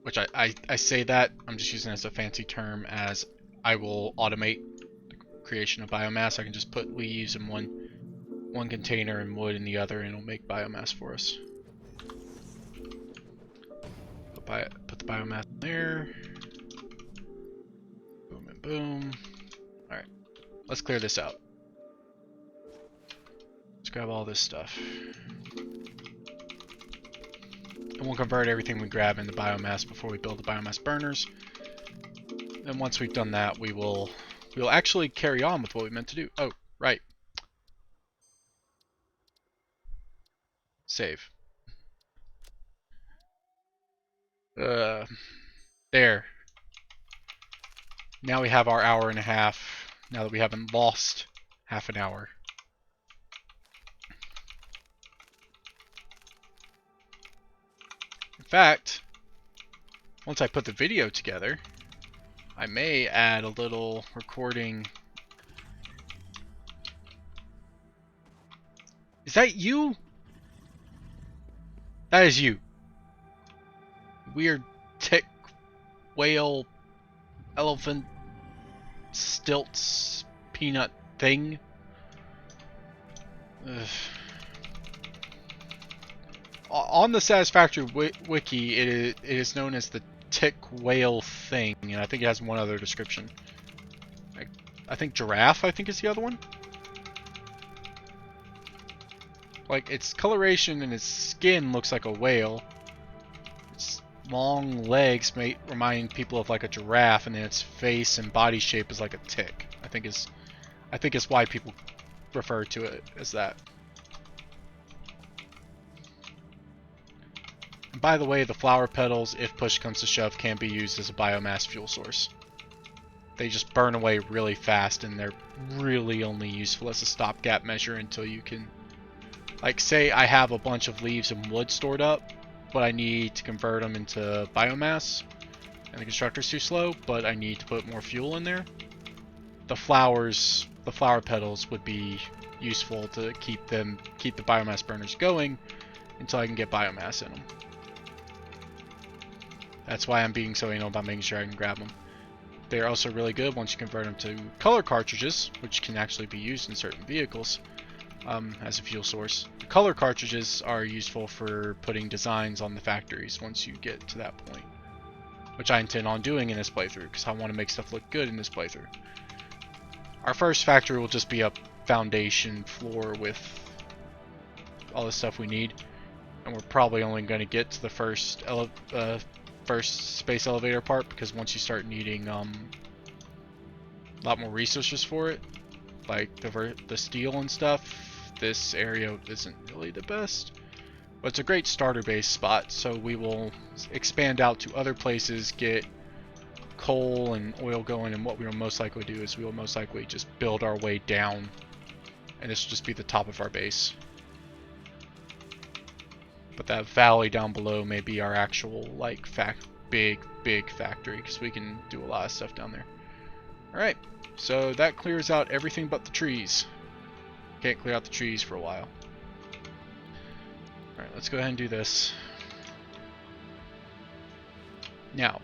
Which I say that, I'm just using it as a fancy term, as I will automate the creation of biomass. I can just put leaves in one container and wood in the other, and it'll make biomass for us. Put the biomass in there. Boom and boom. Alright, let's clear this out. Let's grab all this stuff. And we'll convert everything we grab into biomass before we build the biomass burners. And once we've done that, we'll actually carry on with what we meant to do. Oh, right. Save. There. Now we have our hour and a half, now that we haven't lost half an hour. In fact, once I put the video together, I may add a little recording. Is that you? That is you. Weird tick, whale, elephant, stilts, peanut thing. Ugh. on the Satisfactory wiki, it is known as the tick whale thing, and I think it has one other description. I think giraffe, I think, is the other one. Like, its coloration and its skin looks like a whale. Its long legs may remind people of like a giraffe, and then its face and body shape is like a tick. I think is why people refer to it as that. And by the way, the flower petals, if push comes to shove, can be used as a biomass fuel source. They just burn away really fast, and they're really only useful as a stopgap measure until you can... Like, say I have a bunch of leaves and wood stored up, but I need to convert them into biomass, and the constructor's too slow, but I need to put more fuel in there. The flower petals would be useful to keep the biomass burners going until I can get biomass in them. That's why I'm being so anal about making sure I can grab them. They're also really good once you convert them to color cartridges, which can actually be used in certain vehicles as a fuel source. The color cartridges are useful for putting designs on the factories once you get to that point, which I intend on doing in this playthrough because I want to make stuff look good in this playthrough. Our first factory will just be a foundation floor with all the stuff we need, and we're probably only going to get to the first space elevator part, because once you start needing a lot more resources for it, like the steel and stuff, this area isn't really the best. But it's a great starter base spot, so we will expand out to other places, get coal and oil going, and what we will most likely do is we will most likely just build our way down, and this will just be the top of our base. But that valley down below may be our actual, like, big factory, because we can do a lot of stuff down there. Alright, so that clears out everything but the trees. Can't clear out the trees for a while. Alright, let's go ahead and do this. Now,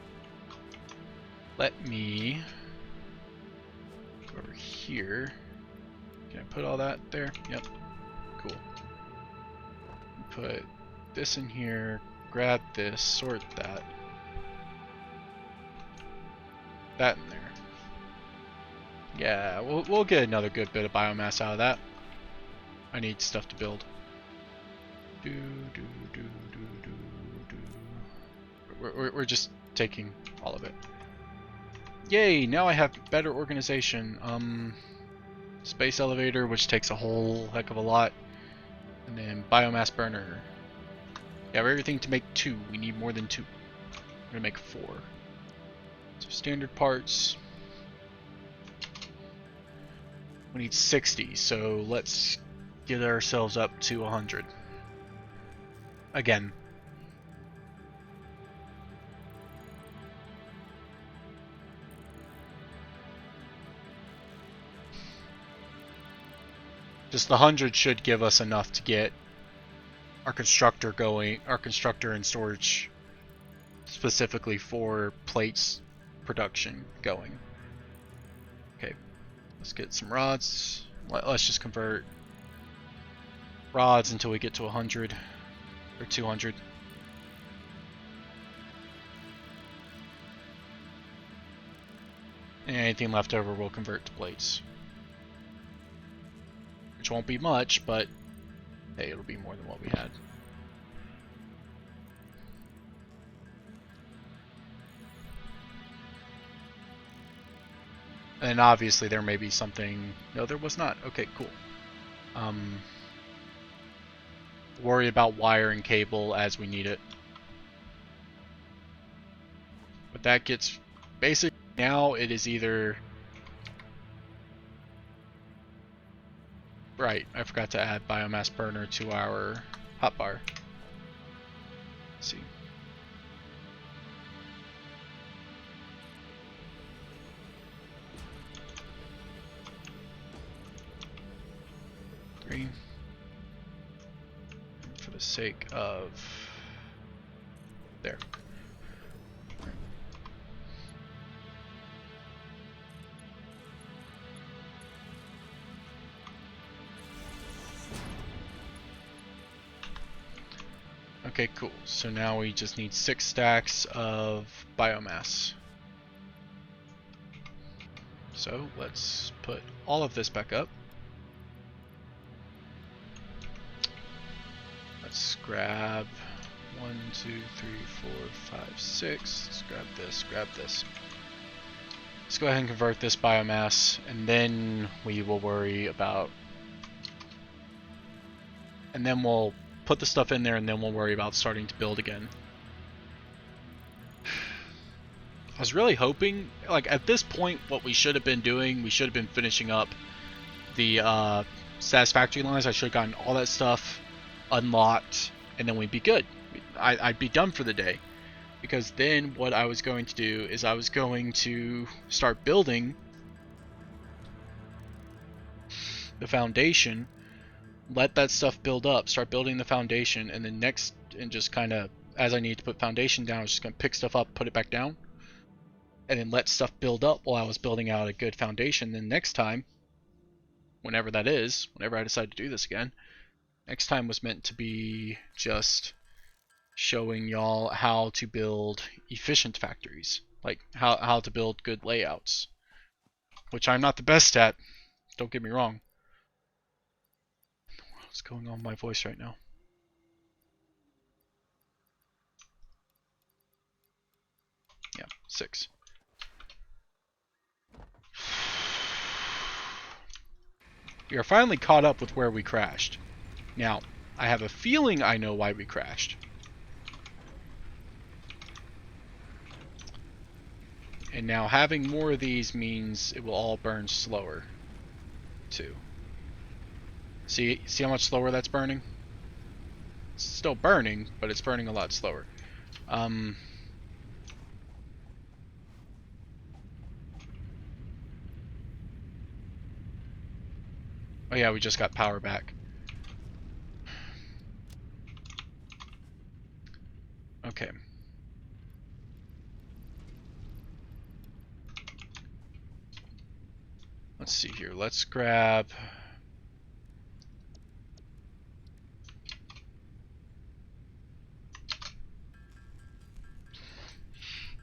let me go over here. Can I put all that there? Yep. Cool. Put this in here, grab this, sort that. That in there. Yeah, we'll get another good bit of biomass out of that. I need stuff to build. We're just taking all of it. Yay! Now I have better organization. Space elevator, which takes a whole heck of a lot, and then biomass burner. We have everything to make 2. We need more than 2. We're gonna make 4. So standard parts. We need 60, so let's get ourselves up to 100. Again. Just the 100 should give us enough to get our constructor going, our constructor and storage specifically for plates production going. Okay, let's get some rods. Let's just convert rods until we get to 100 or 200. And anything left over we'll convert to plates. Which won't be much, but hey, it'll be more than what we had. And obviously there may be something... No, there was not. Okay, cool. Worry about wire and cable as we need it. But that gets... Basically now it is either... Right, I forgot to add Biomass Burner to our hotbar. Let's see. For the sake of there. Okay, cool. So now we just need 6 stacks of biomass. So let's put all of this back up. Let's grab 1, 2, 3, 4, 5, 6. Let's grab this, grab this. Let's go ahead and convert this biomass, and then we will worry about... And then we'll put the stuff in there, and then we'll worry about starting to build again. I was really hoping, like, at this point, what we should have been doing, we should have been finishing up the Satisfactory lines. I should have gotten all that stuff unlocked, and then we'd be good. I'd be done for the day. Because then what I was going to do is I was going to start building the foundation, let that stuff build up, start building the foundation, and then next, and just kind of, as I need to put foundation down, I was just going to pick stuff up, put it back down, and then let stuff build up while I was building out a good foundation. Then next time, whenever that is, whenever I decide to do this again, next time was meant to be just showing y'all how to build efficient factories, like how to build good layouts, which I'm not the best at, don't get me wrong. What's going on with my voice right now? Yeah, 6. We are finally caught up with where we crashed. Now, I have a feeling I know why we crashed. And now having more of these means it will all burn slower, too. See how much slower that's burning? It's still burning, but it's burning a lot slower. Oh yeah, we just got power back. Okay. Let's see here. Let's grab...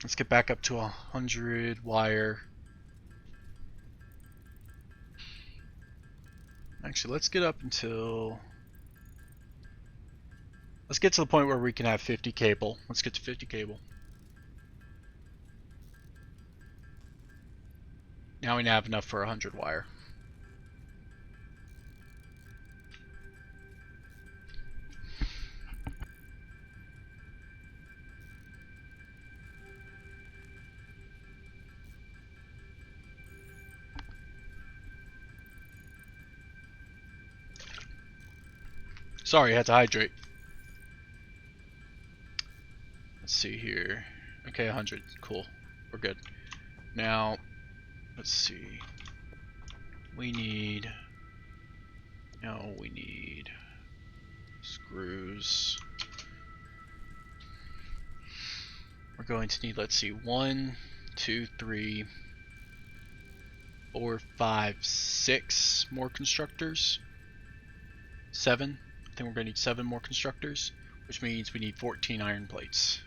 Let's get back up to 100 wire. Actually, let's get up until... Let's get to the point where we can have 50 cable. Let's get to 50 cable. Now we have enough for 100 wire. Sorry, I had to hydrate. Let's see here. Okay, 100. Cool. We're good. Now, let's see. We need... No, we need... screws. We're going to need, let's see, 1, 2, 3, 4, 5, 6 more constructors. 7. I think we're going to need 7 more constructors, which means we need 14 iron plates.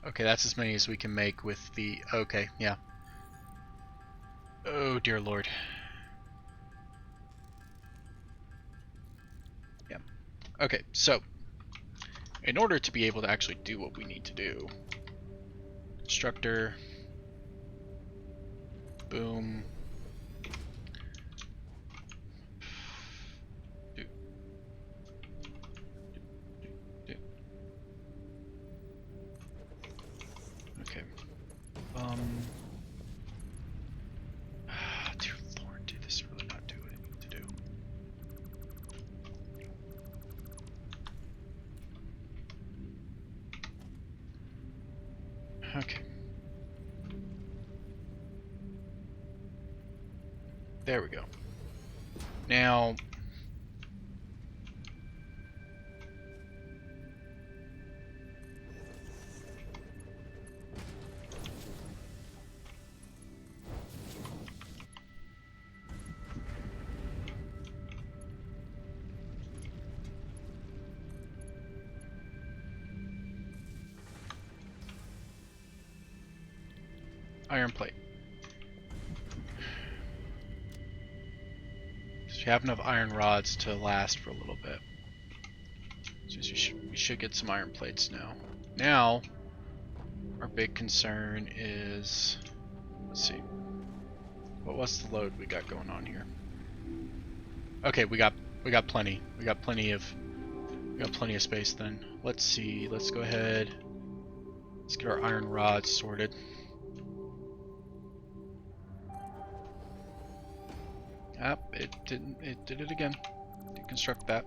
Okay, that's as many as we can make with the... Okay, yeah. Oh, dear lord. Yeah. Okay, so... in order to be able to actually do what we need to do... Constructor... Boom... Okay. Dear lord, dude, this is really not doing what I need to do. Okay. There we go. Now... iron plate. So you have enough iron rods to last for a little bit. So we should get some iron plates now. Now, our big concern is, let's see, what's the load we got going on here? Okay, we got plenty. We got plenty of space then. Let's see. Let's go ahead. Let's get our iron rods sorted. Yep, it did it again. Deconstruct that.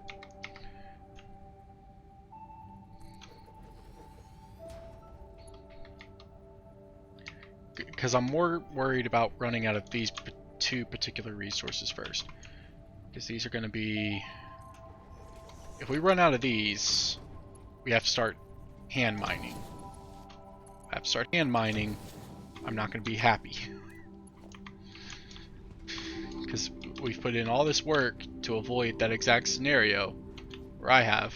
Because I'm more worried about running out of these two particular resources first. Because these are going to be... If we run out of these, we have to start hand mining. If I have to start hand mining, I'm not going to be happy. Because we've put in all this work to avoid that exact scenario where I have.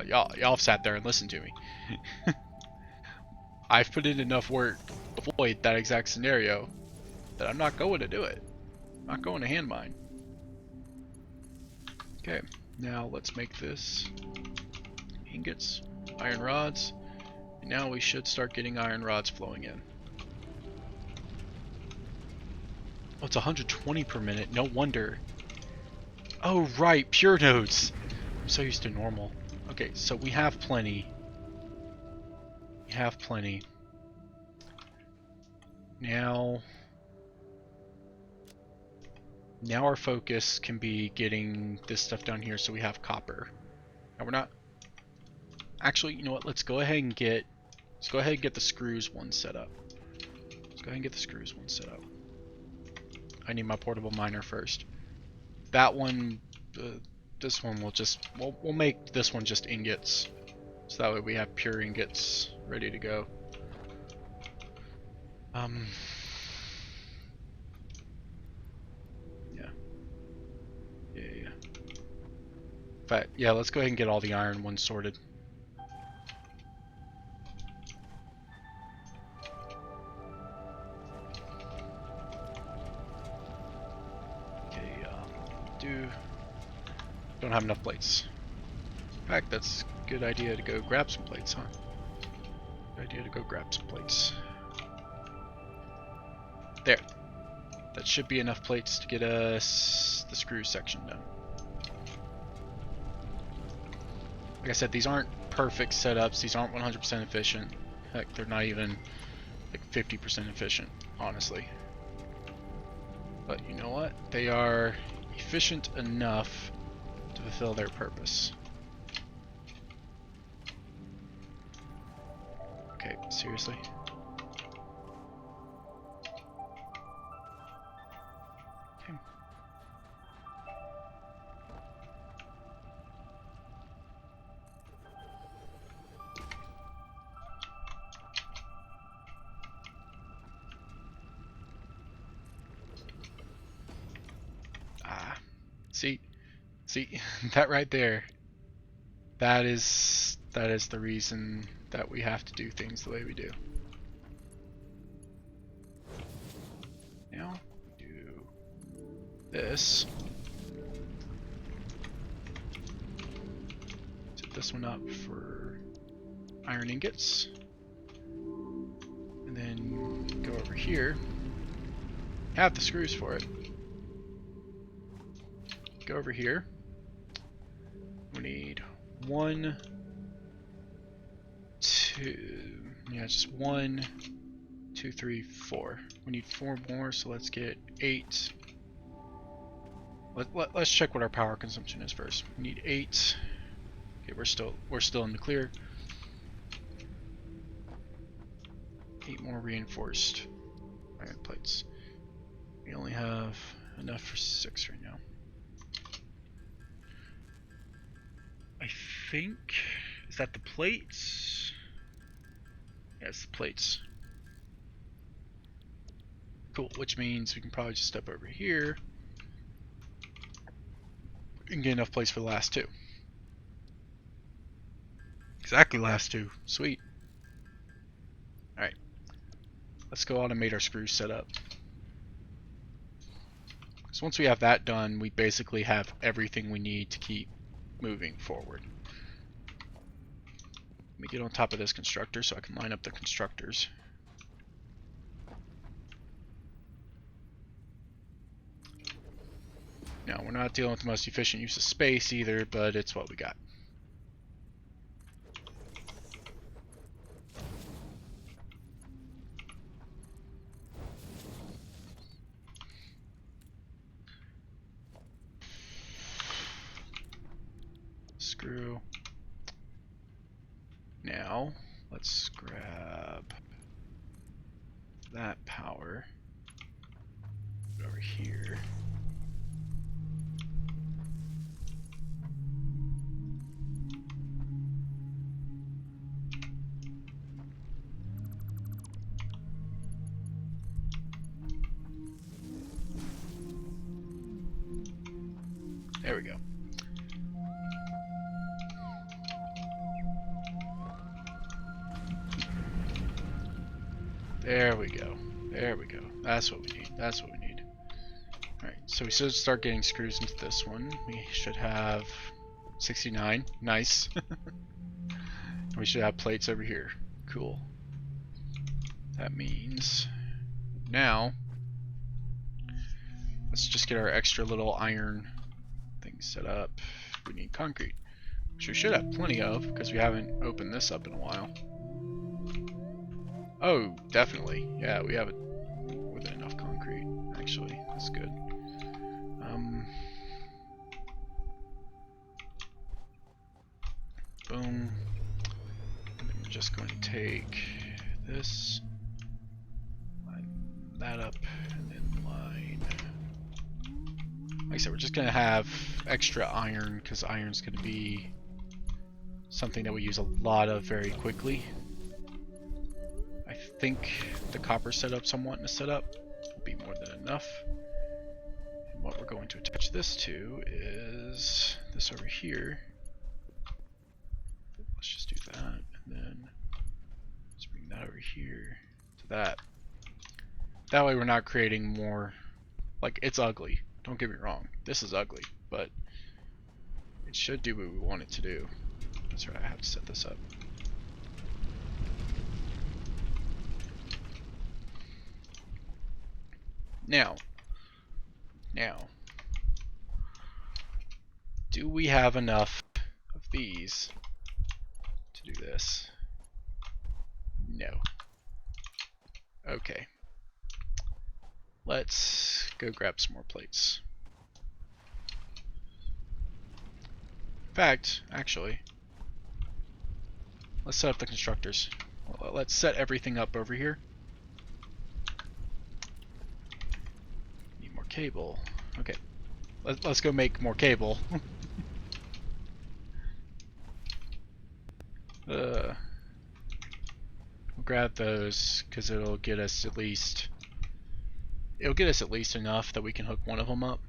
Y'all have sat there and listened to me. I've put in enough work to avoid that exact scenario that I'm not going to do it. I'm not going to hand mine. Okay, now let's make this ingots, iron rods, and now we should start getting iron rods flowing in. Oh, it's 120 per minute, no wonder. Oh right, pure nodes. I'm so used to normal. Okay, so we have plenty. We have plenty. Now our focus can be getting this stuff down here so we have copper. Now we're not... Actually, you know what? Let's go ahead and get the screws one set up. Let's go ahead and get the screws one set up. I need my portable miner first. That one, this one will just... We'll make this one just ingots. So that way we have pure ingots ready to go. Yeah. But yeah, let's go ahead and get all the iron ones sorted. Okay, don't have enough plates. In fact, that's a good idea to go grab some plates, huh? Good idea to go grab some plates. There. That should be enough plates to get us the screw section done. Like I said, these aren't perfect setups. These aren't 100% efficient. Heck, they're not even like 50% efficient, honestly. But you know what? They are efficient enough to fulfill their purpose. Okay, seriously? Okay. See, that right there. That is the reason that we have to do things the way we do. Now, do this. Set this one up for iron ingots. And then go over here. Have the screws for it. Go over here. We need 1, 2, yeah, just 1, 2, 3, 4. We need 4 more, so let's get 8. Let's check what our power consumption is first. We need 8. Okay, we're still in the clear. 8 more reinforced iron plates. We only have enough for 6 right now. I think, is that the plates? Yeah, it's the plates. Cool, which means we can probably just step over here and get enough plates for the last 2. Exactly last 2. Sweet. Alright. let's go automate our screw setup. So once we have that done, we basically have everything we need to keep moving forward. Let me get on top of this constructor so I can line up the constructors. Now, we're not dealing with the most efficient use of space either, but it's what we got. Screw. Now, let's grab that power over here. There we go. There we go. There we go. That's what we need. That's what we need. Alright, so we should start getting screws into this one. We should have 69. Nice. We should have plates over here. Cool. That means now let's just get our extra little iron thing set up. We need concrete, which we should have plenty of because we haven't opened this up in a while. Oh, definitely. Yeah, we have more than enough concrete, actually. That's good. Boom. And then we're just going to take this, line that up, and then line. Like I said, we're just going to have extra iron because iron's going to be something that we use a lot of very quickly. I think the copper setups I'm wanting to set up will be more than enough. And what we're going to attach this to is this over here. Let's just do that, and then let's bring that over here to that. That way we're not creating more, like, it's ugly. Don't get me wrong, this is ugly, but it should do what we want it to do. That's right, I have to set this up. Now, do we have enough of these to do this? No. Okay. Let's go grab some more plates. In fact, actually, let's set up the constructors. Well, let's set everything up over here. Need more cable. Okay. Let's go make more cable. We'll grab those because it'll get us at least enough that we can hook one of them up.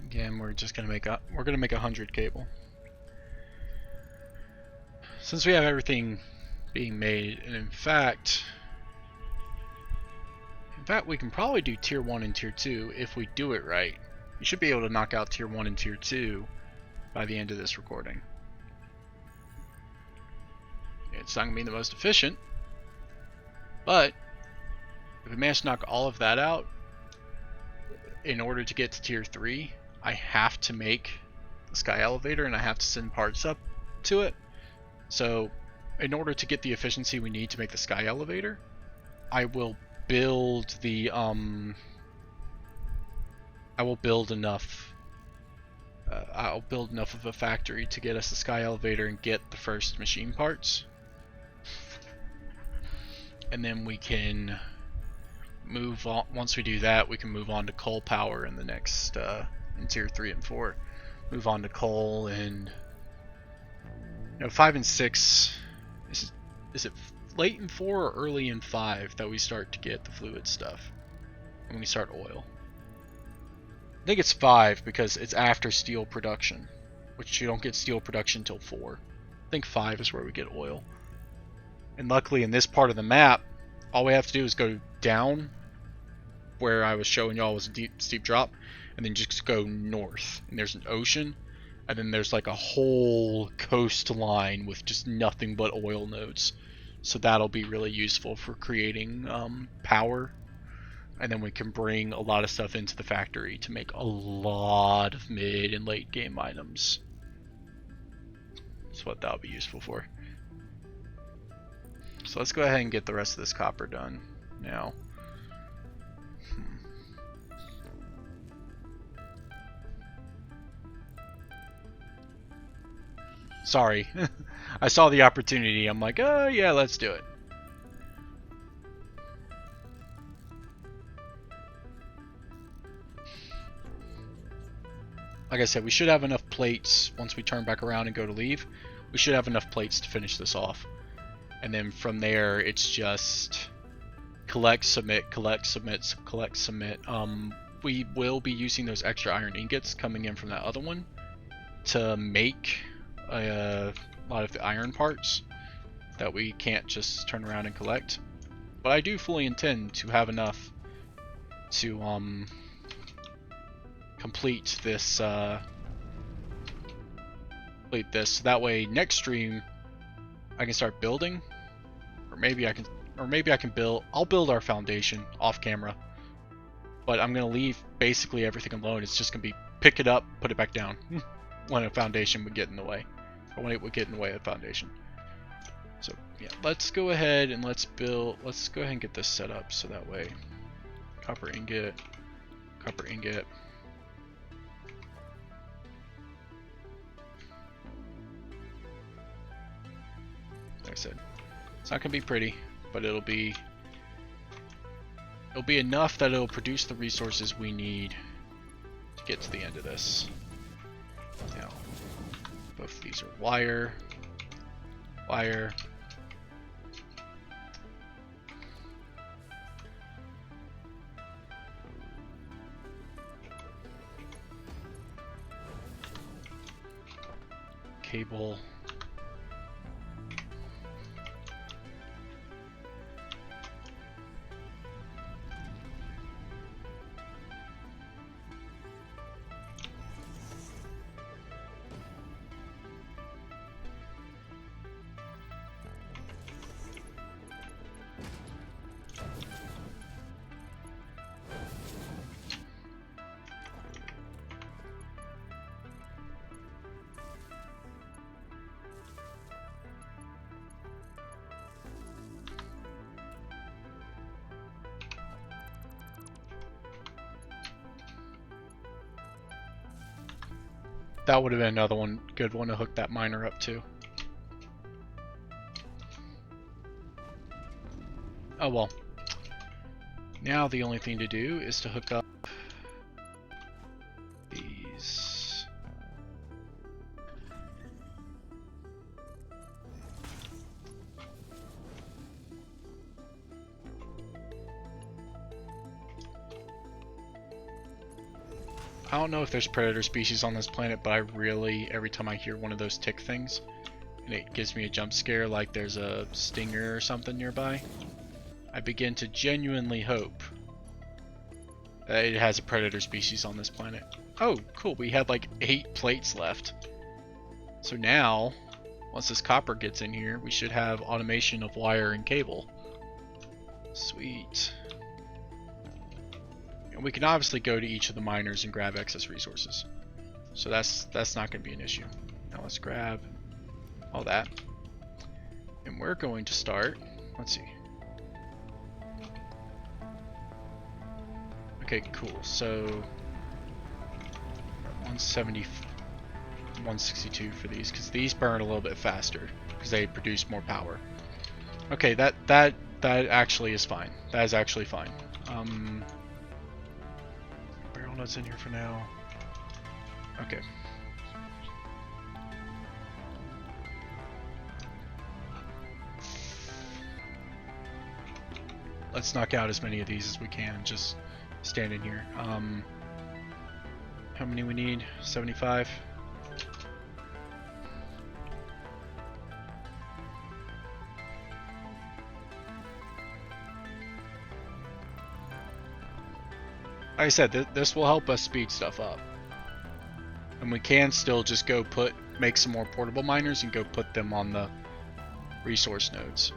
Again, we're gonna make 100 cable. Since we have everything being made, and in fact we can probably do tier 1 and tier 2 if we do it right. You should be able to knock out tier 1 and tier 2 by the end of this recording. It's not gonna be the most efficient, but if we manage to knock all of that out, in order to get to tier 3, I have to make the sky elevator and I have to send parts up to it. So in order to get the efficiency we need to make the sky elevator, I will build the I'll build enough of a factory to get us the sky elevator and get the first machine parts. And then we can move on. Once we do that, we can move on to coal power in the next in tier 3 and 4. Move on to coal, and 5 and 6 is it late in 4 or early in 5 that we start to get the fluid stuff when we start oil? I think it's 5 because it's after steel production, which you don't get steel production until 4. I think 5 is where we get oil. And luckily in this part of the map, all we have to do is go down where I was showing y'all was a steep drop, and then just go north. And there's an ocean, and then there's like a whole coastline with just nothing but oil nodes. So that'll be really useful for creating power. And then we can bring a lot of stuff into the factory to make a lot of mid and late game items. That's what that'll be useful for. So let's go ahead and get the rest of this copper done now. Sorry, I saw the opportunity. I'm like, oh yeah, let's do it. Like I said, we should have enough plates once we turn back around and go to leave. We should have enough plates to finish this off. And then from there, it's just collect, submit, collect, submit, collect, submit. We will be using those extra iron ingots coming in from that other one to make a lot of the iron parts that we can't just turn around and collect. But I do fully intend to have enough to complete this so that way next stream I can start building, or maybe I can build. I'll build our foundation off camera, but I'm gonna leave basically everything alone. It's just gonna be pick it up, put it back down when a foundation would get in the way, or when it would get in the way of the foundation. So yeah, let's go ahead and let's go ahead and get this set up so that way copper ingot. Like I said, it's not gonna be pretty, but it'll be enough that it'll produce the resources we need to get to the end of this. Now, both of these are wire. Cable. That would have been another good one to hook that miner up to. Oh well. Now the only thing to do is to hook up these. I don't know if there's predator species on this planet, but I really, every time I hear one of those tick things, and it gives me a jump scare like there's a stinger or something nearby, I begin to genuinely hope that it has a predator species on this planet. Oh, cool, we had like 8 plates left. So now, once this copper gets in here, we should have automation of wire and cable. Sweet. And we can obviously go to each of the miners and grab excess resources. So that's not going to be an issue. Now let's grab all that. And we're going to start, let's see. Okay, cool. So 170, 162 for these, because these burn a little bit faster because they produce more power. Okay, that actually is fine. That is actually fine. Barrel nuts in here for now. Okay. Let's knock out as many of these as we can. Just stand in here. How many we need? 75. Like I said, this will help us speed stuff up. And we can still just go make some more portable miners and go put them on the resource nodes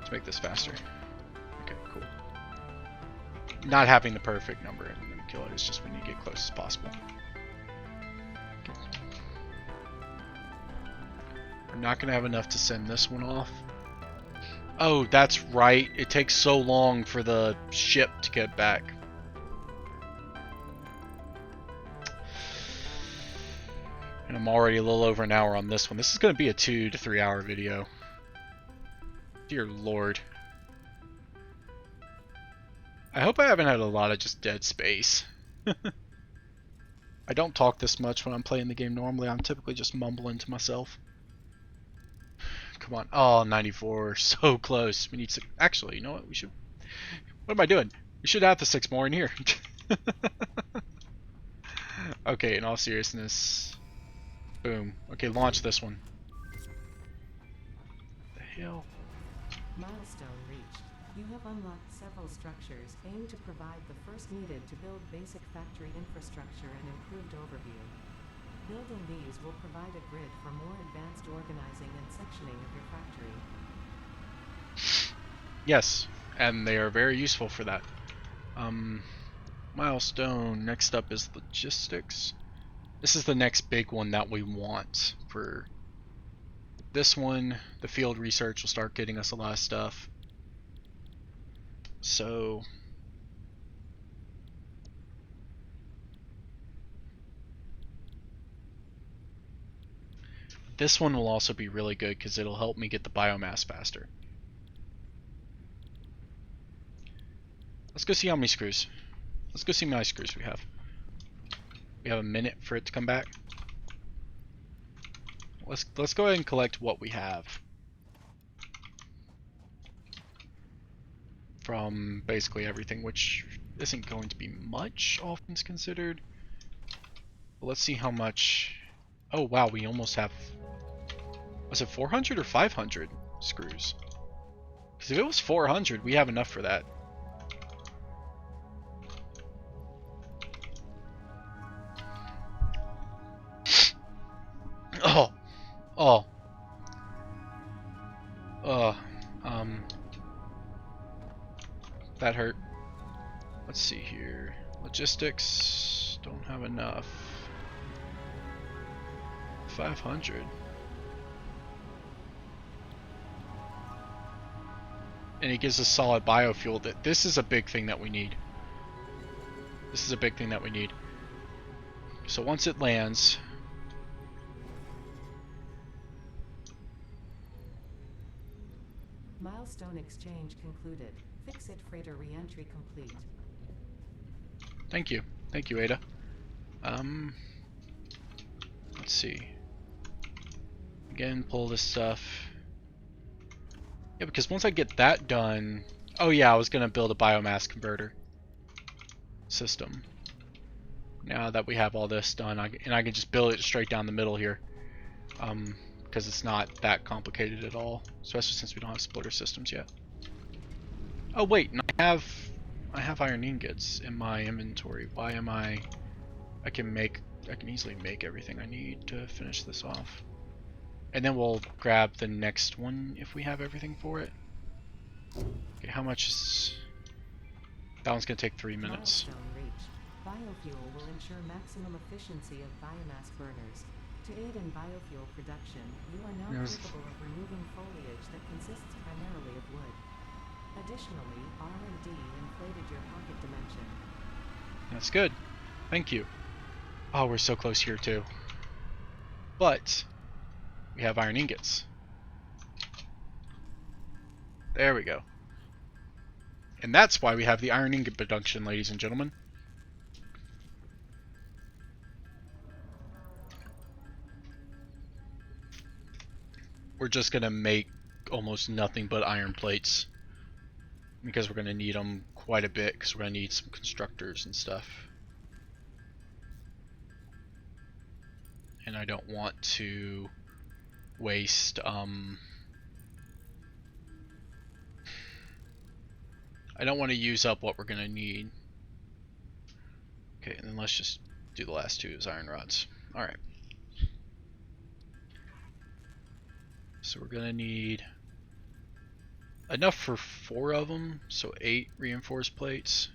to make this faster. Okay, cool. Not having the perfect number in the killer is just we need to get close as possible. Okay. We're not going to have enough to send this one off. Oh, that's right. It takes so long for the ship to get back. And I'm already a little over an hour on this one. This is going to be a 2 to 3 hour video. Dear Lord. I hope I haven't had a lot of just dead space. I don't talk this much when I'm playing the game normally. I'm typically just mumbling to myself. Come on. Oh, 94. So close. We need 6. Actually, you know what? We should... What am I doing? We should have the 6 more in here. Okay, in all seriousness... Boom. Okay, launch this one. The hell? Milestone reached. You have unlocked several structures aimed to provide the first needed to build basic factory infrastructure and improved overview. Building these will provide a grid for more advanced organizing and sectioning of your factory. Yes, and they are very useful for that. Milestone. Next up is logistics. This is the next big one that we want for this one. The field research will start getting us a lot of stuff. So this one will also be really good because it'll help me get the biomass faster. Let's go see how many screws. Let's go see how many screws we have. We have a minute for it to come back. Let's go ahead and collect what we have from basically everything, which isn't going to be much, all things considered. But let's see how much. Oh wow, we almost have. Was it 400 or 500 screws? Because if it was 400, we have enough for that. Oh, oh, that hurt. Let's see here. Logistics, don't have enough. 500. And it gives us solid biofuel. This is a big thing that we need. This is a big thing that we need. So once it lands, Milestone exchange concluded. Fix-it freighter re-entry complete. thank you. Thank you, Ada. Let's see. Again, pull this stuff. Yeah, because once I get that done... Oh yeah, I was going to build a biomass converter system. Now that we have all this done, I can just build it straight down the middle here. Because it's not that complicated at all. Especially since we don't have splitter systems yet. Oh wait, and I have iron ingots in my inventory. Why am I can easily make everything I need to finish this off. And then we'll grab the next one if we have everything for it. Okay, how much is... That one's going to take 3 minutes. Milestone reached. Biofuel will ensure maximum efficiency of biomass burners. To aid in biofuel production, you are now There's- capable of removing foliage that consists primarily of wood. Additionally, R&D inflated your pocket dimension. That's good. Thank you. Oh, we're so close here too. But we have iron ingots. There we go. And that's why we have the iron ingot production, ladies and gentlemen. We're just going to make almost nothing but iron plates. Because we're going to need them quite a bit, because we're going to need some constructors and stuff. And I don't want to waste, I don't want to use up what we're going to need. Okay, and then let's just do the last two as iron rods. Alright. So we're going to need enough for 4 of them, so 8 reinforced plates.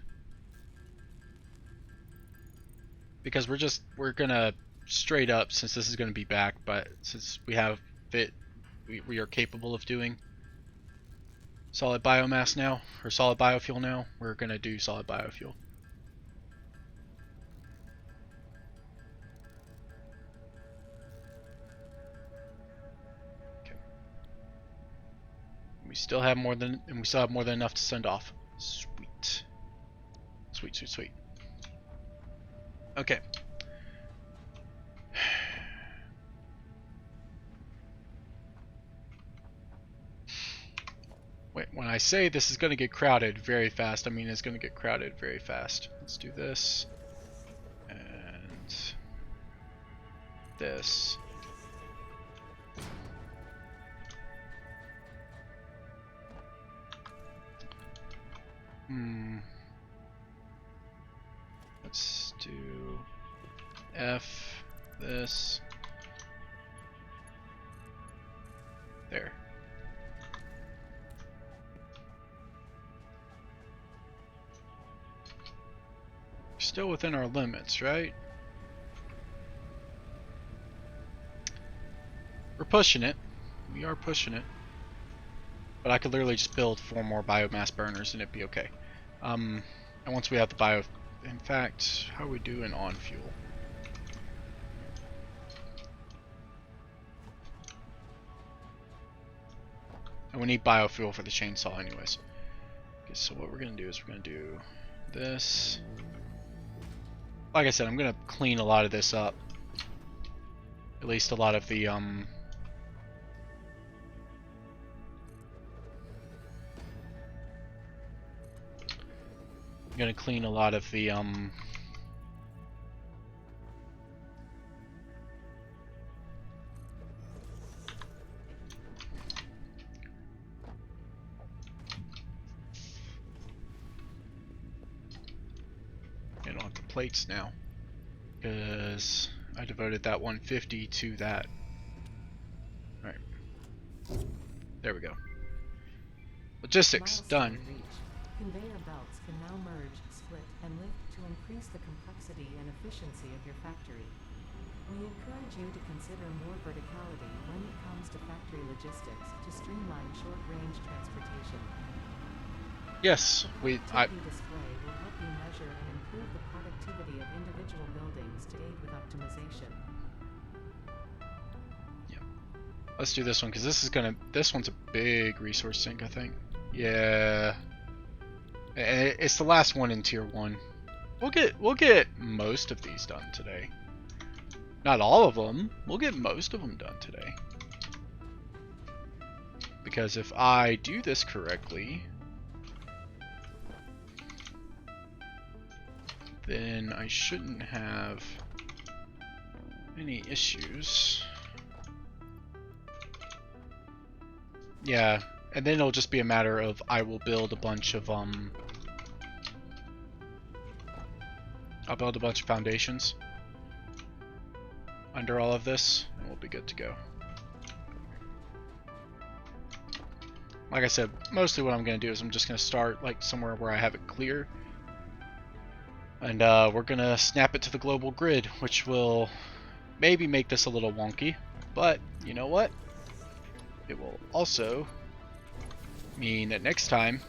Because we're going to straight up, since this is going to be back, but since we have it, we are capable of doing solid biomass now, or solid biofuel now, we're going to do solid biofuel. Okay. We still have more than enough to send off. Sweet. Sweet, sweet, sweet. Okay. Wait, when I say this is going to get crowded very fast, I mean it's going to get crowded very fast. Let's do this. And this. Let's do F this. There. Still within our limits, right? We're pushing it. We are pushing it. But I could literally just build 4 more biomass burners and it'd be okay. And once we have the bio... In fact, how are we doing on fuel? And we need biofuel for the chainsaw anyways. Okay, so what we're going to do is we're going to do this. Like I said, I'm going to clean a lot of this up. At least a lot of the, I'm going to clean a lot of the, I don't have the plates now. Because I devoted that 150 to that. Alright. There we go. Logistics, done. Milestone reached. Conveyor belts can now merge, split, and lift to increase the complexity and efficiency of your factory. We encourage you to consider more verticality when it comes to factory logistics to streamline short-range transportation. Yes, Productivity display will help you measure and improve the productivity of individual buildings to aid with optimization. let's do this one because this one's a big resource sink, I think. Yeah. It's the last one in tier 1. We'll get most of these done today. Not all of them. We'll get most of them done today. Because if I do this correctly, then I shouldn't have any issues. Yeah, and then it'll just be a matter of I will build a bunch of I'll build a bunch of foundations under all of this, and we'll be good to go. Like I said, mostly what I'm going to do is I'm just going to start like somewhere where I have it clear. And we're going to snap it to the global grid, which will maybe make this a little wonky, but you know what? It will also mean that next time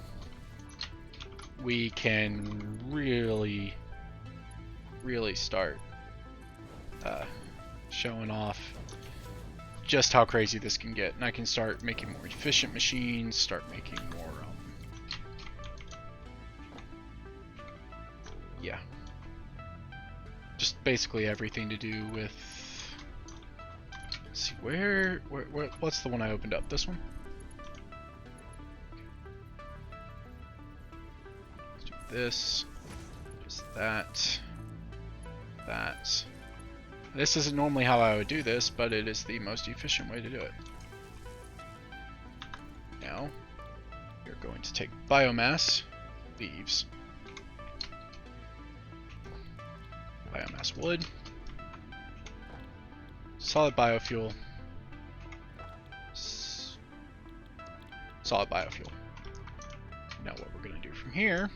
we can really start showing off just how crazy this can get, and I can start making more efficient machines, start making more yeah, just basically everything to do with, let's see, what's the one I opened up? This one? Let's do this, just that. This isn't normally how I would do this, but it is the most efficient way to do it. Now, we're going to take biomass, leaves, biomass wood, solid biofuel, solid biofuel. Now what we're going to do from here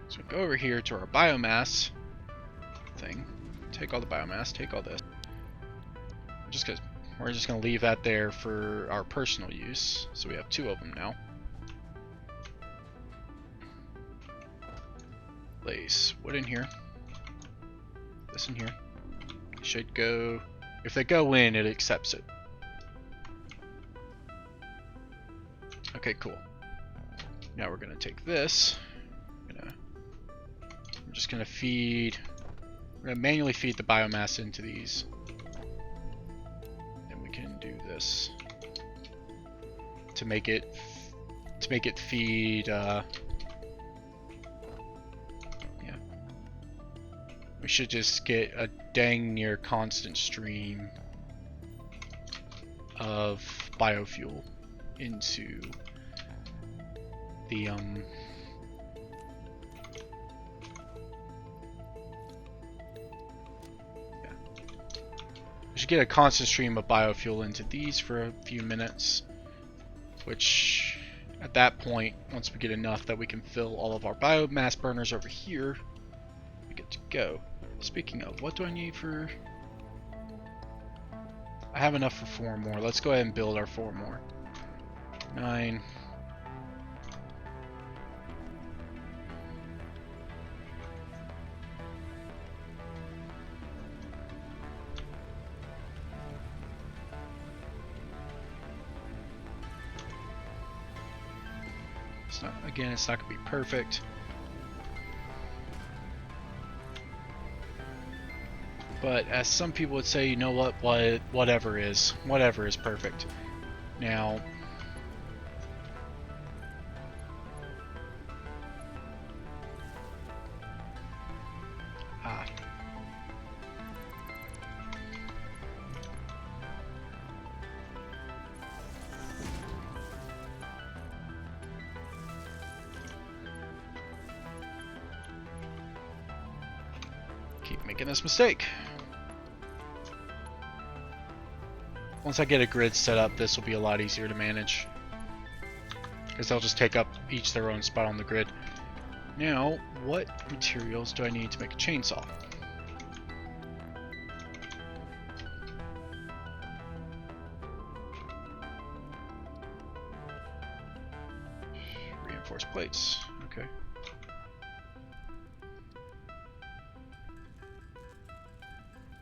is we'll go over here to our biomass thing, take all the biomass, take all this, just because we're just going to leave that there for our personal use, so we have 2 of them now. Place wood in here, this in here. Should go, if they go in, it accepts it. Okay, cool. Now we're gonna take this, I'm just gonna feed, we're gonna manually feed the biomass into these, and we can do this to make it feed we should just get a dang near constant stream of biofuel into the yeah. We should get a constant stream of biofuel into these for a few minutes, which at that point, once we get enough that we can fill all of our biomass burners over here, we get to go. Speaking of, what do I need for... I have enough for 4 more. Let's go ahead and build our 4 more. 9. It's not gonna be perfect. But as some people would say, you know what, whatever is perfect. Now, keep making this mistake. Once I get a grid set up, this will be a lot easier to manage, because they'll just take up each their own spot on the grid. Now, what materials do I need to make a chainsaw? Reinforced plates. Okay.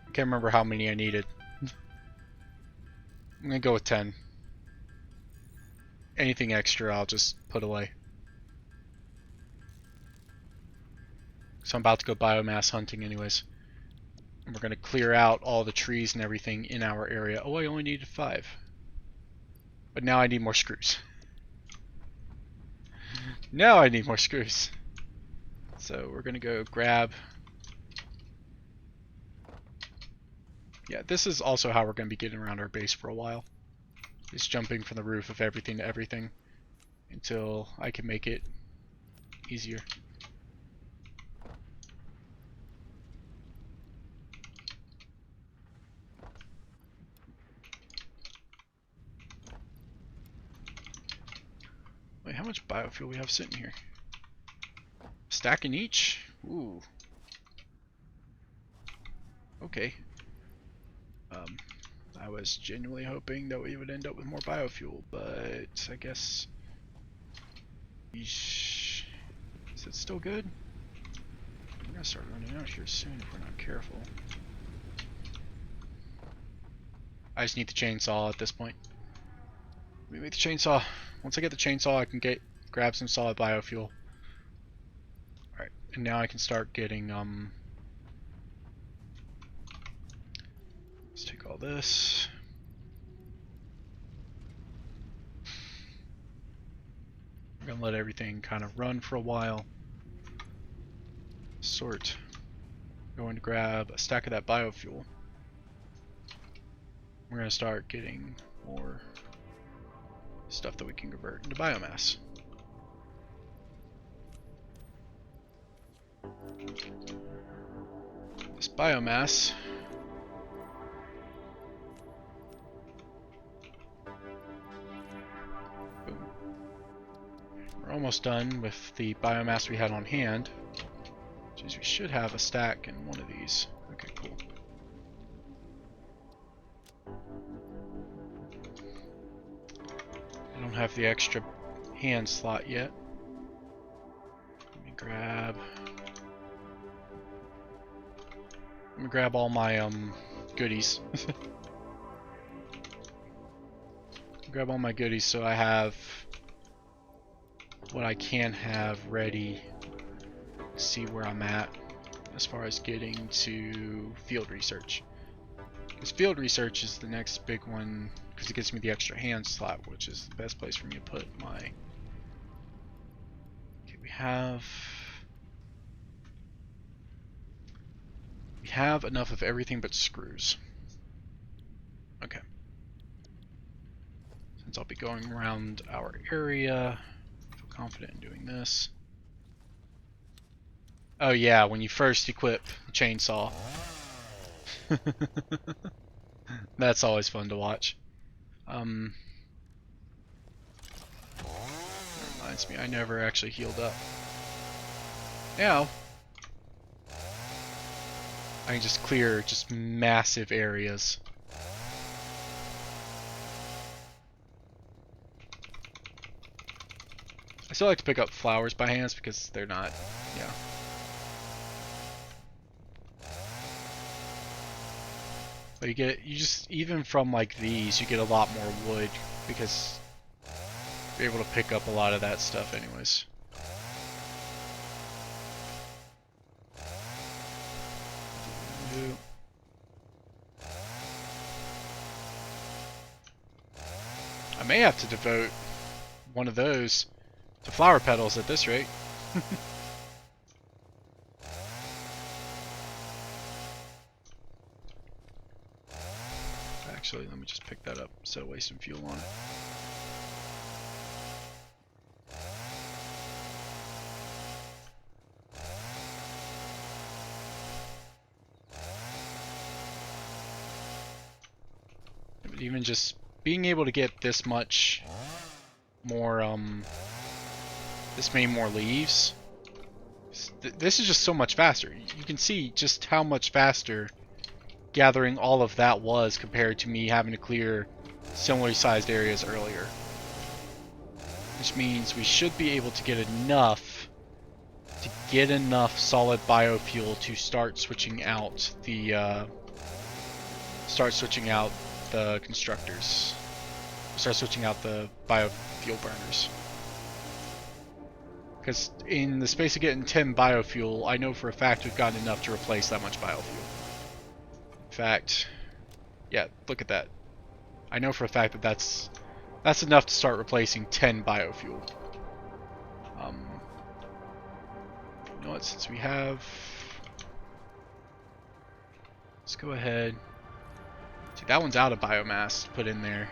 I can't remember how many I needed. I'm gonna go with 10. Anything extra, I'll just put away. So I'm about to go biomass hunting anyways. And we're gonna clear out all the trees and everything in our area. Oh, I only needed 5. But now I need more screws. Now I need more screws. So we're gonna go grab... Yeah, this is also how we're going to be getting around our base for a while. It's jumping from the roof of everything to everything until I can make it easier. Wait, how much biofuel we have sitting here? Stack in each? Ooh. Okay. Um, I was genuinely hoping that we would end up with more biofuel, but I guess... Is it still good? We're gonna start running out here soon if we're not careful. I just need the chainsaw at this point. Let me make the chainsaw. Once I get the chainsaw, I can grab some solid biofuel. Alright, and now I can start getting, let's take all this. I'm gonna let everything kind of run for a while. Sort. Going to grab a stack of that biofuel. We're gonna start getting more stuff that we can convert into biomass. This biomass we're almost done with the biomass we had on hand. Jeez, we should have a stack in one of these. Okay, cool. I don't have the extra hand slot yet. Let me grab all my goodies. Grab all my goodies so I have what I can have ready. See where I'm at as far as getting to field research. Because field research is the next big one because it gives me the extra hand slot, which is the best place for me to put my... Okay, we have enough of everything but screws. Okay. Since I'll be going around our area, I feel confident in doing this. Oh yeah, when you first equip the chainsaw. That's always fun to watch. Reminds me, I never actually healed up. Now, I can just clear just massive areas. I still like to pick up flowers by hands because they're not, yeah. But you just, even from like these, you get a lot more wood because you're able to pick up a lot of that stuff anyways. I may have to devote one of those to flower petals at this rate. Actually, let me just pick that up instead of wasting fuel on it. But even just being able to get this much more, this many more leaves, this is just so much faster. You can see just how much faster gathering all of that was compared to me having to clear similarly sized areas earlier. Which means we should be able to get enough solid biofuel to start switching out the constructors. Start switching out the biofuel burners. Because in the space of getting 10 biofuel, I know for a fact we've gotten enough to replace that much biofuel. In fact, yeah, look at that. I know for a fact that that's enough to start replacing 10 biofuel. You know what, since we have... Let's go ahead. See, that one's out of biomass to put in there.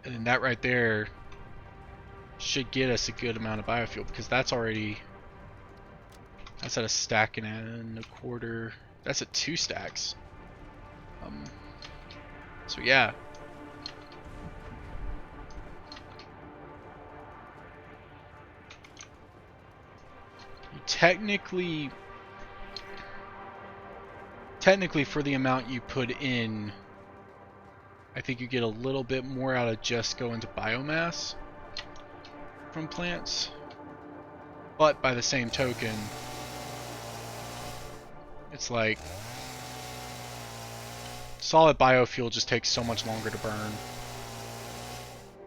And then that right there should get us a good amount of biofuel because that's at a stack and a quarter. That's at 2 stacks. So yeah. technically for the amount you put in, I think you get a little bit more out of just going to biomass from plants. But by the same token, it's like solid biofuel just takes so much longer to burn.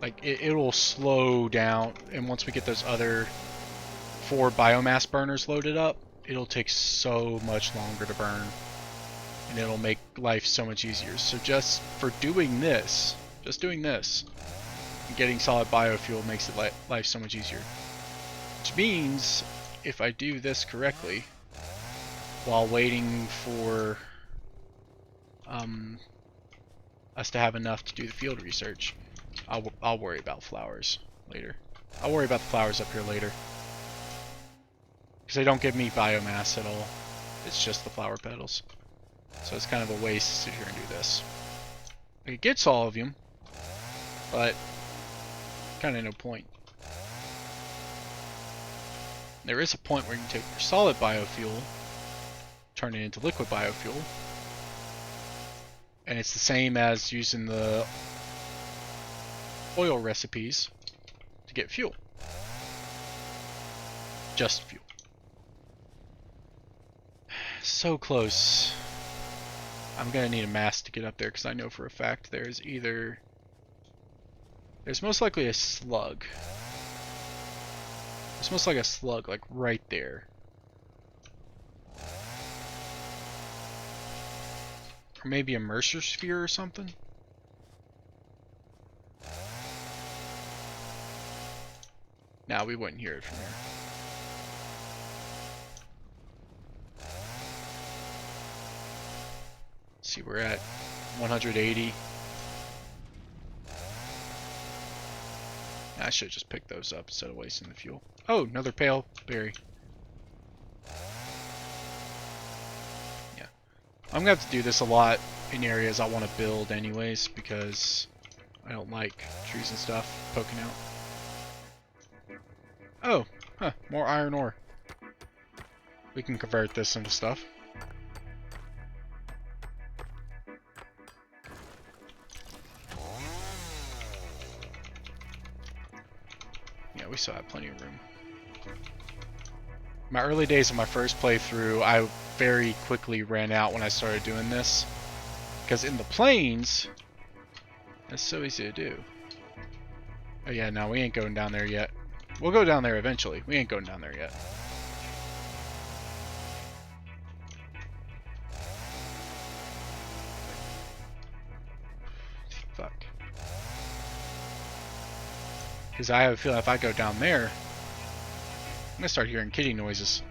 Like it will slow down, and once we get those other 4 biomass burners loaded up, it'll take so much longer to burn, and it'll make life so much easier. So just for doing this, and getting solid biofuel makes it life so much easier. Which means if I do this correctly, while waiting for us to have enough to do the field research, I'll worry about flowers later. I'll worry about the flowers up here later, because they don't give me biomass at all. It's just the flower petals. So it's kind of a waste to sit here and do this. It gets all of them, but kind of no point. There is a point where you can take your solid biofuel, turn it into liquid biofuel, and it's the same as using the oil recipes to get fuel. Just fuel. So close. I'm gonna need a mast to get up there, because I know for a fact there's most likely a slug. There's most likely a slug, like right there. Or maybe a Mercer sphere or something. Nah, we wouldn't hear it from here. Let's see, we're at 180. I should just pick those up instead of wasting the fuel. Oh, another pale berry. Yeah. I'm gonna have to do this a lot in areas I want to build anyways, because I don't like trees and stuff poking out. Oh, huh, more iron ore. We can convert this into stuff. Yeah, we still have plenty of room. My early days of my first playthrough, I very quickly ran out when I started doing this. Because in the plains, that's so easy to do. Oh yeah, no, we ain't going down there yet. We'll go down there eventually. We ain't going down there yet. Fuck. Because I have a feeling if I go down there, I'm gonna start hearing kitty noises.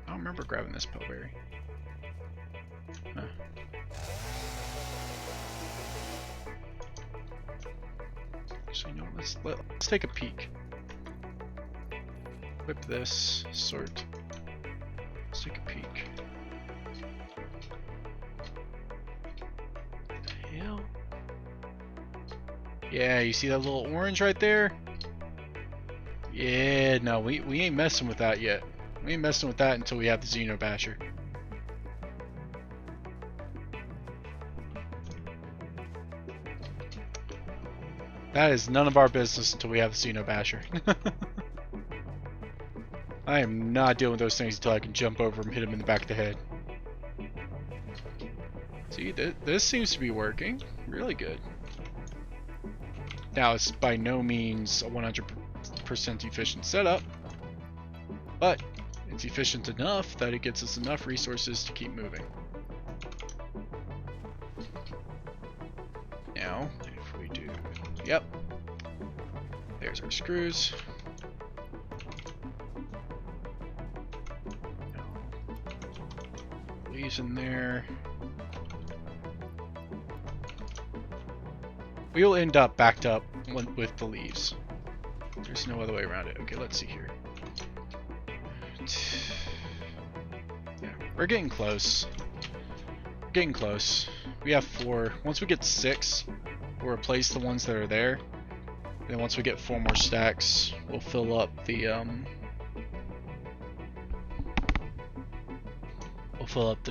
I don't remember grabbing this poleberry. Huh. Actually, no, let's take a peek. Equip this, sort. Let's take a peek. What the hell? Yeah, you see that little orange right there? Yeah, no, we ain't messing with that yet. We ain't messing with that until we have the Xenobasher. That is none of our business until we have the Xenobasher. I am not dealing with those things until I can jump over and hit him in the back of the head. See, this seems to be working really good. Now, it's by no means a 100% efficient setup, but it's efficient enough that it gets us enough resources to keep moving. Now, if we do... Yep. There's our screws. Leaves in there. We'll end up backed up with the leaves. There's no other way around it. Okay, let's see here. Yeah, we're getting close. We're getting close. We have 4. Once we get 6, we'll replace the ones that are there. And once we get 4 more stacks, we'll fill up the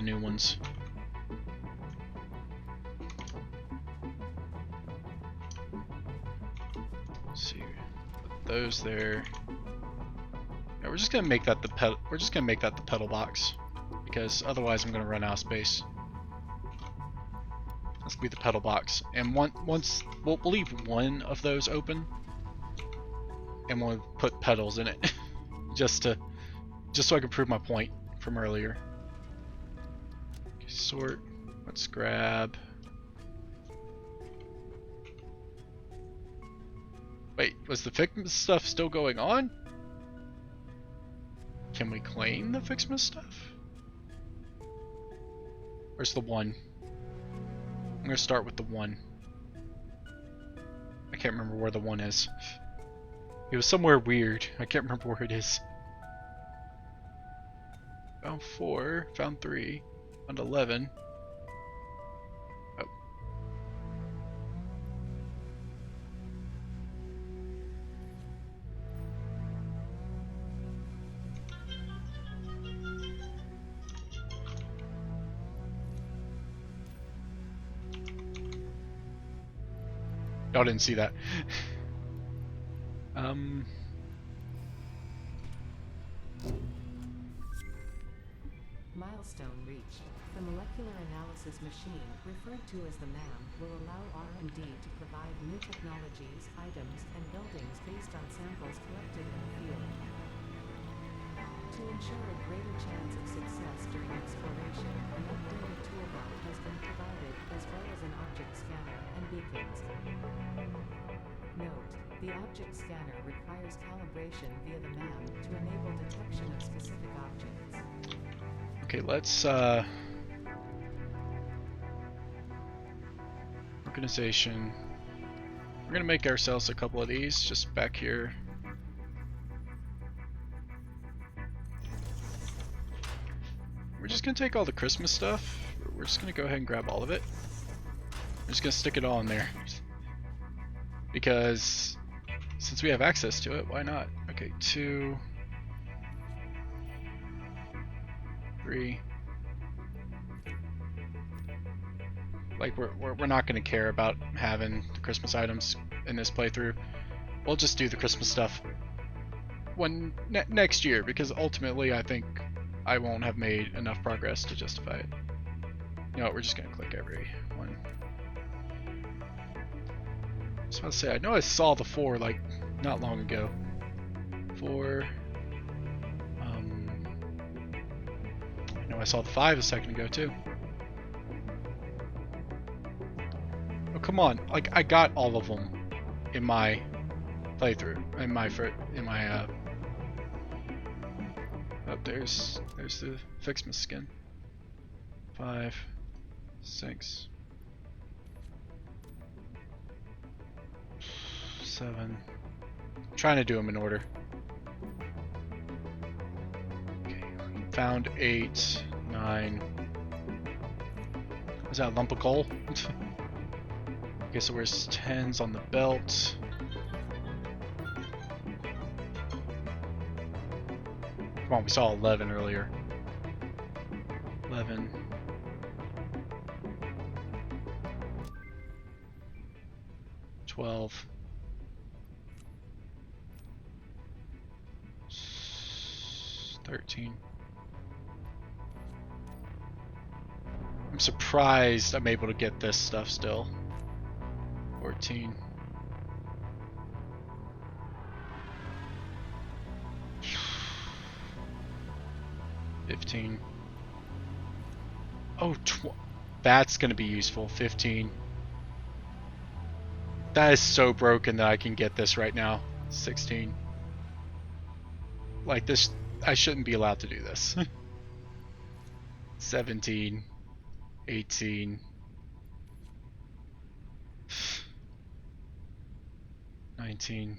new ones. Let's see, put those there. Yeah, we're just gonna make that the pedal box, because otherwise I'm gonna run out of space. That's gonna be the pedal box, and once we'll leave one of those open, and we'll put pedals in it, just so I can prove my point from earlier. Okay, sort. Let's grab. Wait, was the Fixmas stuff still going on? Can we claim the Fixmas stuff? Where's the one? I'm gonna start with the one. I can't remember where the one is. It was somewhere weird. I can't remember where it is. Found 4, found 3, found 11. Oh. Y'all didn't see that. Milestone reached. The molecular analysis machine, referred to as the MAM, will allow R&D to provide new technologies, items, and buildings based on samples collected in the field. To ensure a greater chance of success during exploration, an updated toolbar has been provided, as well as an object scanner and beacons. Note: the object scanner requires calibration via the MAM to enable detection of specific objects. Okay, let's organization. We're gonna make ourselves a couple of these just back here. We're just gonna take all the Christmas stuff. We're just gonna go ahead and grab all of it. We're just gonna stick it all in there. Because since we have access to it, why not? Okay, 2, 3. Like we're not gonna care about having the Christmas items in this playthrough. We'll just do the Christmas stuff when next year, because ultimately I think I won't have made enough progress to justify it. You know what, we're just gonna click every one. I was about to say, I know I saw the 4 like not long ago. 4. I know I saw the 5 a second ago too. Oh come on! Like I got all of them in my playthrough. Oh, there's the Fixmas skin. 5, 6, 7. I'm trying to do them in order. Okay, found 8, 9. Is that a lump of coal? Okay, so where's 10s on the belt? Come on, we saw 11 earlier. 11. 12. 13. I'm surprised I'm able to get this stuff still. 14. 15. Oh, that's gonna be useful. 15. That is so broken that I can get this right now. 16. Like this, I shouldn't be allowed to do this. 17. 18. 19.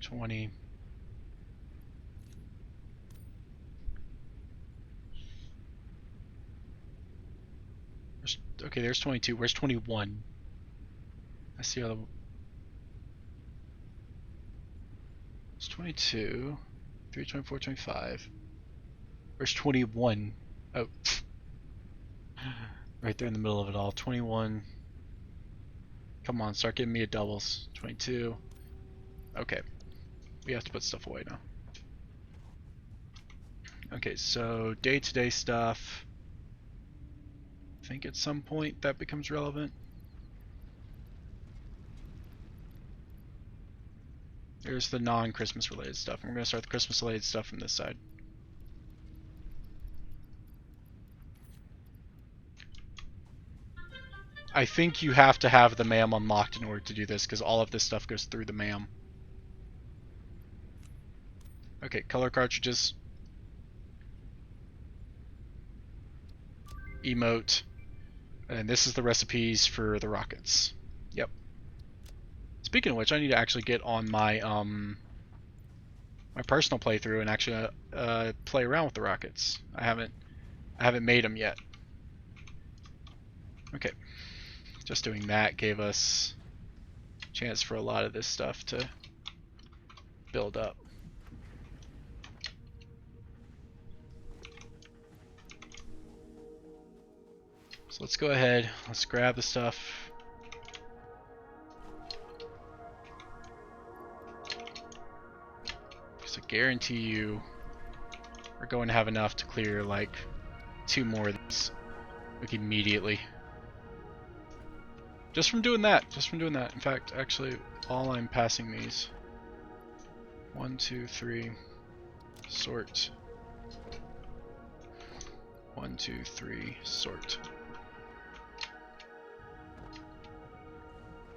20. Okay, there's 22. Where's 21? I see all the... It's 22. 3, 24, 25. Where's 21? Oh. Right there in the middle of it all. 21. Come on, start giving me a doubles. 22. Okay. We have to put stuff away now. Okay, so day-to-day stuff. I think at some point that becomes relevant. There's the non-Christmas related stuff. We're going to start the Christmas related stuff from this side. I think you have to have the MAM unlocked in order to do this, because all of this stuff goes through the MAM. Okay, color cartridges. Emote. And this is the recipes for the rockets. Yep. Speaking of which, I need to actually get on my my personal playthrough and actually play around with the rockets. I haven't made them yet. Okay. Just doing that gave us a chance for a lot of this stuff to build up. So let's go ahead, let's grab the stuff. Because I guarantee you we're going to have enough to clear like 2 more of these like immediately. Just from doing that, In fact, actually, while I'm passing these, 1, 2, 3, sort. 1, 2, 3, sort.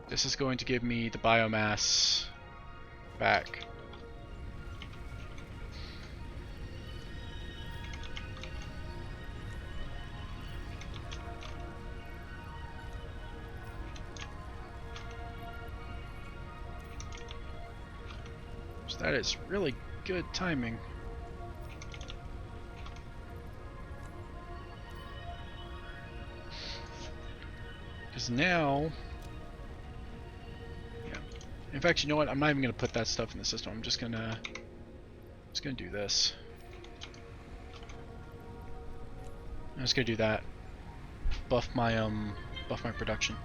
This is going to give me the biomass back. So that is really good timing. Because now... yeah. In fact, you know what? I'm not even going to put that stuff in the system. I'm just going to do this. I'm just going to do that. Buff my production.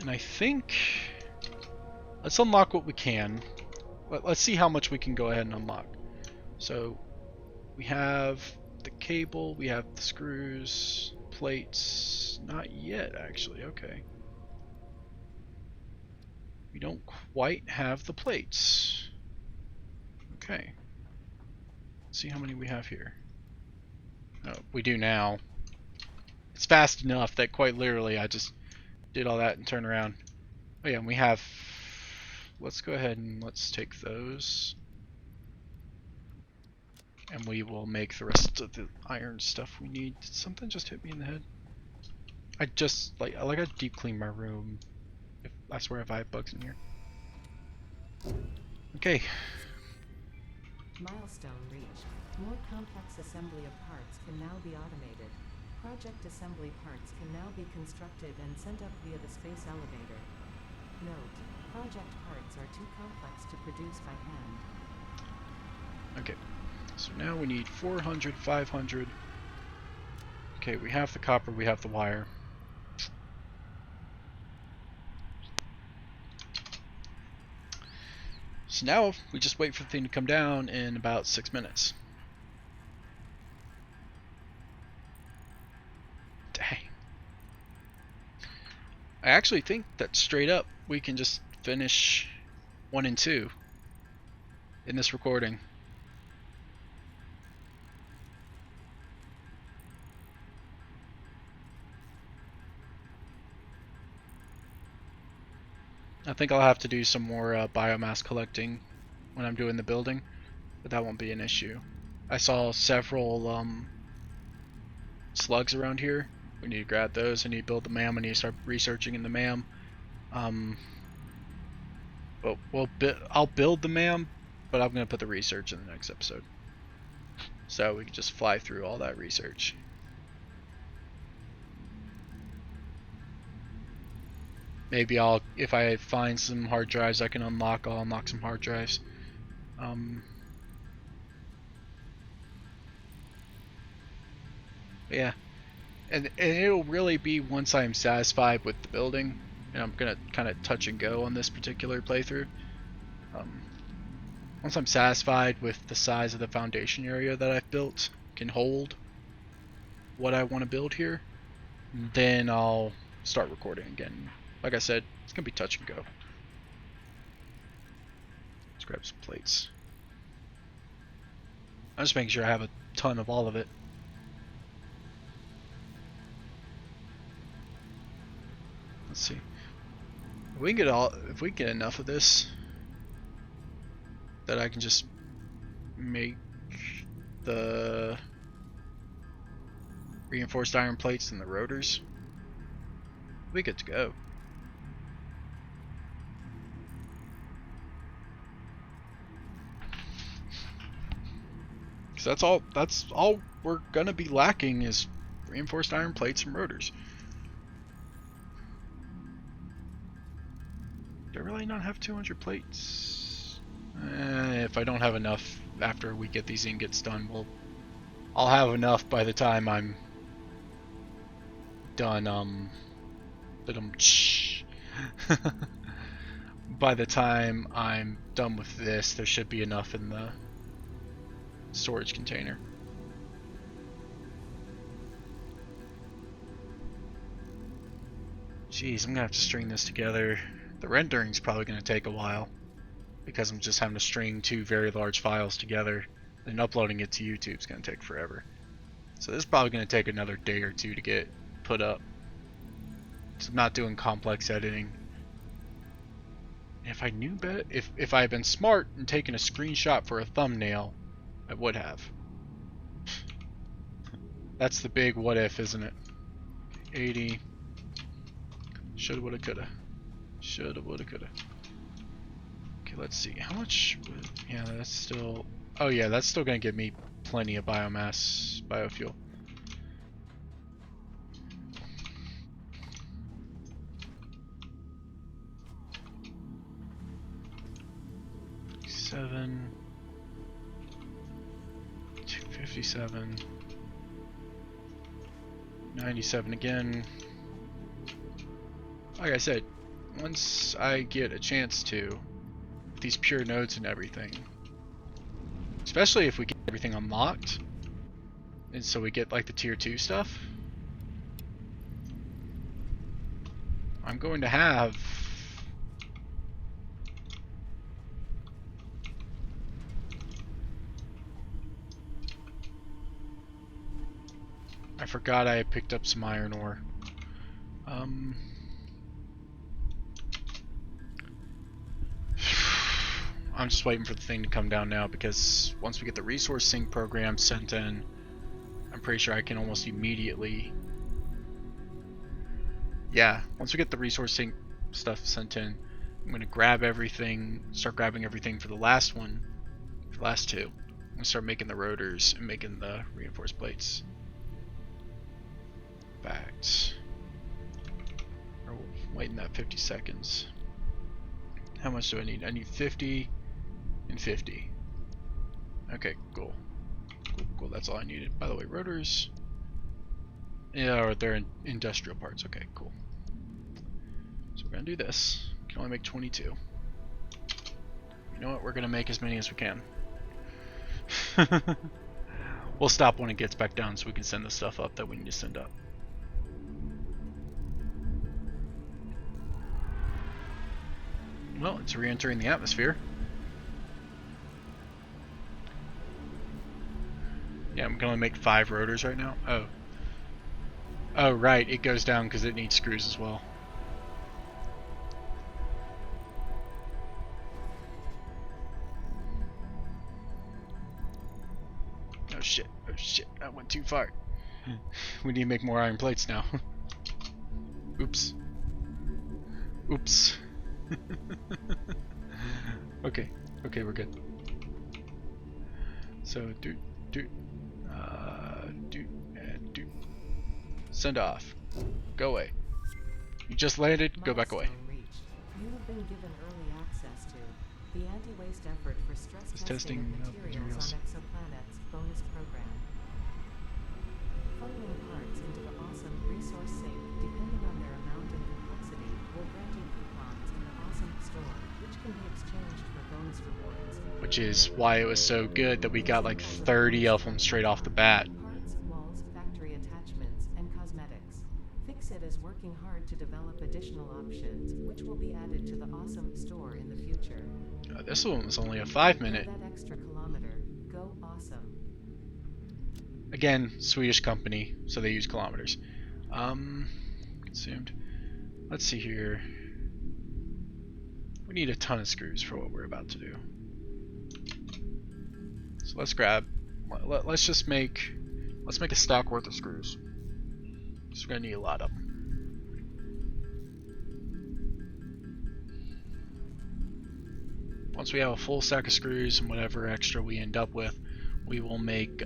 And I think, let's unlock what we can. Let's see how much we can go ahead and unlock. So we have the cable, we have the screws, plates, not yet actually, okay. We don't quite have the plates. Okay. Let's see how many we have here. Oh, we do now. It's fast enough that quite literally I just did all that and turn around. Oh yeah, and we have... let's go ahead and let's take those. And we will make the rest of the iron stuff we need. Did something just hit me in the head? I just, like I deep clean my room. I swear if I have bugs in here. Okay. Milestone reached. More complex assembly of parts can now be automated. Project assembly parts can now be constructed and sent up via the space elevator. Note: project parts are too complex to produce by hand. Okay. So now we need 400, 500. Okay, we have the copper, we have the wire. So now we just wait for the thing to come down in about 6 minutes. Dang. I actually think that straight up we can just finish 1 and 2 in this recording. I think I'll have to do some more biomass collecting when I'm doing the building, but that won't be an issue. I saw several slugs around here, We need to grab those. I need to build the MAM. I need to start researching in the MAM. But I'll build the MAM, but I'm gonna put the research in the next episode, so we can just fly through all that research. Maybe if I find some hard drives I can unlock, I'll unlock some hard drives. Yeah, and it'll really be once I'm satisfied with the building, and I'm gonna kind of touch and go on this particular playthrough. Once I'm satisfied with the size of the foundation area that I've built can hold what I want to build here, then I'll start recording again. Like I said, it's gonna be touch and go. Let's grab some plates. I'm just making sure I have a ton of all of it. Let's see. If we get enough of this, that I can just make the reinforced iron plates and the rotors, we good to go. Because that's all we're gonna be lacking is reinforced iron plates and rotors. Do I really not have 200 plates? If I don't have enough after we get these ingots done, I'll have enough by the time I'm done. By the time I'm done with this, there should be enough in the storage container. Jeez, I'm gonna have to string this together. The rendering's probably gonna take a while because I'm just having to string two very large files together, and uploading it to YouTube's gonna take forever. So this is probably gonna take another day or two to get put up. So I'm not doing complex editing. If I knew better, if I had been smart and taken a screenshot for a thumbnail, I would have. That's the big what if, isn't it? 80. Shoulda, woulda, coulda. Shoulda, woulda, coulda. Okay, let's see. How much? Yeah, that's still. Oh yeah, that's still gonna give me plenty of biofuel. $7, 257, 97 again. Like I said, once I get a chance to, with these pure nodes and everything, especially if we get everything unlocked, and so we get like the tier 2 stuff, I'm going to have I forgot I picked up some iron ore. I'm just waiting for the thing to come down now, because once we get the resource sync program sent in, I'm pretty sure I can almost immediately... Yeah, once we get the resource sync stuff sent in, I'm going to grab everything, start grabbing everything for the last one, for the last two, and start making the rotors and making the reinforced plates. Facts. Or waiting that 50 seconds. How much do I need? I need 50 and 50. Okay, cool. Cool, that's all I needed. By the way, rotors... Yeah, or they're industrial parts. Okay, cool. So we're gonna do this. We can only make 22. You know what? We're gonna make as many as we can. We'll stop when it gets back down so we can send the stuff up that we need to send up. Well, it's re-entering the atmosphere. Yeah, I'm gonna make 5 rotors right now. Oh. Oh, right, it goes down because it needs screws as well. Oh shit, I went too far. We need to make more iron plates now. Oops. Oops. Okay. Okay, we're good. So, do, and do. Send off. Go away. You just landed, go back away. Milestone reached. You have been given early access to the anti-waste effort for stress Just testing testing of materials on exoplanets bonus program. Funneling parts into the awesome resource sink, depending on their amount and complexity, will grant you coupons in the awesome store, which can be exchanged for bonus rewards. Which is why it was so good that we got like 30 of them straight off the bat. Parts, walls, factory attachments, and cosmetics. Fixit is working hard to develop additional options, which will be added to the awesome store in the future. This one was only a 5-minute. Go that extra kilometer. Go awesome. Again, Swedish company, so they use kilometers. Consumed. Let's see here. We need a ton of screws for what we're about to do. So let's grab. Let's just make. Let's make a stock worth of screws. So we're gonna need a lot of them. Once we have a full stack of screws and whatever extra we end up with, we will make.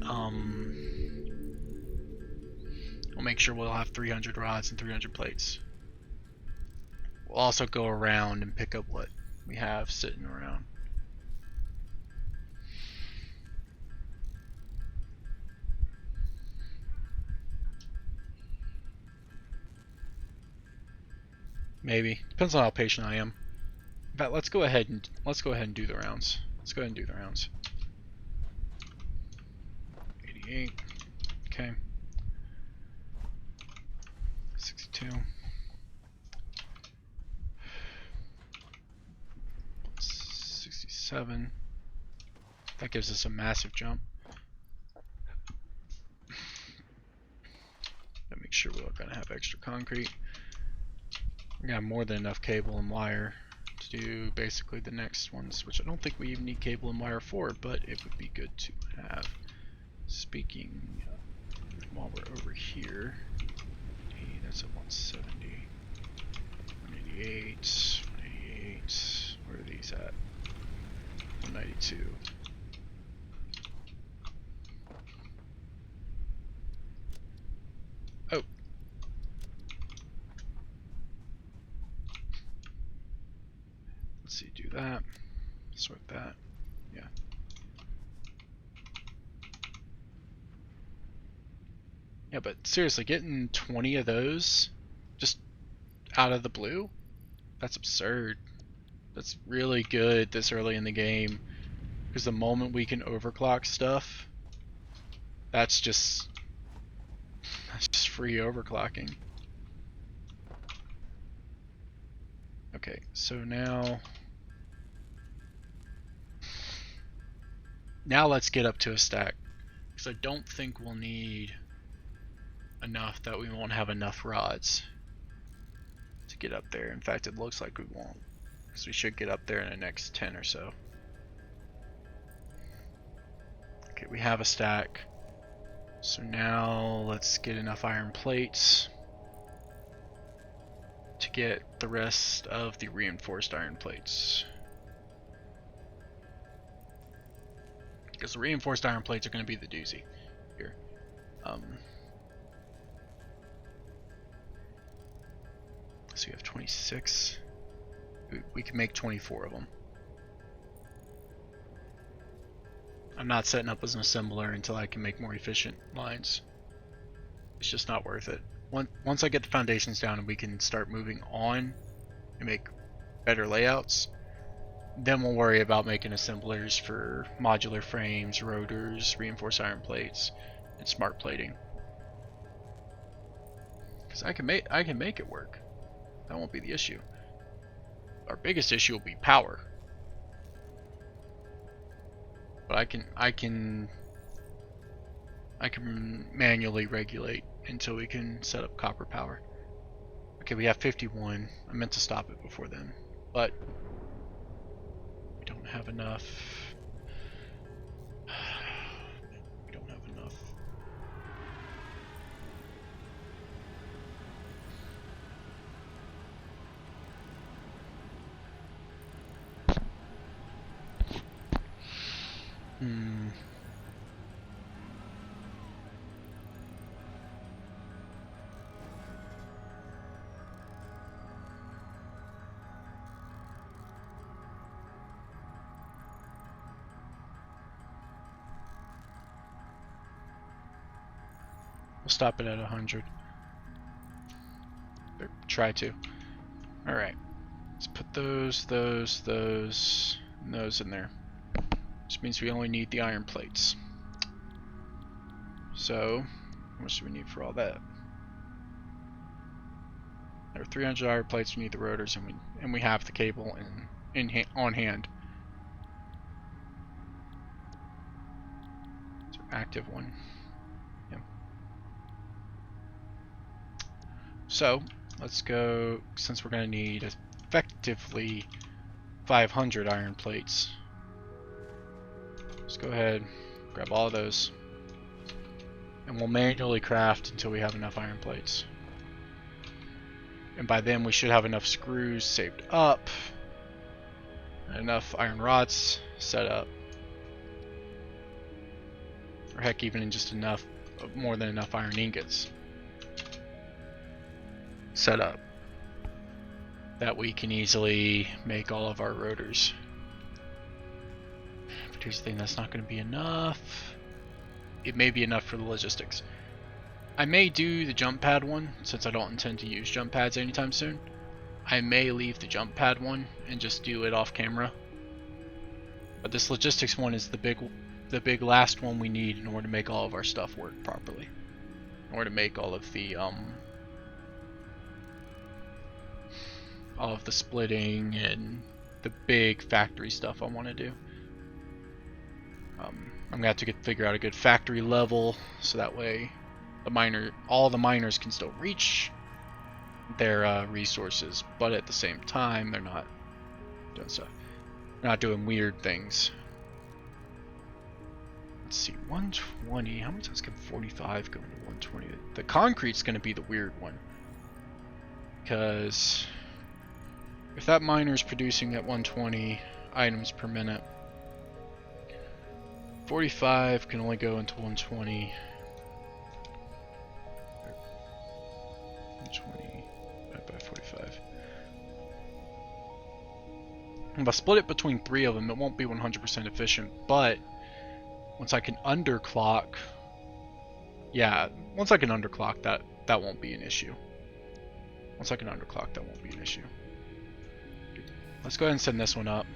We'll make sure we'll have 300 rods and 300 plates. We'll also go around and pick up what we have sitting around. Maybe. Depends on how patient I am. In fact, let's go ahead and do the rounds. Let's go ahead and do the rounds. 88. Okay. 62. 67. That gives us a massive jump. Gotta make sure we're gonna have extra concrete. We got more than enough cable and wire to do basically the next ones, which I don't think we even need cable and wire for, but it would be good to have. Speaking while we're over here, hey, that's at 170, 188, 188. Where are these at? 192. Oh. Let's see, do that. Sort that. Yeah. Yeah, but seriously, getting 20 of those just out of the blue? That's absurd. That's really good this early in the game. Because the moment we can overclock stuff, that's just free overclocking. Okay, so now let's get up to a stack. Because I don't think we'll need enough that we won't have enough rods to get up there. In fact, it looks like we won't. Because we should get up there in the next 10 or so. Okay, we have a stack. So now let's get enough iron plates to get the rest of the reinforced iron plates. Because the reinforced iron plates are going to be the doozy here. So we have 26. We can make 24 of them. I'm not setting up as an assembler until I can make more efficient lines. It's just not worth it. Once I get the foundations down and we can start moving on and make better layouts, then we'll worry about making assemblers for modular frames, rotors, reinforced iron plates, and smart plating. Because I can make it work. That won't be the issue. Our biggest issue will be power. But I can manually regulate until we can set up copper power. Okay, we have 51. I meant to stop it before then, but we don't have enough. We don't have enough. Hmm. We'll stop it at 100. Or try to. Alright. Let's put those, and those in there. Which means we only need the iron plates. So, how much do we need for all that? There are 300 iron plates, we need the rotors, and we have the cable on hand. It's an active one. Yeah. So, let's go, since we're going to need effectively 500 iron plates. Let's go ahead, grab all of those, and we'll manually craft until we have enough iron plates. And by then we should have enough screws saved up, and enough iron rods set up, or heck, even just enough, more than enough iron ingots set up, that we can easily make all of our rotors. But here's the thing, that's not going to be enough. It may be enough for the logistics. I may do the jump pad one, since I don't intend to use jump pads anytime soon. I may leave the jump pad one and just do it off camera. But this logistics one is the big last one we need in order to make all of our stuff work properly. In order to make all of the splitting and the big factory stuff I want to do. I'm gonna have to figure out a good factory level, so that way all the miners can still reach their resources, but at the same time they're not doing stuff. They're not doing weird things. Let's see, 120. How much else can 45 go into 120? The concrete's gonna be the weird one, because if that miner's producing at 120 items per minute, 45 can only go into 120. 120 by 45. If I split it between 3 of them, it won't be 100% efficient, but once I can underclock, once I can underclock, that won't be an issue. Once I can underclock, that won't be an issue. Let's go ahead and send this one up.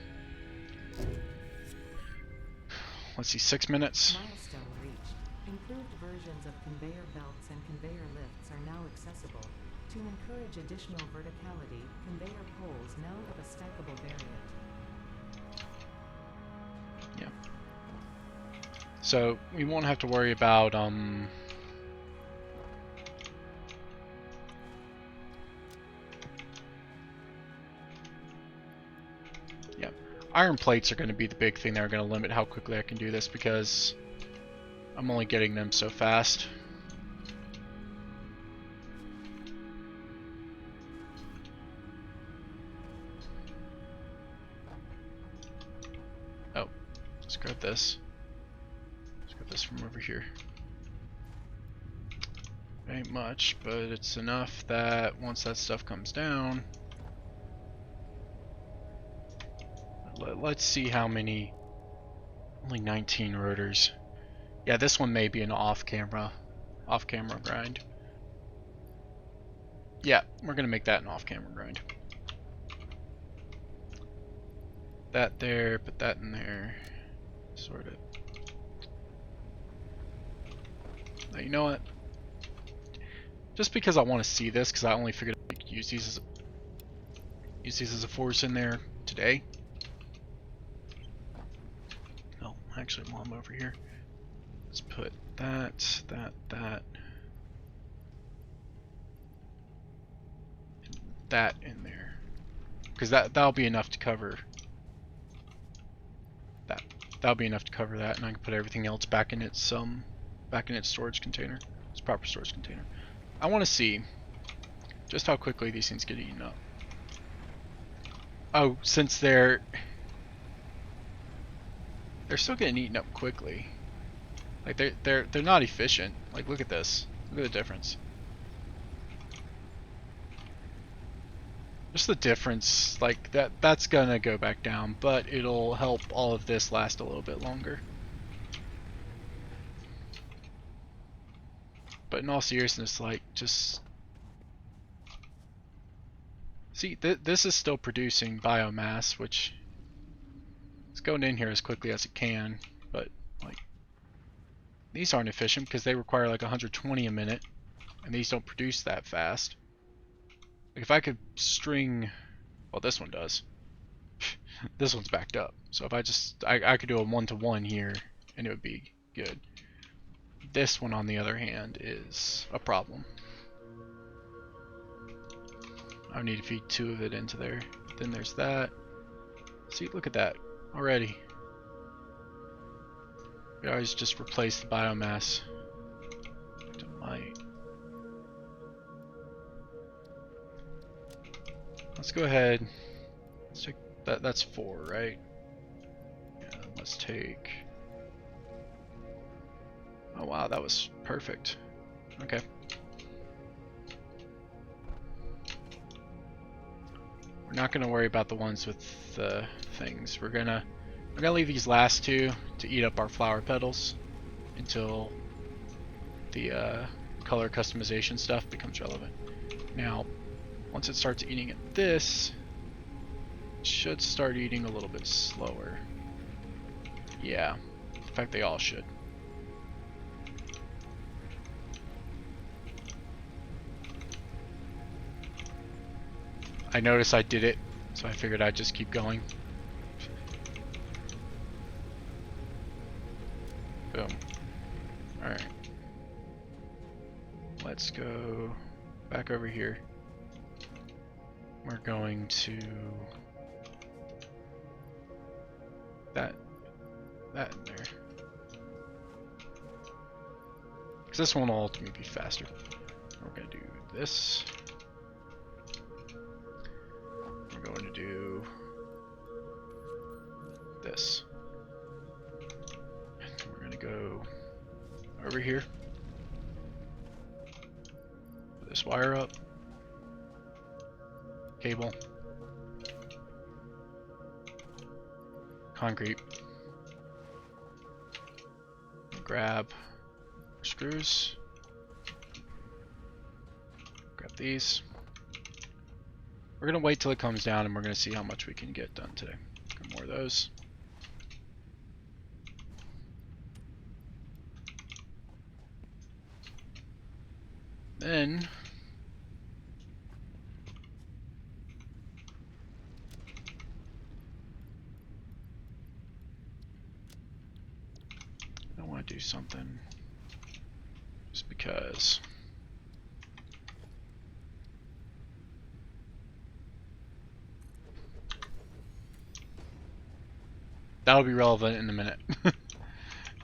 Let's see, 6 minutes. Milestone reached. Improved versions of conveyor belts and conveyor lifts are now accessible. To encourage additional verticality, conveyor poles now have a stackable variant. Yeah. So we won't have to worry about iron plates are going to be the big thing that are going to limit how quickly I can do this, because I'm only getting them so fast. Oh, let's grab this. Let's grab this from over here. Ain't much, but it's enough that once that stuff comes down, let's see how many. Only 19 rotors. Yeah, this one may be an off-camera grind. Yeah, we're gonna make that an off-camera grind. That there, put that in there. Sort it. Now, you know what? Just because I want to see this, because I only figured I could use these as a force in there today. Oh, actually, while I'm over here, let's put that, that in there, because that'll be enough to cover that. That'll be enough to cover that, and I can put everything else back in its storage container, its proper storage container. I want to see just how quickly these things get eaten up. Oh, since they're they're still getting eaten up quickly. Like they're not efficient. Like look at this. Look at the difference. Just the difference, like that's gonna go back down, but it'll help all of this last a little bit longer. But in all seriousness, like just see this is still producing biomass, which is going in here as quickly as it can, but like these aren't efficient because they require like 120 a minute, and these don't produce that fast. Like if I could string, well, this one does. This one's backed up. So if I could do a 1-to-1 here, and it would be good. This one, on the other hand, is a problem. I need to feed 2 of it into there. Then there's that. See, look at that already. We always just replace the biomass. Might. Let's go ahead. Let's take that. That's 4, right? Yeah. Let's take. Oh wow, that was perfect. Okay. We're not gonna worry about the ones with the things. We're gonna leave these last 2 to eat up our flower petals until the color customization stuff becomes relevant. Now, once it starts eating at this, it should start eating a little bit slower. Yeah, in fact, they all should. I noticed I did it, so I figured I'd just keep going. Boom. Alright. Let's go back over here. We're going to that in there. Because this one will ultimately be faster. We're going to do this. We're going to do this. And we're going to go over here. Put this wire up. Cable. Concrete. Grab screws. Grab these. We're going to wait till it comes down and we're going to see how much we can get done today. Got more of those. Then I want to do something just because. That'll be relevant in a minute.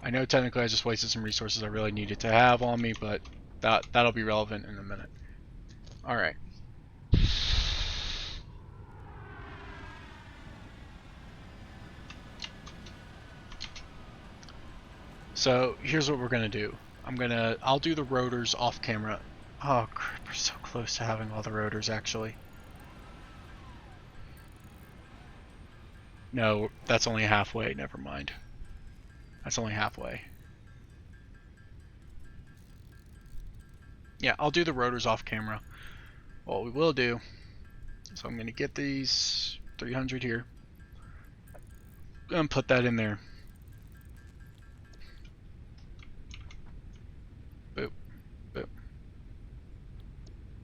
I know technically I just wasted some resources I really needed to have on me, but that'll be relevant in a minute. Alright. So here's what we're gonna do. I'll do the rotors off camera. Oh crap, we're so close to having all the rotors actually. No, that's only halfway, never mind. That's only halfway. Yeah, I'll do the rotors off camera. What we will do, so I'm going to get these 300 here. And put that in there. Boop, boop.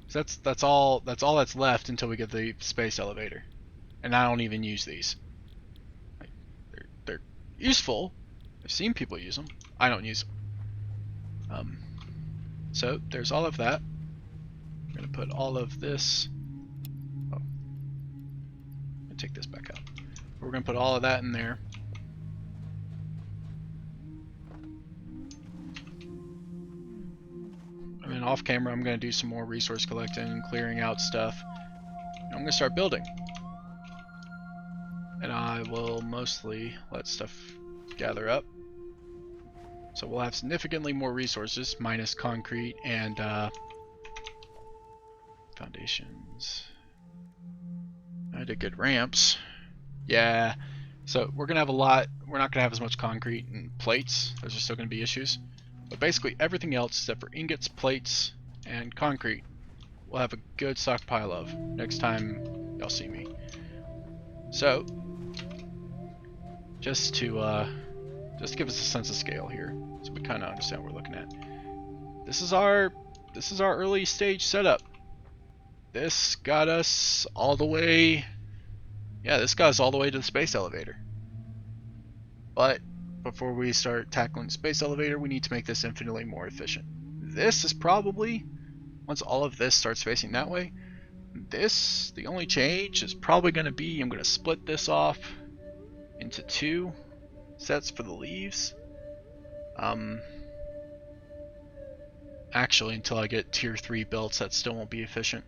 So that's all that's left until we get the space elevator. And I don't even use these. They're useful. I've seen people use them. I don't use them. So there's all of that. I'm gonna put all of this. Oh, I'm gonna take this back out. We're gonna put all of that in there. And then off camera, I'm gonna do some more resource collecting and clearing out stuff. And I'm gonna start building. And I will mostly let stuff gather up. So we'll have significantly more resources, minus concrete and foundations. I did good ramps. Yeah, so we're going to have a lot. We're not going to have as much concrete and plates. Those are still going to be issues. But basically everything else except for ingots, plates, and concrete, we'll have a good stockpile of next time y'all see me. So, just to give us a sense of scale here, so we kind of understand what we're looking at. This is our early stage setup. This got us all the way. Yeah, this got us all the way to the space elevator. But before we start tackling the space elevator, we need to make this infinitely more efficient. This is probably, once all of this starts facing that way, the only change is probably going to be, I'm going to split this off into 2 sets for the leaves. Actually, until I get tier 3 builds, that still won't be efficient.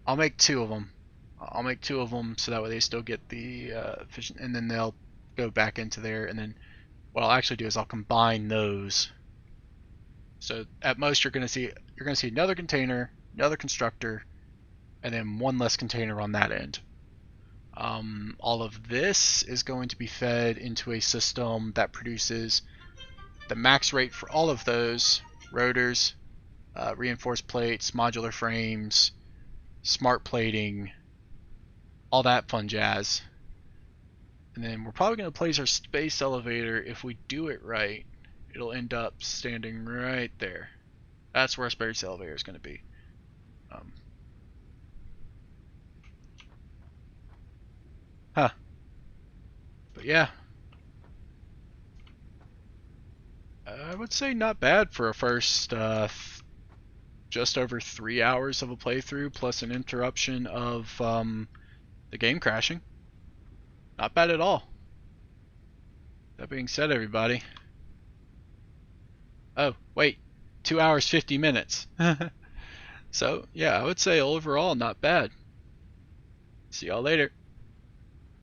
I'll make 2 of them. I'll make 2 of them so that way they still get the efficient, and then they'll go back into there. And then what I'll actually do is I'll combine those. So at most you're going to see another container, another constructor, and then 1 less container on that end. All of this is going to be fed into a system that produces the max rate for all of those rotors, reinforced plates, modular frames, smart plating, all that fun jazz. And then we're probably going to place our space elevator. If we do it right, it'll end up standing right there. That's where our space elevator is going to be. But yeah, I would say not bad for a first just over 3 hours of a playthrough plus an interruption of the game crashing. Not bad at all. That being said, everybody. Oh, wait. 2 hours, 50 minutes. So, yeah, I would say overall not bad. See y'all later.